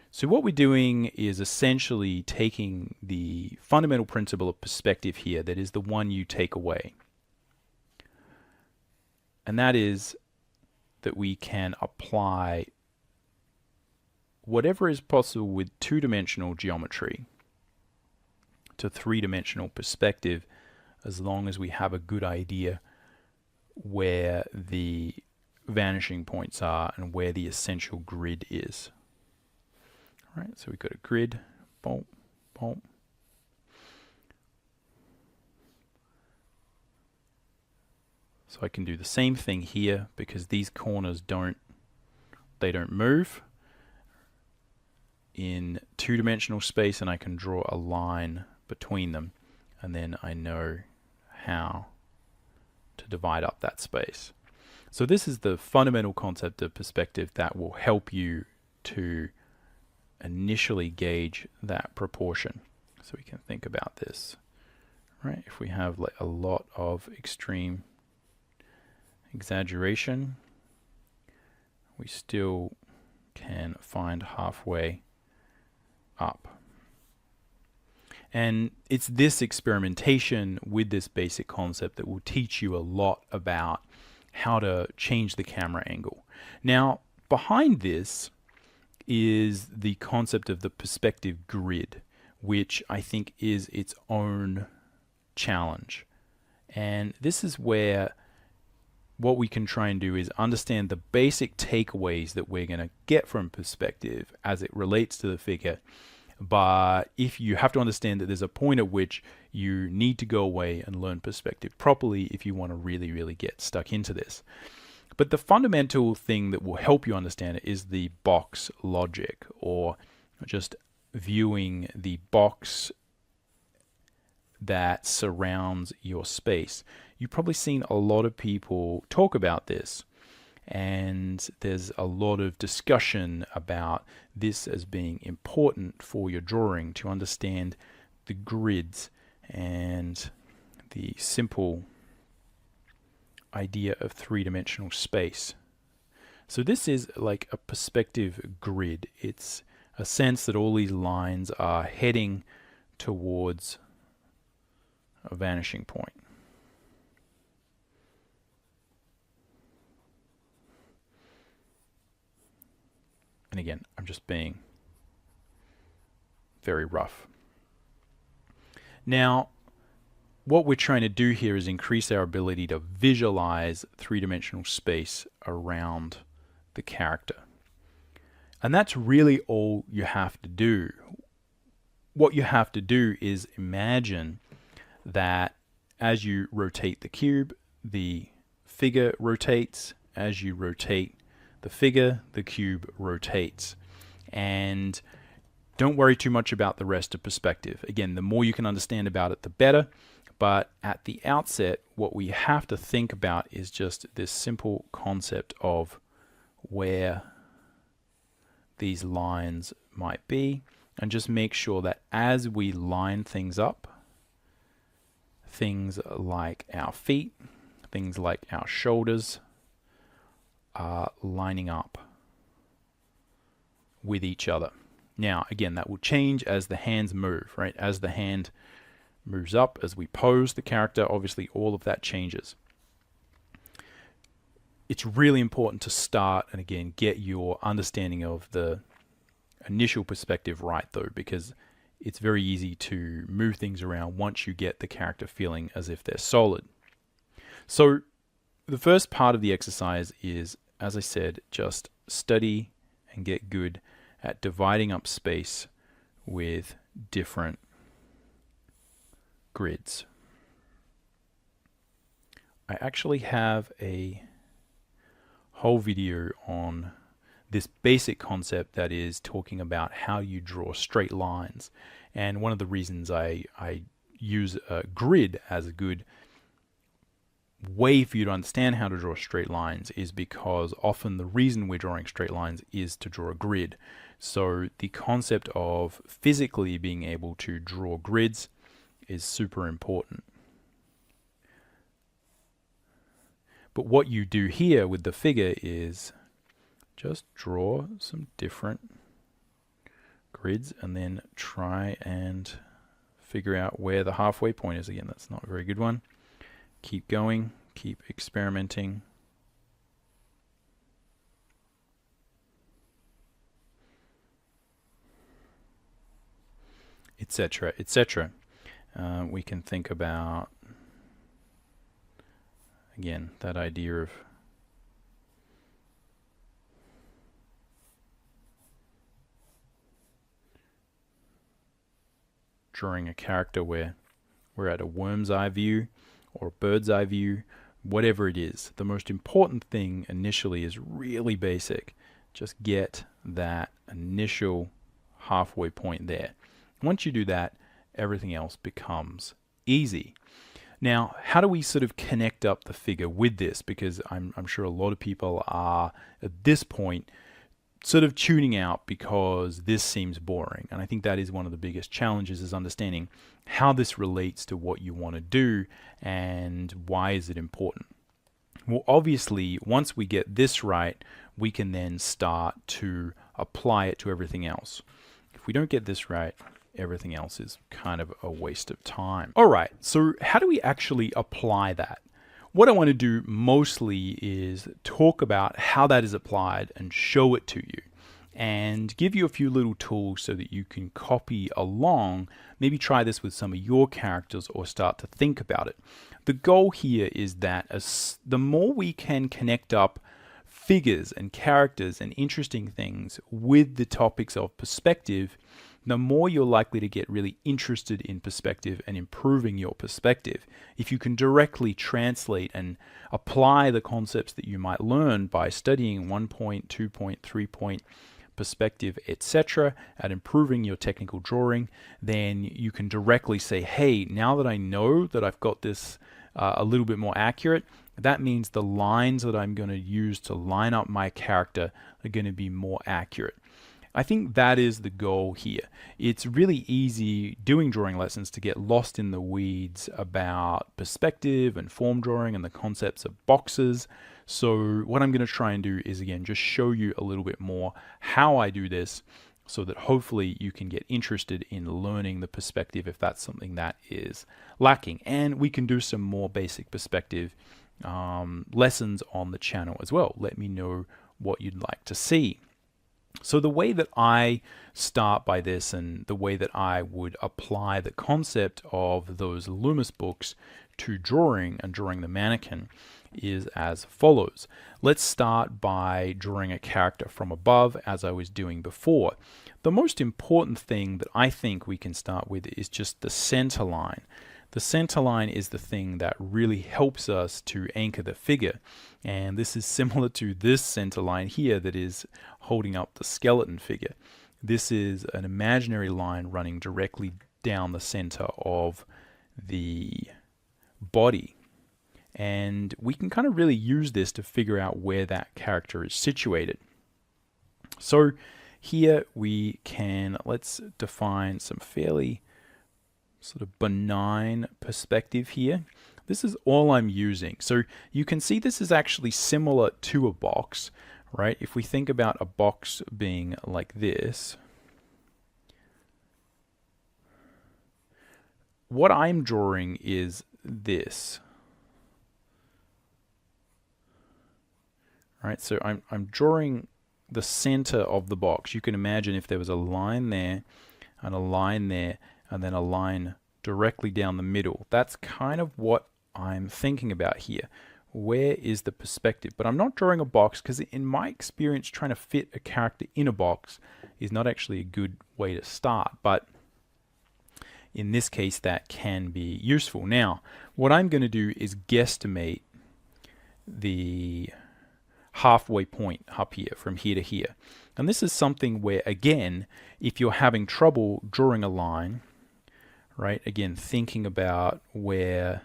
So what we're doing is essentially taking the fundamental principle of perspective here, that is the one you take away. And that is that we can apply whatever is possible with two-dimensional geometry to three-dimensional perspective, as long as we have a good idea where the vanishing points are and where the essential grid is. All right, so we've got a grid, boom, boom. So I can do the same thing here, because these corners don't move in two-dimensional space, and I can draw a line between them, and then I know how to divide up that space. So this is the fundamental concept of perspective that will help you to initially gauge that proportion. So we can think about this, right? If we have like a lot of extreme exaggeration, we still can find halfway up. And it's this experimentation with this basic concept that will teach you a lot about how to change the camera angle. Now, behind this is the concept of the perspective grid, which I think is its own challenge. And this is where what we can try and do is understand the basic takeaways that we're going to get from perspective as it relates to the figure. But if you have to understand that there's a point at which you need to go away and learn perspective properly if you want to really, really get stuck into this. But the fundamental thing that will help you understand it is the box logic, or just viewing the box that surrounds your space. You've probably seen a lot of people talk about this, and there's a lot of discussion about this as being important for your drawing, to understand the grids and the simple idea of three-dimensional space. So this is like a perspective grid. It's a sense that all these lines are heading towards a vanishing point. And again, I'm just being very rough. Now, what we're trying to do here is increase our ability to visualize three-dimensional space around the character. And that's really all you have to do. What you have to do is imagine that as you rotate the cube, the figure rotates. As you rotate the figure, the cube rotates. And don't worry too much about the rest of perspective. Again, the more you can understand about it, the better. But at the outset, what we have to think about is just this simple concept of where these lines might be, and just make sure that as we line things up, things like our feet, things like our shoulders are lining up with each other. Now, again, that will change as the hands move, right? As the hand moves up, as we pose the character, obviously all of that changes. It's really important to start and again get your understanding of the initial perspective right, though, because it's very easy to move things around once you get the character feeling as if they're solid. So the first part of the exercise is, as I said, just study and get good at dividing up space with different grids. I actually have a whole video on this basic concept that is talking about how you draw straight lines. And one of the reasons I use a grid as a good way for you to understand how to draw straight lines is because often the reason we're drawing straight lines is to draw a grid. So the concept of physically being able to draw grids is super important. But what you do here with the figure is just draw some different grids and then try and figure out where the halfway point is. Again, that's not a very good one. Keep going, keep experimenting. Etc., etc. We can think about, again, that idea of drawing a character where we're at a worm's eye view or a bird's eye view, whatever it is. The most important thing initially is really basic. Just get that initial halfway point there. Once you do that, everything else becomes easy. Now, how do we sort of connect up the figure with this? Because I'm sure a lot of people are, at this point, sort of tuning out because this seems boring. And I think that is one of the biggest challenges, is understanding how this relates to what you want to do and why is it important. Well, obviously, once we get this right, we can then start to apply it to everything else. If we don't get this right, everything else is kind of a waste of time. All right, so how do we actually apply that? What I want to do mostly is talk about how that is applied and show it to you, and give you a few little tools so that you can copy along, maybe try this with some of your characters or start to think about it. The goal here is that the more we can connect up figures and characters and interesting things with the topics of perspective, the more you're likely to get really interested in perspective and improving your perspective. If you can directly translate and apply the concepts that you might learn by studying 1 point, 2 point, 3 point perspective, etc., at improving your technical drawing, then you can directly say, hey, now that I know that I've got this a little bit more accurate, that means the lines that I'm going to use to line up my character are going to be more accurate. I think that is the goal here. It's really easy doing drawing lessons to get lost in the weeds about perspective and form drawing and the concepts of boxes. So what I'm going to try and do is, again, just show you a little bit more how I do this so that hopefully you can get interested in learning the perspective if that's something that is lacking. And we can do some more basic perspective lessons on the channel as well. Let me know what you'd like to see. So the way that I start by this, and the way that I would apply the concept of those Loomis books to drawing and drawing the mannequin, is as follows. Let's start by drawing a character from above, as I was doing before. The most important thing that I think we can start with is just the center line. The center line is the thing that really helps us to anchor the figure. And this is similar to this center line here that is holding up the skeleton figure. This is an imaginary line running directly down the center of the body. And we can kind of really use this to figure out where that character is situated. So here we can, let's define some fairly sort of benign perspective here. This is all I'm using. So you can see this is actually similar to a box, right? If we think about a box being like this, what I'm drawing is this. Right, so I'm drawing the center of the box. You can imagine if there was a line there and a line there and then a line directly down the middle. That's kind of what I'm thinking about here. Where is the perspective? But I'm not drawing a box because in my experience, trying to fit a character in a box is not actually a good way to start. But in this case, that can be useful. Now, what I'm going to do is guesstimate the halfway point up here, from here to here. And this is something where, again, if you're having trouble drawing a line, right, again, thinking about where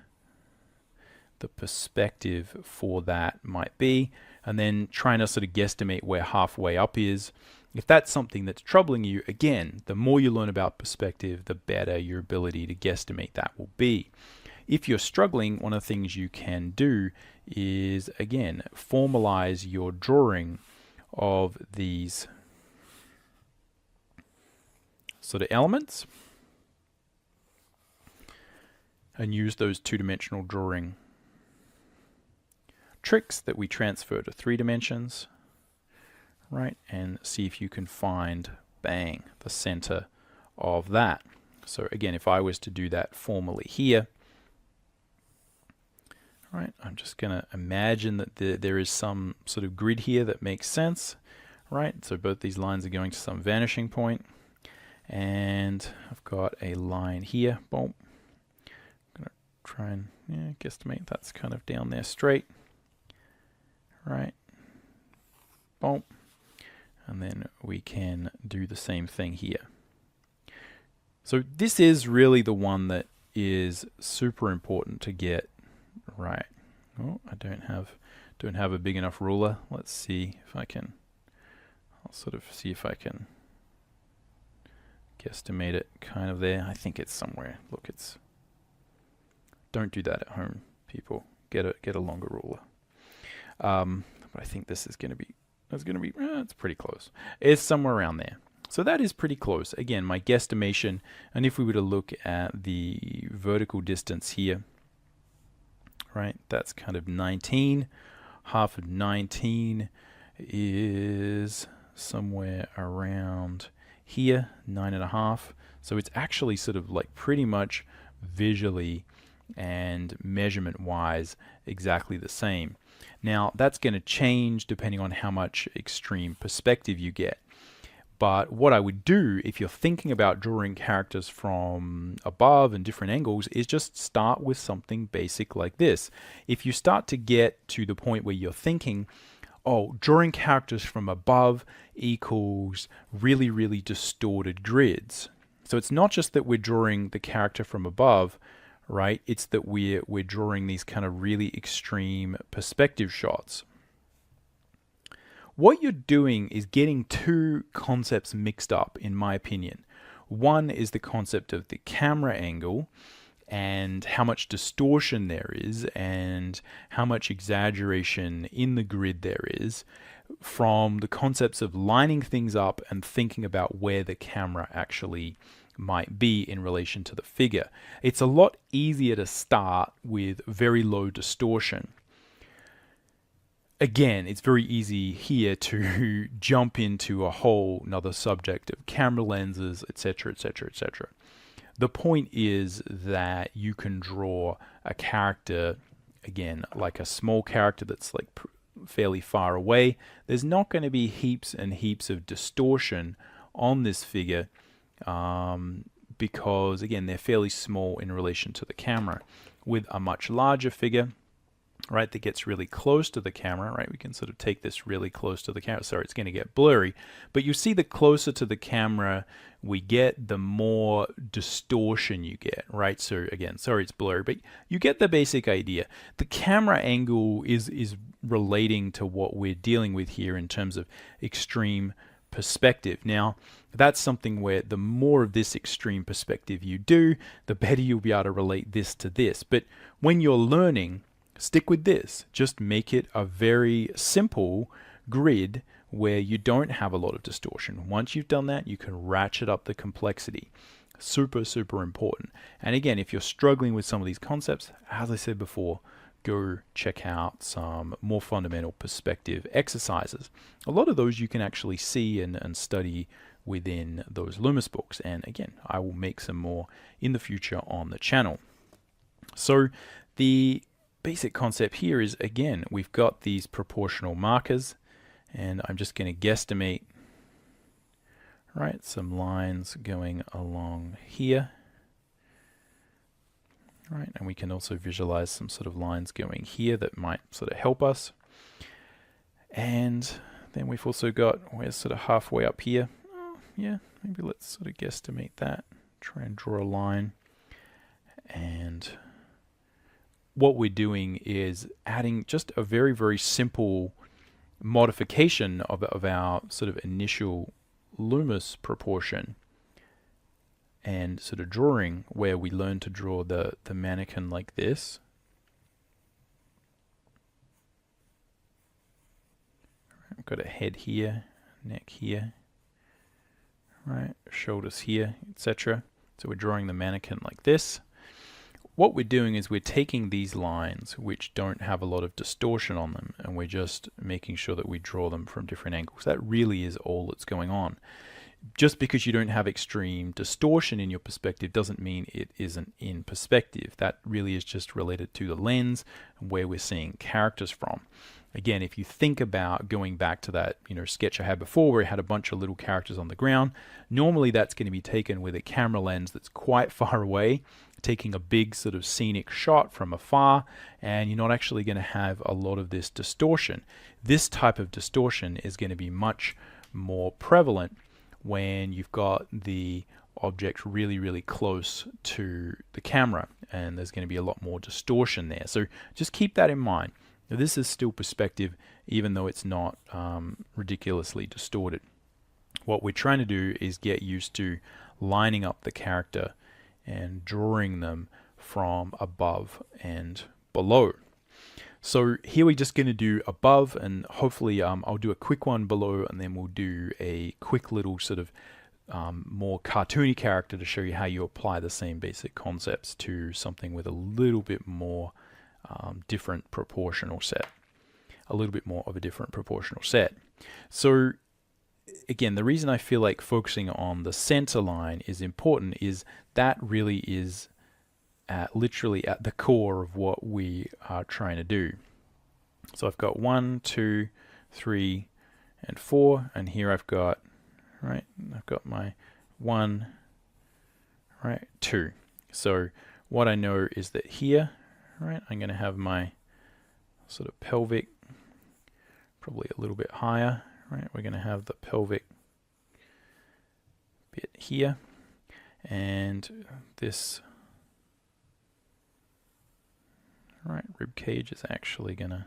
the perspective for that might be, and then trying to sort of guesstimate where halfway up is. If that's something that's troubling you, again, the more you learn about perspective, the better your ability to guesstimate that will be. If you're struggling, one of the things you can do is, again, formalize your drawing of these sort of elements and use those two-dimensional drawing tricks that we transfer to 3 dimensions, right? And see if you can find, bang, the center of that. So again, if I was to do that formally here, right, I'm just going to imagine that there is some sort of grid here that makes sense, right? So both these lines are going to some vanishing point, and I've got a line here. Boom. I'm going to try and guesstimate that's kind of down there straight, right? Boom. And then we can do the same thing here. So this is really the one that is super important to get right. Oh, I don't have a big enough ruler. Let's see if I can. I'll sort of see if I can guesstimate it kind of there. I think it's somewhere. Look, it's. Don't do that at home, people. Get a longer ruler. But I think this is going to be It's going to be, it's pretty close. It's somewhere around there. So that is pretty close. Again, my guesstimation, and if we were to look at the vertical distance here, right, that's kind of 19. Half of 19 is somewhere around here, 9.5. So it's actually sort of like pretty much visually and measurement-wise exactly the same. Now, that's going to change depending on how much extreme perspective you get. But what I would do if you're thinking about drawing characters from above and different angles is just start with something basic like this. If you start to get to the point where you're thinking, oh, drawing characters from above equals really, really distorted grids. So it's not just that we're drawing the character from above, right? It's that we're drawing these kind of really extreme perspective shots. What you're doing is getting two concepts mixed up, in my opinion. One is the concept of the camera angle and how much distortion there is and how much exaggeration in the grid there is, from the concepts of lining things up and thinking about where the camera actually might be in relation to the figure. It's a lot easier to start with very low distortion. Again, it's very easy here to jump into a whole another subject of camera lenses, etc., etc., etc. The point is that you can draw a character, again, like a small character that's like fairly far away. There's not going to be heaps and heaps of distortion on this figure because, again, they're fairly small in relation to the camera. With a much larger figure, right, that gets really close to the camera, right, we can sort of take this really close to the camera. Sorry, it's going to get blurry, but you see the closer to the camera we get, the more distortion you get, right? So again, sorry it's blurry, but you get the basic idea. The camera angle is relating to what we're dealing with here in terms of extreme perspective. Now, that's something where the more of this extreme perspective you do, the better you'll be able to relate this to this. But when you're learning, stick with this. Just make it a very simple grid where you don't have a lot of distortion. Once you've done that, you can ratchet up the complexity. Super, super important. And again, if you're struggling with some of these concepts, as I said before, go check out some more fundamental perspective exercises. A lot of those you can actually see and study within those Loomis books. And again, I will make some more in the future on the channel. So the basic concept here is, again, we've got these proportional markers, and I'm just going to guesstimate, right, some lines going along here, right, and we can also visualize some sort of lines going here that might sort of help us. And then we've also got, we're sort of halfway up here. Oh, yeah, maybe let's sort of guesstimate that, try and draw a line. And what we're doing is adding just a very, very simple modification of our sort of initial Loomis proportion and sort of drawing, where we learn to draw the mannequin like this. I've got a head here, neck here, right, shoulders here, etc. So we're drawing the mannequin like this. What we're doing is we're taking these lines which don't have a lot of distortion on them, and we're just making sure that we draw them from different angles. That really is all that's going on. Just because you don't have extreme distortion in your perspective doesn't mean it isn't in perspective. That really is just related to the lens and where we're seeing characters from. Again, if you think about going back to that, sketch I had before where I had a bunch of little characters on the ground, normally that's going to be taken with a camera lens that's quite far away, taking a big sort of scenic shot from afar, and you're not actually going to have a lot of this distortion. This type of distortion is going to be much more prevalent when you've got the object really, really close to the camera, and there's going to be a lot more distortion there. So just keep that in mind. Now, this is still perspective, even though it's not ridiculously distorted. What we're trying to do is get used to lining up the character and drawing them from above and below. So here we're just going to do above, and hopefully I'll do a quick one below, and then we'll do a quick little sort of more cartoony character to show you how you apply the same basic concepts to something with a little bit more different proportional set. A little bit more of a different proportional set. So again, the reason I feel like focusing on the center line is important is that really is literally at the core of what we are trying to do. So I've got 1, 2, 3, and 4, and here I've got my 1, 2. So what I know is that here, I'm going to have my sort of pelvic probably a little bit higher, We're going to have the pelvic bit here, and this rib cage is actually going to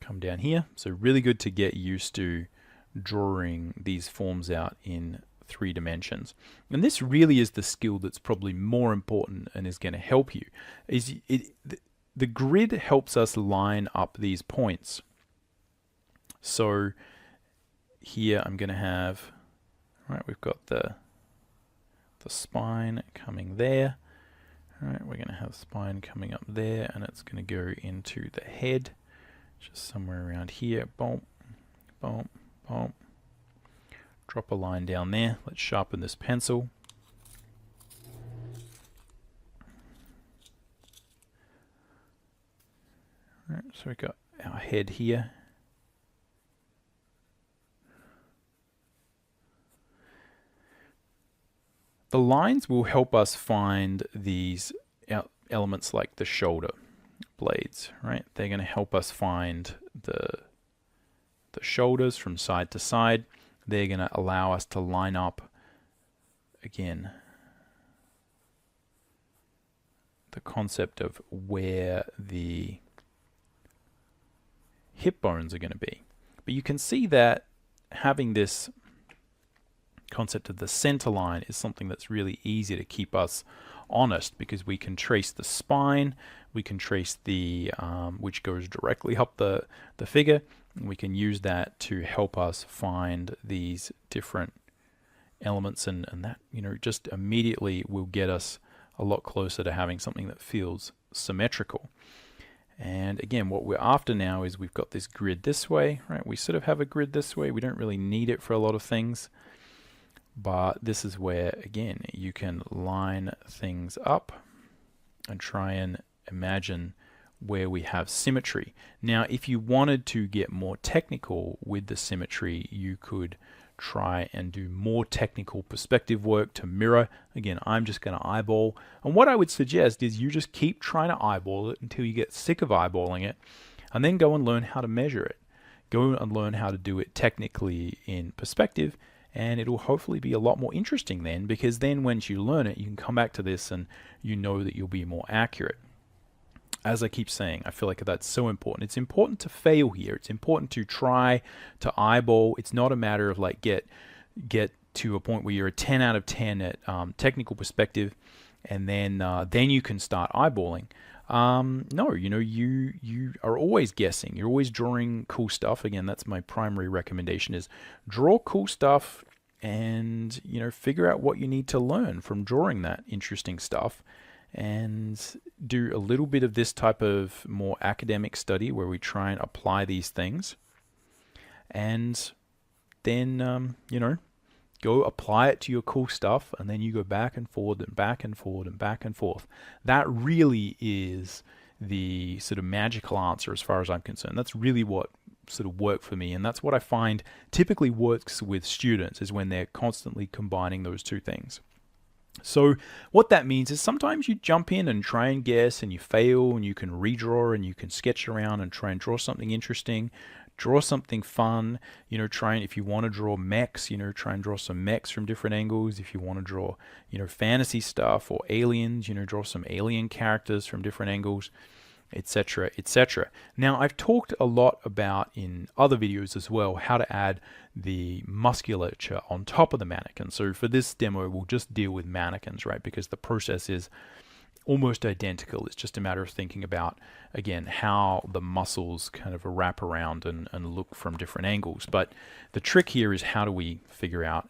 come down here. So really good to get used to drawing these forms out in 3 dimensions. And this really is the skill that's probably more important and is going to help you. The grid helps us line up these points. So here I'm going to have, we've got the spine coming there. We're going to have spine coming up there, and it's going to go into the head, just somewhere around here. Boom, boom, boom. Drop a line down there. Let's sharpen this pencil. So we've got our head here. The lines will help us find these elements like the shoulder blades, They're going to help us find the shoulders from side to side. They're going to allow us to line up, again, the concept of where the hip bones are going to be. But you can see that having this concept of the center line is something that's really easy to keep us honest, because we can trace the spine, we can trace the which goes directly up the figure, and we can use that to help us find these different elements, and that just immediately will get us a lot closer to having something that feels symmetrical. And again, what we're after now is we've got this grid this way, We sort of have a grid this way. We don't really need it for a lot of things. But this is where, again, you can line things up and try and imagine where we have symmetry. Now, if you wanted to get more technical with the symmetry, you could try and do more technical perspective work to mirror. Again, I'm just going to eyeball. And what I would suggest is you just keep trying to eyeball it until you get sick of eyeballing it, and then go and learn how to measure it. Go and learn how to do it technically in perspective, and it'll hopefully be a lot more interesting then, because then once you learn it, you can come back to this and you know that you'll be more accurate. As I keep saying, I feel like that's so important. It's important to fail here. It's important to try to eyeball. It's not a matter of like get to a point where you're a 10 out of 10 at technical perspective, and then you can start eyeballing. No, you are always guessing. You're always drawing cool stuff. Again, that's my primary recommendation, is draw cool stuff and, figure out what you need to learn from drawing that interesting stuff, and do a little bit of this type of more academic study where we try and apply these things, and then, go apply it to your cool stuff, and then you go back and forward and back and forward and back and forth. That really is the sort of magical answer as far as I'm concerned. That's really what sort of worked for me, and that's what I find typically works with students, is when they're constantly combining those two things. So what that means is sometimes you jump in and try and guess, and you fail, and you can redraw, and you can sketch around and try and draw something interesting. Draw something fun, try and, if you want to draw mechs, try and draw some mechs from different angles. If you want to draw, fantasy stuff or aliens, draw some alien characters from different angles, etc., etc. Now, I've talked a lot about, in other videos as well, how to add the musculature on top of the mannequin. So for this demo, we'll just deal with mannequins, because the process is almost identical. It's just a matter of thinking about, again, how the muscles kind of wrap around and look from different angles. But the trick here is how do we figure out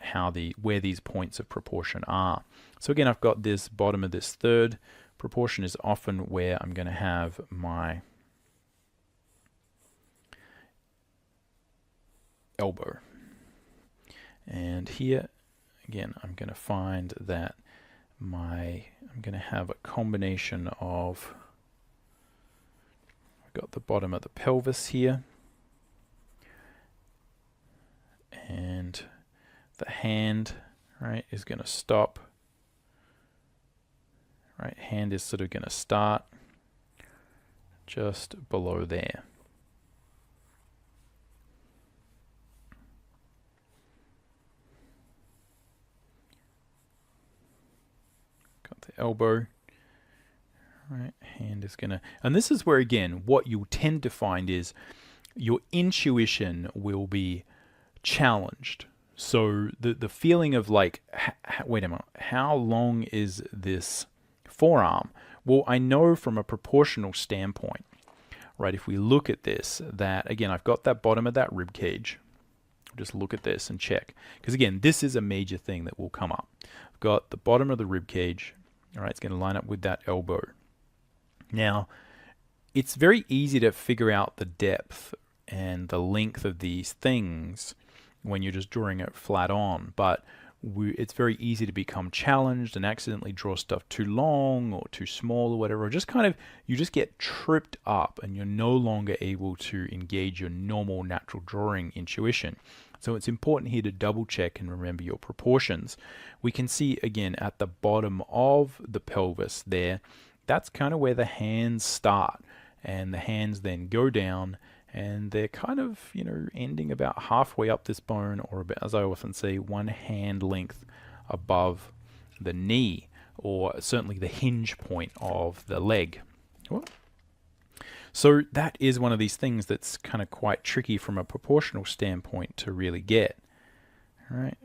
where these points of proportion are. So again, I've got this bottom of this third. Proportion is often where I'm going to have my elbow. And here, again, I'm going to find that I'm going to have a combination of, I've got the bottom of the pelvis here, and the hand, right, is going to stop, right, hand is sort of going to start just below there. The elbow, right, hand is gonna, and this is where again what you'll tend to find is your intuition will be challenged. So the feeling of like, wait a minute, how long is this forearm? Well, I know from a proportional standpoint, right, if we look at this, that again I've got that bottom of that rib cage. Just look at this and check, because again this is a major thing that will come up. I've got the bottom of the rib cage. All right, it's going to line up with that elbow. Now, it's very easy to figure out the depth and the length of these things when you're just drawing it flat on, but it's very easy to become challenged and accidentally draw stuff too long or too small or whatever, or just kind of, you just get tripped up and you're no longer able to engage your normal natural drawing intuition. So it's important here to double check and remember your proportions. We can see again at the bottom of the pelvis there, that's kind of where the hands start, and the hands then go down and they're kind of, you know, ending about halfway up this bone, or about, as I often say, one hand length above the knee, or certainly the hinge point of the leg. What? So that is one of these things that's kind of quite tricky from a proportional standpoint to really get. All right,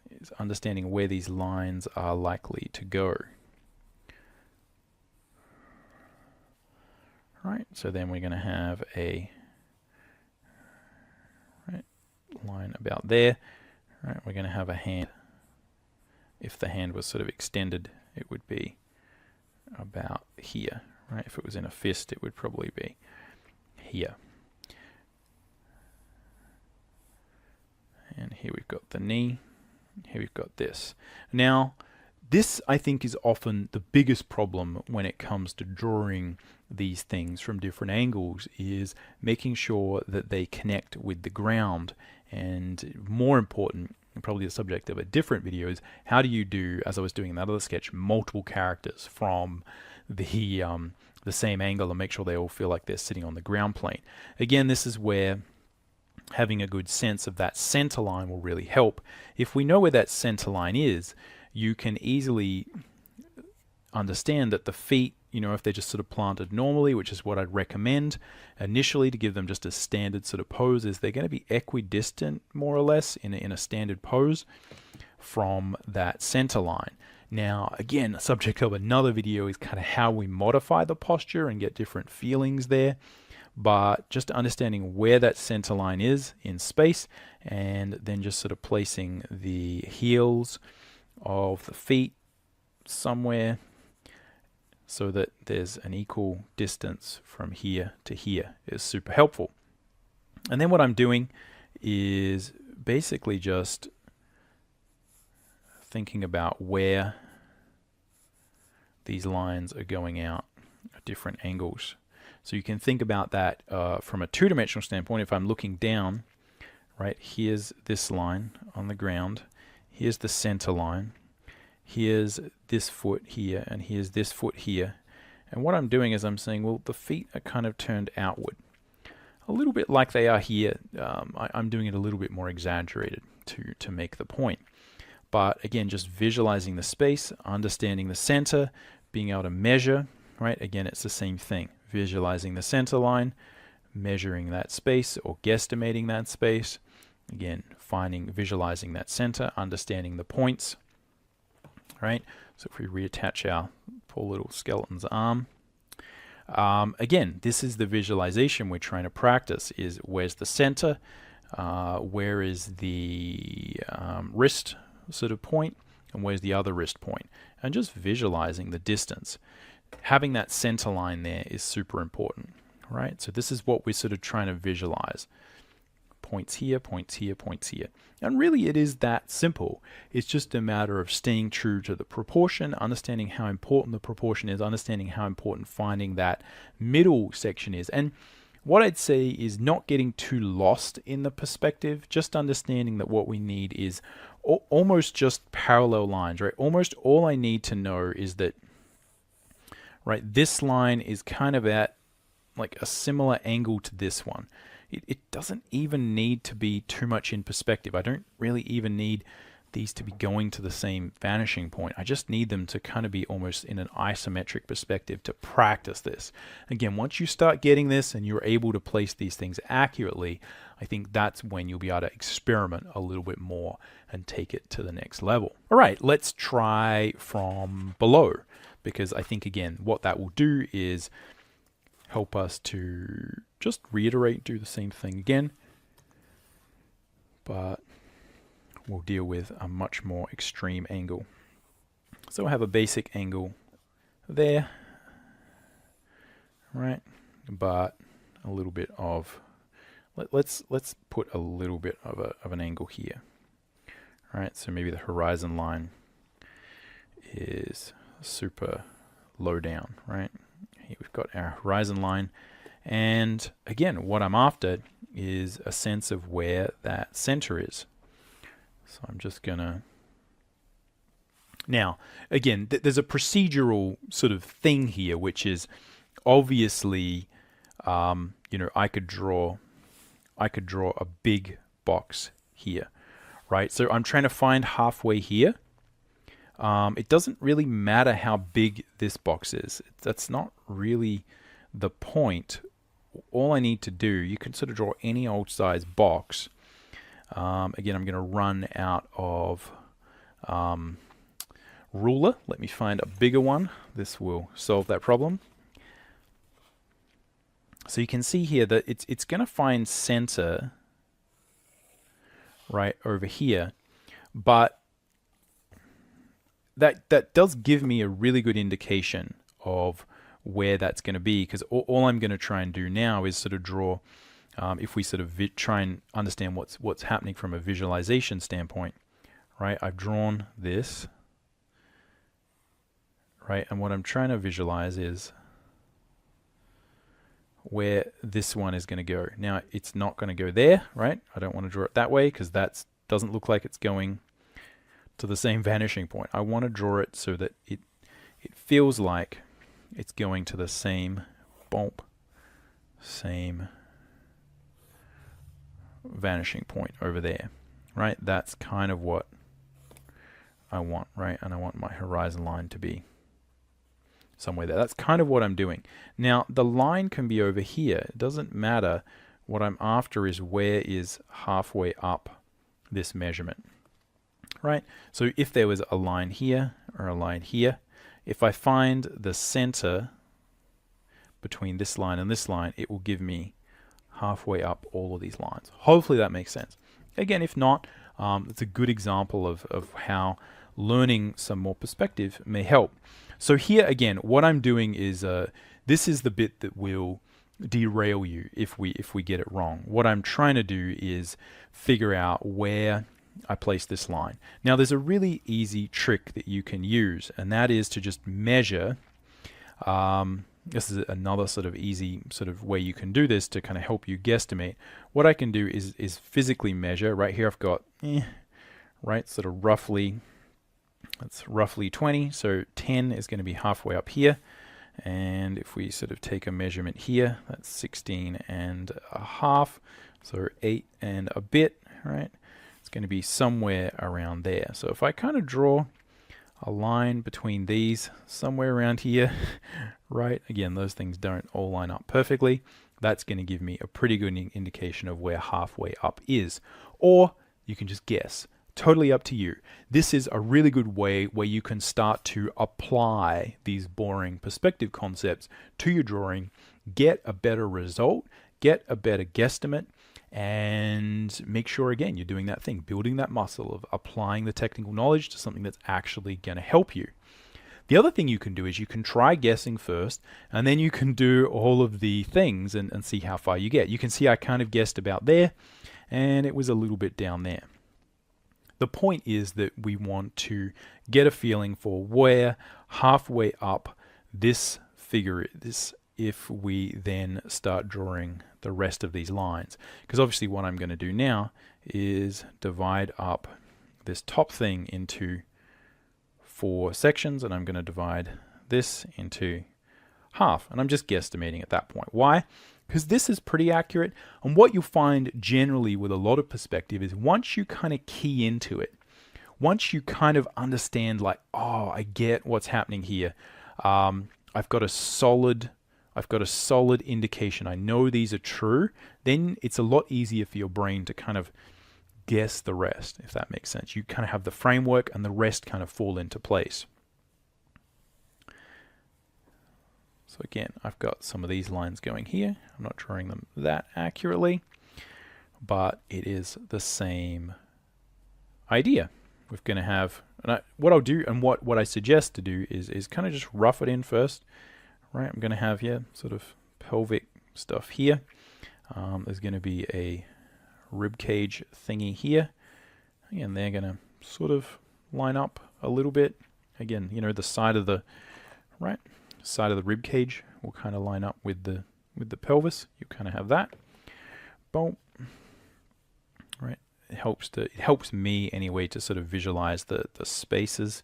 is understanding where these lines are likely to go. All right, so then we're going to have a line about there. All right, we're going to have a hand. If the hand was sort of extended, it would be about here. Right? If it was in a fist, it would probably be here. And here we've got the knee. Here we've got this. Now, this I think is often the biggest problem when it comes to drawing these things from different angles, is making sure that they connect with the ground. And more important, and probably the subject of a different video, is how do you do, as I was doing in that other sketch, multiple characters from the same angle and make sure they all feel like they're sitting on the ground plane. Again, this is where having a good sense of that center line will really help. If we know where that center line is, you can easily understand that the feet, you know, if they're just sort of planted normally, which is what I'd recommend initially to give them just a standard sort of pose, is they're going to be equidistant more or less in a standard pose from that center line. Now, again, subject of another video is kind of how we modify the posture and get different feelings there. But just understanding where that center line is in space, and then just sort of placing the heels of the feet somewhere so that there's an equal distance from here to here is super helpful. And then what I'm doing is basically just thinking about where these lines are going out at different angles. So you can think about that from a two-dimensional standpoint. If I'm looking down, right, here's this line on the ground, here's the center line, here's this foot here, and here's this foot here. And what I'm doing is I'm saying, well, the feet are kind of turned outward, a little bit like they are here. I'm doing it a little bit more exaggerated to make the point. But again, just visualizing the space, understanding the center, being able to measure, right? Again, it's the same thing. Visualizing the center line, measuring that space or guesstimating that space. Again, visualizing that center, understanding the points, right? So if we reattach our Poor little skeleton's arm. Again, this is the visualization we're trying to practice, is where's the center, where is the wrist sort of point, and where's the other wrist point, and just visualizing the distance. Having that center line there is super important, right? So this is what we're sort of trying to visualize. Points here, points here, points here. And really it is that simple. It's just a matter of staying true to the proportion, understanding how important the proportion is, understanding how important finding that middle section is. And what I'd say is not getting too lost in the perspective, just understanding that what we need is almost just parallel lines, right? Almost all I need to know is that, right, this line is kind of at like a similar angle to this one. It doesn't even need to be too much in perspective. I don't really even need these to be going to the same vanishing point. I just need them to kind of be almost in an isometric perspective to practice this. Again, once you start getting this and you're able to place these things accurately, I think that's when you'll be able to experiment a little bit more and take it to the next level. All right, let's try from below, because I think, again, what that will do is help us to just reiterate, do the same thing again, but we'll deal with a much more extreme angle. So we'll have a basic angle there, right? But a little bit of, let's put a little bit of an angle here, right? So maybe the horizon line is super low down, right? Here we've got our horizon line, and again, what I'm after is a sense of where that center is. So I'm just gonna, now again, there's a procedural sort of thing here, which is obviously, you know, I could draw a big box here, right? So I'm trying to find halfway here. It doesn't really matter how big this box is. That's not really the point. All I need to do, you can sort of draw any old size box. Again, I'm going to run out of ruler. Let me find a bigger one. This will solve that problem. So you can see here that it's going to find center right over here, but that does give me a really good indication of where that's going to be, because all I'm going to try and do now is sort of draw, if we sort of try and understand what's happening from a visualization standpoint, right? I've drawn this, right? And what I'm trying to visualize is where this one is going to go. Now, it's not going to go there, right? I don't want to draw it that way because that doesn't look like it's going to the same vanishing point. I want to draw it so that it feels like it's going to the same same vanishing point over there, right? That's kind of what I want, right? And I want my horizon line to be somewhere there. That's kind of what I'm doing. Now, the line can be over here. It doesn't matter. What I'm after is where is halfway up this measurement, right? So if there was a line here or a line here, if I find the center between this line and this line, it will give me halfway up all of these lines. Hopefully that makes sense. Again, if not, it's a good example of how learning some more perspective may help. So here again, what I'm doing is, this is the bit that will derail you if we get it wrong. What I'm trying to do is figure out where I place this line. Now there's a really easy trick that you can use, and that is to just measure. This is another sort of easy sort of way you can do this to kind of help you guesstimate. What I can do is physically measure. Right here I've got, right, sort of roughly, that's roughly 20, so 10 is going to be halfway up here. And if we sort of take a measurement here, that's 16 and a half, so 8 and a bit, right? It's going to be somewhere around there. So if I kind of draw a line between these somewhere around here, right? Again, those things don't all line up perfectly. That's going to give me a pretty good indication of where halfway up is. Or you can just guess. Totally up to you. This is a really good way where you can start to apply these boring perspective concepts to your drawing, get a better result, get a better guesstimate, and make sure, again, you're doing that thing, building that muscle of applying the technical knowledge to something that's actually going to help you. The other thing you can do is you can try guessing first, and then you can do all of the things and see how far you get. You can see I kind of guessed about there, and it was a little bit down there. The point is that we want to get a feeling for where halfway up this figure is if we then start drawing the rest of these lines. Because obviously what I'm going to do now is divide up this top thing into 4 sections, and I'm going to divide this into half, and I'm just guesstimating at that point. Why? Because this is pretty accurate, and what you'll find generally with a lot of perspective is once you kind of key into it, once you kind of understand, like, oh, I get what's happening here, I've got a solid indication, I know these are true, then it's a lot easier for your brain to kind of guess the rest, if that makes sense. You kind of have the framework and the rest kind of fall into place. So again, I've got some of these lines going here. I'm not drawing them that accurately, but it is the same idea. We're going to have, what I'll do and what I suggest to do is kind of just rough it in first. Right, I'm going to have here sort of pelvic stuff here. There's going to be a rib cage thingy here, and they're going to sort of line up a little bit. Again, you know, the side of the rib cage will kind of line up with the pelvis. You kind of have that. Boom. Right. It helps me anyway to sort of visualize the spaces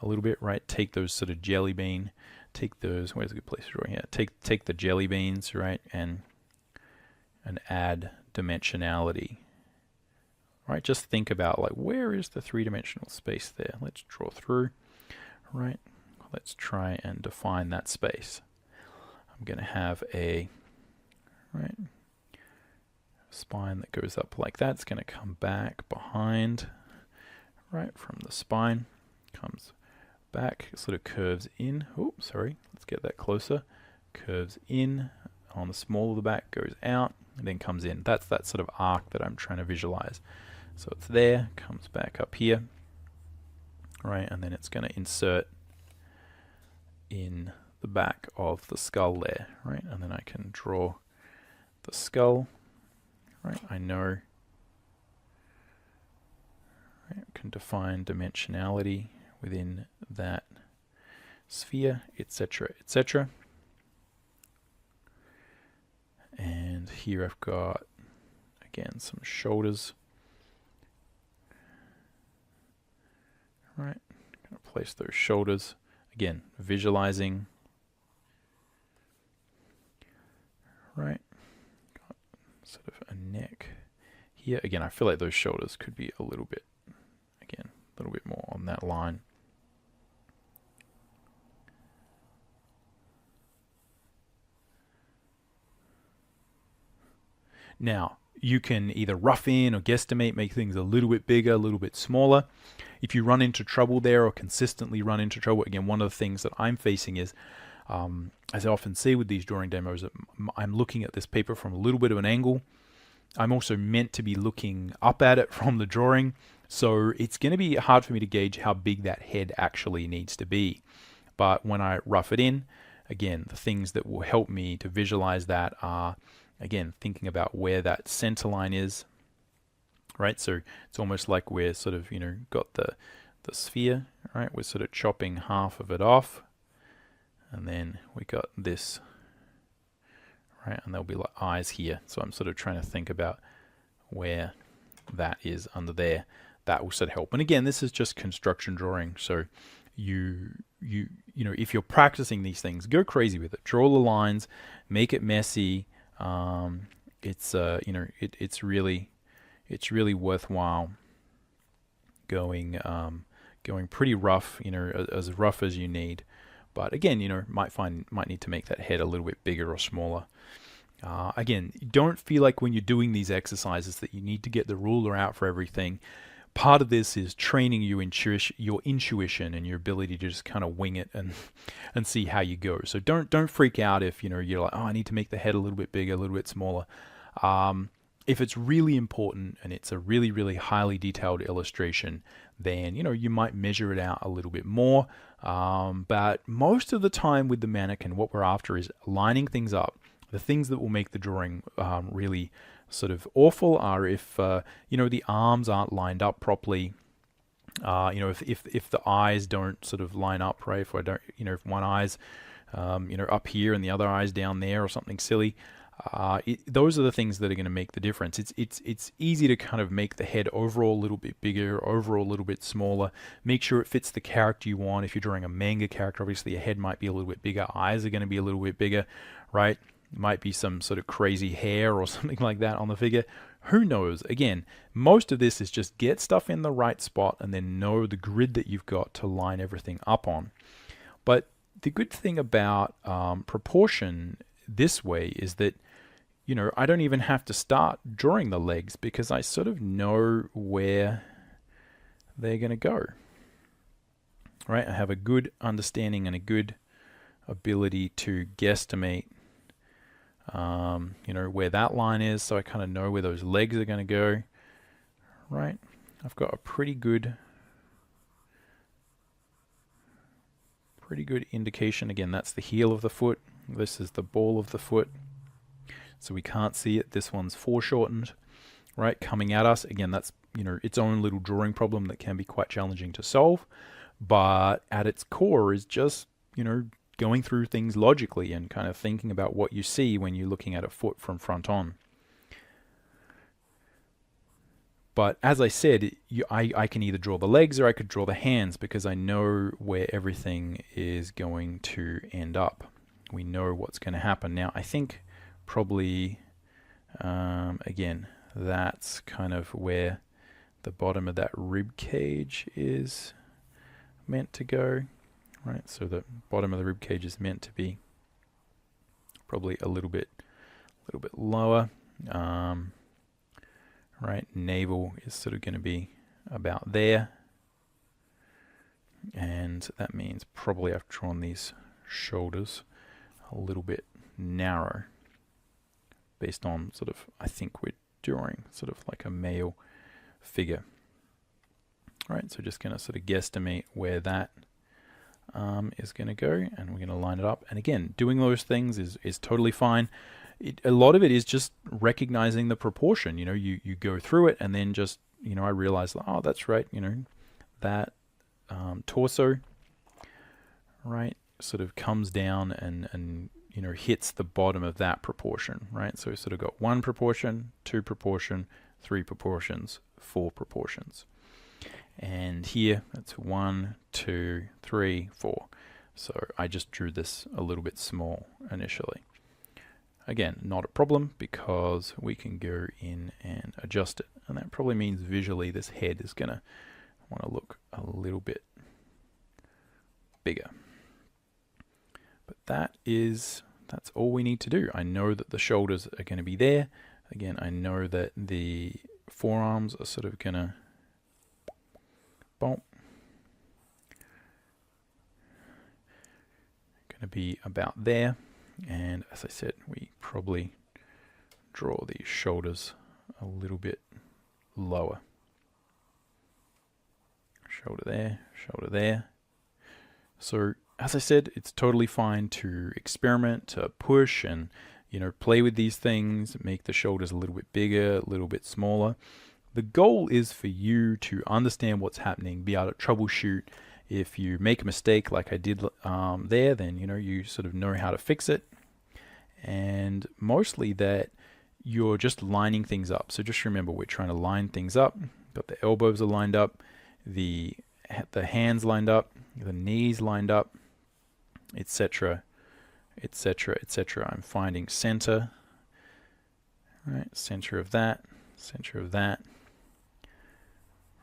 a little bit. Right. Take those sort of jelly bean. Take those. Where's a good place to draw here? Take the jelly beans, right, and add dimensionality. Right. Just think about, like, where is the 3-dimensional space there? Let's draw through. Right. Let's try and define that space. I'm going to have a spine that goes up like that. It's going to come back behind, right, from the spine, comes back, sort of curves in. Oh, sorry, let's get that closer. Curves in on the small of the back, goes out, and then comes in. That's that sort of arc that I'm trying to visualize. So it's there, comes back up here, right, and then it's going to insert in the back of the skull there, right, and then I can draw the skull, right, I know, right, I can define dimensionality within that sphere, etc., etc. And here I've got, again, some shoulders, right, I'm going to place those shoulders. Again, visualizing, right, got sort of a neck here. Again, I feel like those shoulders could be a little bit, again, a little bit more on that line. Now, you can either rough in or guesstimate, make things a little bit bigger, a little bit smaller. If you run into trouble there or consistently run into trouble, again, one of the things that I'm facing is, as I often see with these drawing demos, that I'm looking at this paper from a little bit of an angle. I'm also meant to be looking up at it from the drawing, so it's going to be hard for me to gauge how big that head actually needs to be. But when I rough it in, again, the things that will help me to visualize that are, again, thinking about where that center line is, right? So it's almost like we're sort of, got the sphere, right? We're sort of chopping half of it off, and then we got this, right? And there'll be like eyes here. So I'm sort of trying to think about where that is under there. That will sort of help. And again, this is just construction drawing. So you know, if you're practicing these things, go crazy with it. Draw the lines, make it messy. It's really worthwhile going pretty rough, as rough as you need. But again, might need to make that head a little bit bigger or smaller. Again, don't feel like when you're doing these exercises that you need to get the ruler out for everything. part of this is training your intuition and your ability to just kind of wing it and see how you go. So don't freak out if you're like, oh, I need to make the head a little bit bigger, a little bit smaller. If it's really important and it's a really, really highly detailed illustration, then you might measure it out a little bit more. But most of the time with the mannequin, what we're after is lining things up. The things that will make the drawing really sort of awful are if the arms aren't lined up properly. If the eyes don't sort of line up, right? If one eye's up here and the other eye's down there or something silly. Those are the things that are going to make the difference. It's easy to kind of make the head overall a little bit bigger, overall a little bit smaller. Make sure it fits the character you want. If you're drawing a manga character, obviously your head might be a little bit bigger, eyes are going to be a little bit bigger, right? Might be some sort of crazy hair or something like that on the figure. Who knows? Again, most of this is just get stuff in the right spot and then know the grid that you've got to line everything up on. But the good thing about proportion this way is that I don't even have to start drawing the legs because I sort of know where they're going to go. Right? I have a good understanding and a good ability to guesstimate, where that line is, so I kind of know where those legs are going to go. Right? I've got a pretty good indication. Again, that's the heel of the foot. This is the ball of the foot. So we can't see it. This one's foreshortened, right? Coming at us. Again, that's, its own little drawing problem that can be quite challenging to solve. But at its core is just, going through things logically and kind of thinking about what you see when you're looking at a foot from front on. But as I said, I can either draw the legs or I could draw the hands because I know where everything is going to end up. We know what's going to happen. Now, I think probably, again, that's kind of where the bottom of that rib cage is meant to go, right? So the bottom of the rib cage is meant to be probably a little bit lower, right? Navel is sort of going to be about there, and that means probably I've drawn these shoulders a little bit narrow based on sort of, I think we're drawing sort of like a male figure. All right, so just going to sort of guesstimate where that is going to go, and we're going to line it up. And again, doing those things is totally fine. A lot of it is just recognizing the proportion. You go through it, and then just, I realize, oh, that's right, that torso, right, sort of comes down and hits the bottom of that proportion, right? So we sort of got 1 proportion, 2 proportion, 3 proportions, 4 proportions. And here, that's 1, 2, 3, 4. So I just drew this a little bit small initially. Again, not a problem because we can go in and adjust it. And that probably means visually this head is going to want to look a little bit bigger. But that's all we need to do. I know that the shoulders are going to be there. Again, I know that the forearms are sort of going to be about there. And as I said, we probably draw the shoulders a little bit lower. Shoulder there, shoulder there. So as I said, it's totally fine to experiment, to push and, play with these things, make the shoulders a little bit bigger, a little bit smaller. The goal is for you to understand what's happening, be able to troubleshoot. If you make a mistake like I did there, then, you sort of know how to fix it. And mostly that you're just lining things up. So just remember, we're trying to line things up. Got the elbows are lined up, the hands lined up, the knees lined up, etc., etc., etc. I'm finding center, right? Center of that,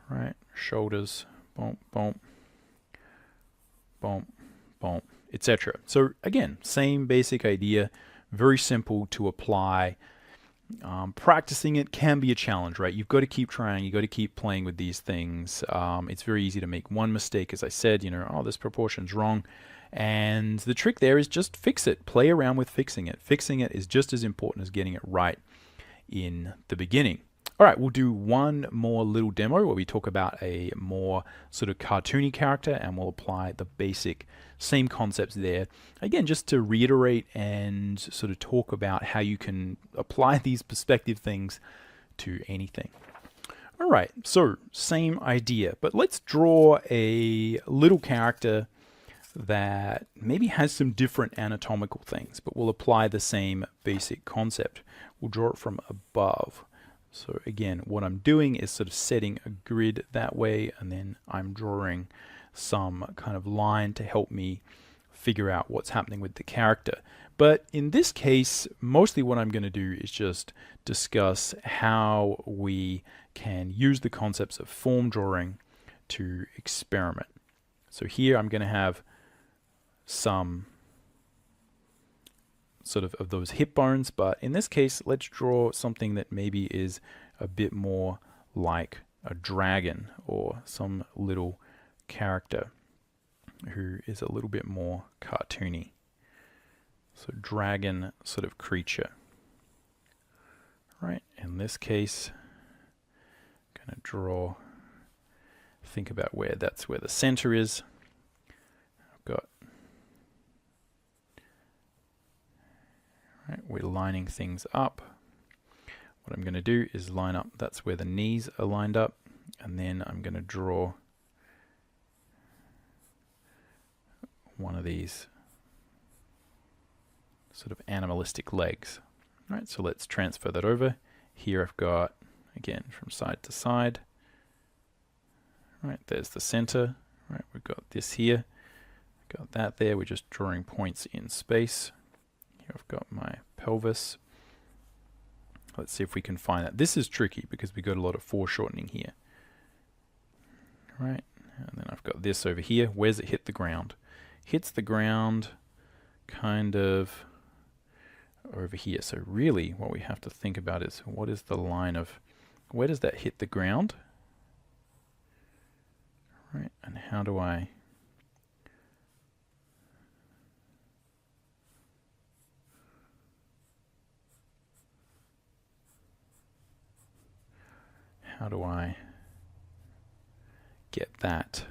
right? Shoulders, boom, boom, boom, boom, etc. So again, same basic idea, very simple to apply. Practicing it can be a challenge, right? You've got to keep trying. You've got to keep playing with these things. It's very easy to make one mistake, as I said, oh, this proportion's wrong. And the trick there is just fix it. Play around with fixing it. Fixing it is just as important as getting it right in the beginning. All right, we'll do one more little demo where we talk about a more sort of cartoony character, and we'll apply the basic same concepts there. Again, just to reiterate and sort of talk about how you can apply these perspective things to anything. All right, so same idea, but let's draw a little character that maybe has some different anatomical things, but we'll apply the same basic concept. We'll draw it from above. So again, what I'm doing is sort of setting a grid that way, and then I'm drawing some kind of line to help me figure out what's happening with the character. But in this case, mostly what I'm going to do is just discuss how we can use the concepts of form drawing to experiment. So here I'm going to have some sort of those hip bones, but in this case, let's draw something that maybe is a bit more like a dragon or some little character who is a little bit more cartoony. So dragon sort of creature. Right, in this case, I'm going to draw, think about where that's where the center is. I've got, right, we're lining things up. What I'm going to do is line up, that's where the knees are lined up, and then I'm going to draw one of these sort of animalistic legs. Right, so let's transfer that over. Here I've got, again, from side to side. Right, there's the center. Right, we've got this here. Got that there. We're just drawing points in space. Here I've got my pelvis. Let's see if we can find that. This is tricky because we've got a lot of foreshortening here. Right, and then I've got this over here. Where's it hit the ground? Hits the ground kind of over here. So really what we have to think about is what is the line of, where does that hit the ground? Right, and how do I get that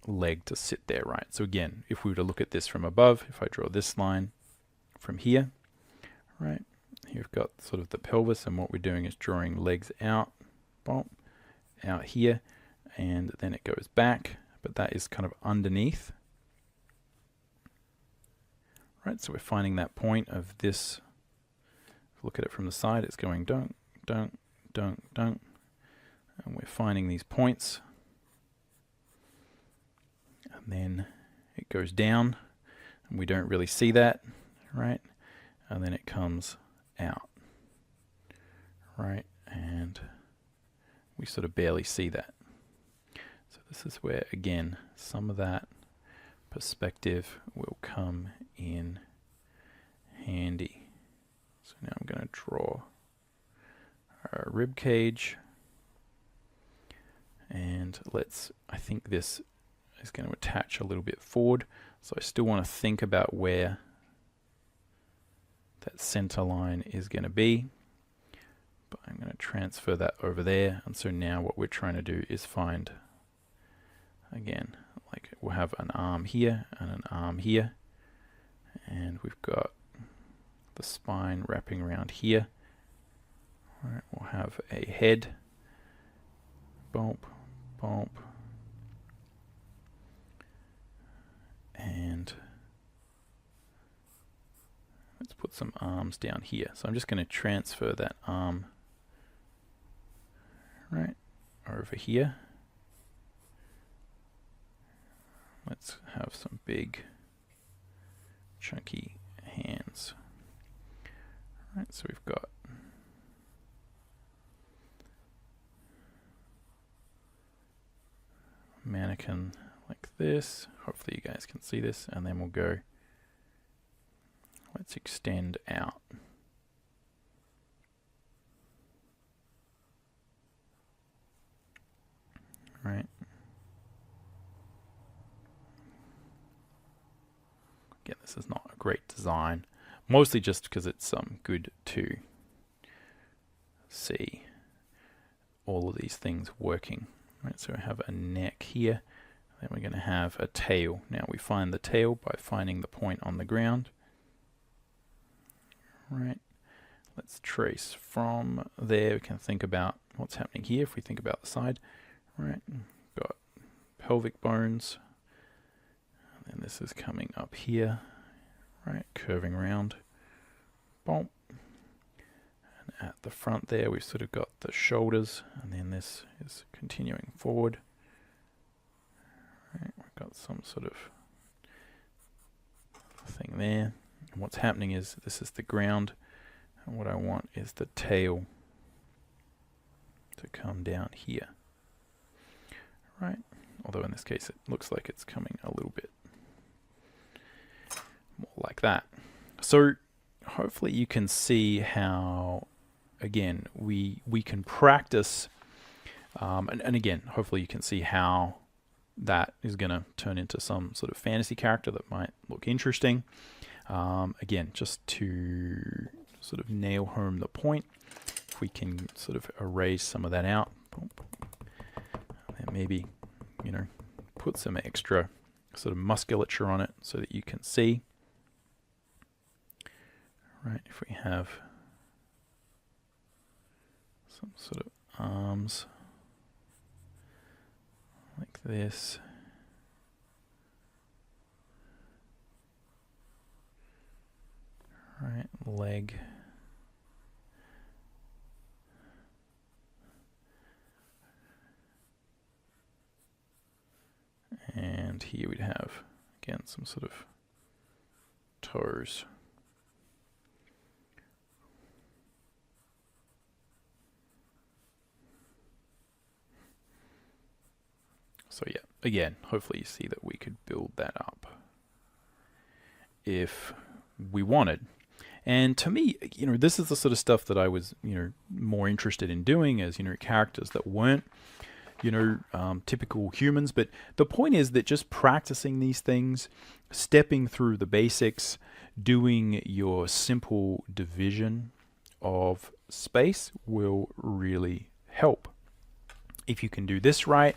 leg to sit there, right? So again, if we were to look at this from above, if I draw this line from here, right, here we've got sort of the pelvis, and what we're doing is drawing legs out, bump, out here, and then it goes back, but that is kind of underneath. Right, so we're finding that point of this. Look at it from the side, it's going dunk, dunk, dunk, dunk, and we're finding these points. And then it goes down, and we don't really see that, right? And then it comes out, right? And we sort of barely see that. So this is where, again, some of that perspective will come in handy. So now I'm going to draw our rib cage, and I think this is going to attach a little bit forward, so I still want to think about where that center line is going to be, but I'm going to transfer that over there. And so now what we're trying to do is find, again, like we'll have an arm here and an arm here, and we've got the spine wrapping around here. All right, we'll have a head, bump, bump, and let's put some arms down here. So I'm just going to transfer that arm right over here. Let's have some big chunky hands. Right, so we've got mannequin like this. Hopefully you guys can see this, and then we'll go, let's extend out. Right. Again, this is not a great design, mostly just because it's good to see all of these things working. Right, so we have a neck here, then we're going to have a tail. Now we find the tail by finding the point on the ground. Right, let's trace from there. We can think about what's happening here if we think about the side. Right, got pelvic bones, and then this is coming up here, right, curving around. Boom. And at the front there, we've sort of got the shoulders, and then this is continuing forward. Right, we've got some sort of thing there. And what's happening is this is the ground, and what I want is the tail to come down here. Right, although in this case it looks like it's coming a little bit more like that. So hopefully you can see how, again, we can practice, and again, hopefully you can see how that is going to turn into some sort of fantasy character that might look interesting. Again, just to sort of nail home the point, if we can sort of erase some of that out, and maybe, you know, put some extra sort of musculature on it so that you can see. Right, if we have some sort of arms like this. Right, leg. And here we'd have, again, some sort of toes. So yeah, again, hopefully you see that we could build that up if we wanted. And to me, you know, this is the sort of stuff that I was, you know, more interested in doing as, you know, characters that weren't, you know, typical humans. But the point is that just practicing these things, stepping through the basics, doing your simple division of space will really help. If you can do this right,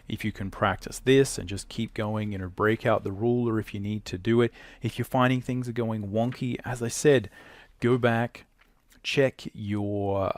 if you can practice this and just keep going, you know, break out the ruler if you need to do it. If you're finding things are going wonky, as I said, go back, check your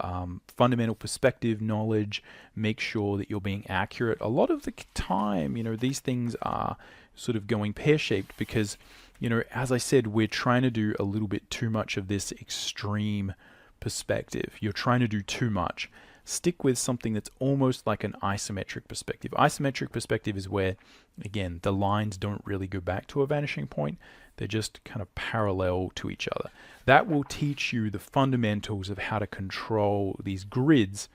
fundamental perspective knowledge, make sure that you're being accurate. A lot of the time, you know, these things are sort of going pear-shaped because, you know, as I said, we're trying to do a little bit too much of this extreme perspective. You're trying to do too much. Stick with something that's almost like an isometric perspective. Isometric perspective is where, again, the lines don't really go back to a vanishing point. They're just kind of parallel to each other. That will teach you the fundamentals of how to control these grids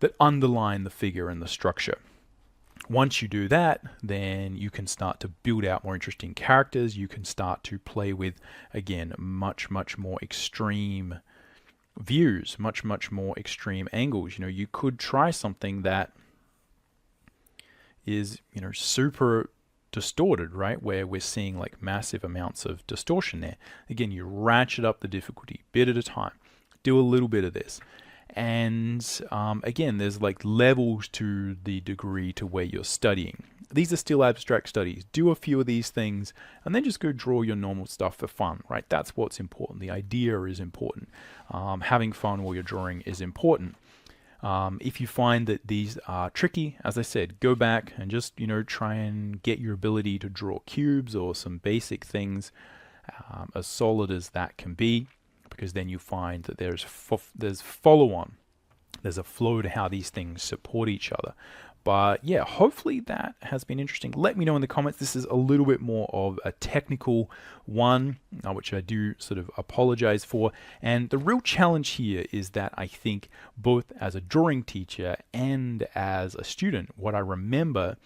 that underline the figure and the structure. Once you do that, then you can start to build out more interesting characters. You can start to play with, again, much more extreme views, much more extreme angles. You know, you could try something that is, you know, super distorted, right, where we're seeing like massive amounts of distortion there. Again, you ratchet up the difficulty bit at a time, do a little bit of this, and again, there's like levels to the degree to where you're studying. These are still abstract studies. Do a few of these things and then just go draw your normal stuff for fun, right? That's what's important. The idea is important. Having fun while you're drawing is important. If you find that these are tricky, as I said, go back and just, you know, try and get your ability to draw cubes or some basic things as solid as that can be, because then you find that there's follow-on. There's a flow to how these things support each other. But yeah, hopefully that has been interesting. Let me know in the comments. This is a little bit more of a technical one, which I do sort of apologize for. And the real challenge here is that I think both as a drawing teacher and as a student, what I remember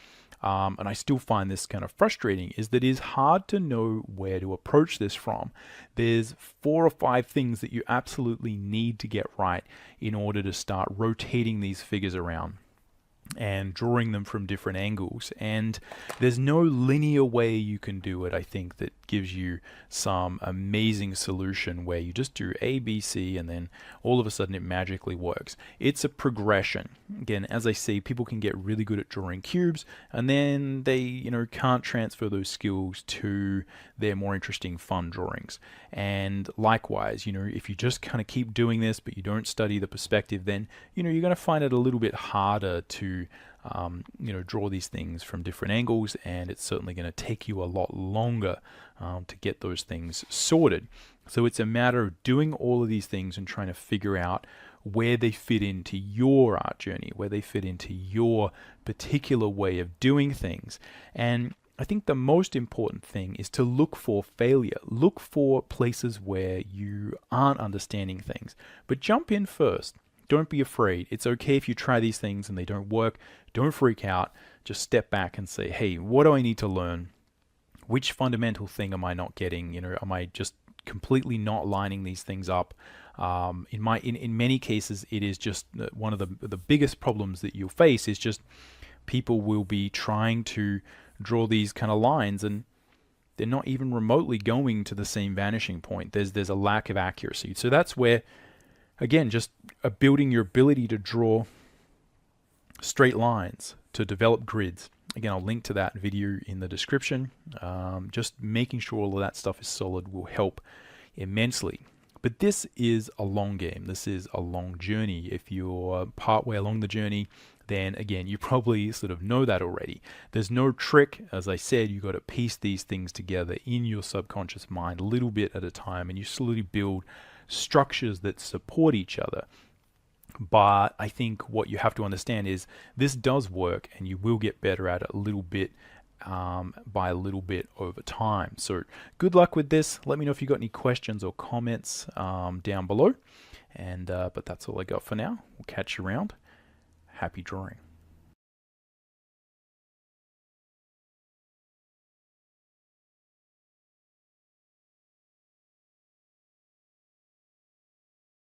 and I still find this kind of frustrating, is that it is hard to know where to approach this from. There's 4 or 5 things that you absolutely need to get right in order to start rotating these figures around and drawing them from different angles, and there's no linear way you can do it, I think, that gives you some amazing solution where you just do A, B, C, and then all of a sudden it magically works. It's a progression. Again, as I say, people can get really good at drawing cubes, and then they, can't transfer those skills to their more interesting, fun drawings. And likewise, if you just kind of keep doing this, but you don't study the perspective, then, you're going to find it a little bit harder to draw these things from different angles, and it's certainly going to take you a lot longer to get those things sorted. So it's a matter of doing all of these things and trying to figure out where they fit into your art journey, where they fit into your particular way of doing things. And I think the most important thing is to look for failure. Look for places where you aren't understanding things, but jump in first. Don't be afraid. It's okay if you try these things and they don't work. Don't freak out. Just step back and say, hey, what do I need to learn? Which fundamental thing am I not getting? Am I just completely not lining these things up? In many cases, it is just one of the biggest problems that you'll face is just people will be trying to draw these kind of lines and they're not even remotely going to the same vanishing point. There's a lack of accuracy. So that's where, again, just building your ability to draw straight lines, to develop grids. Again, I'll link to that video in the description. Just making sure all of that stuff is solid will help immensely. But this is a long game. This is a long journey. If you're partway along the journey, then again, you probably sort of know that already. There's no trick. As I said, you got to piece these things together in your subconscious mind a little bit at a time, and you slowly build structures that support each other. But I think what you have to understand is this does work, and you will get better at it a little bit by a little bit over time. So good luck with this. Let me know if you got any questions or comments down below. And but that's all I got for now. We'll catch you around. Happy drawing.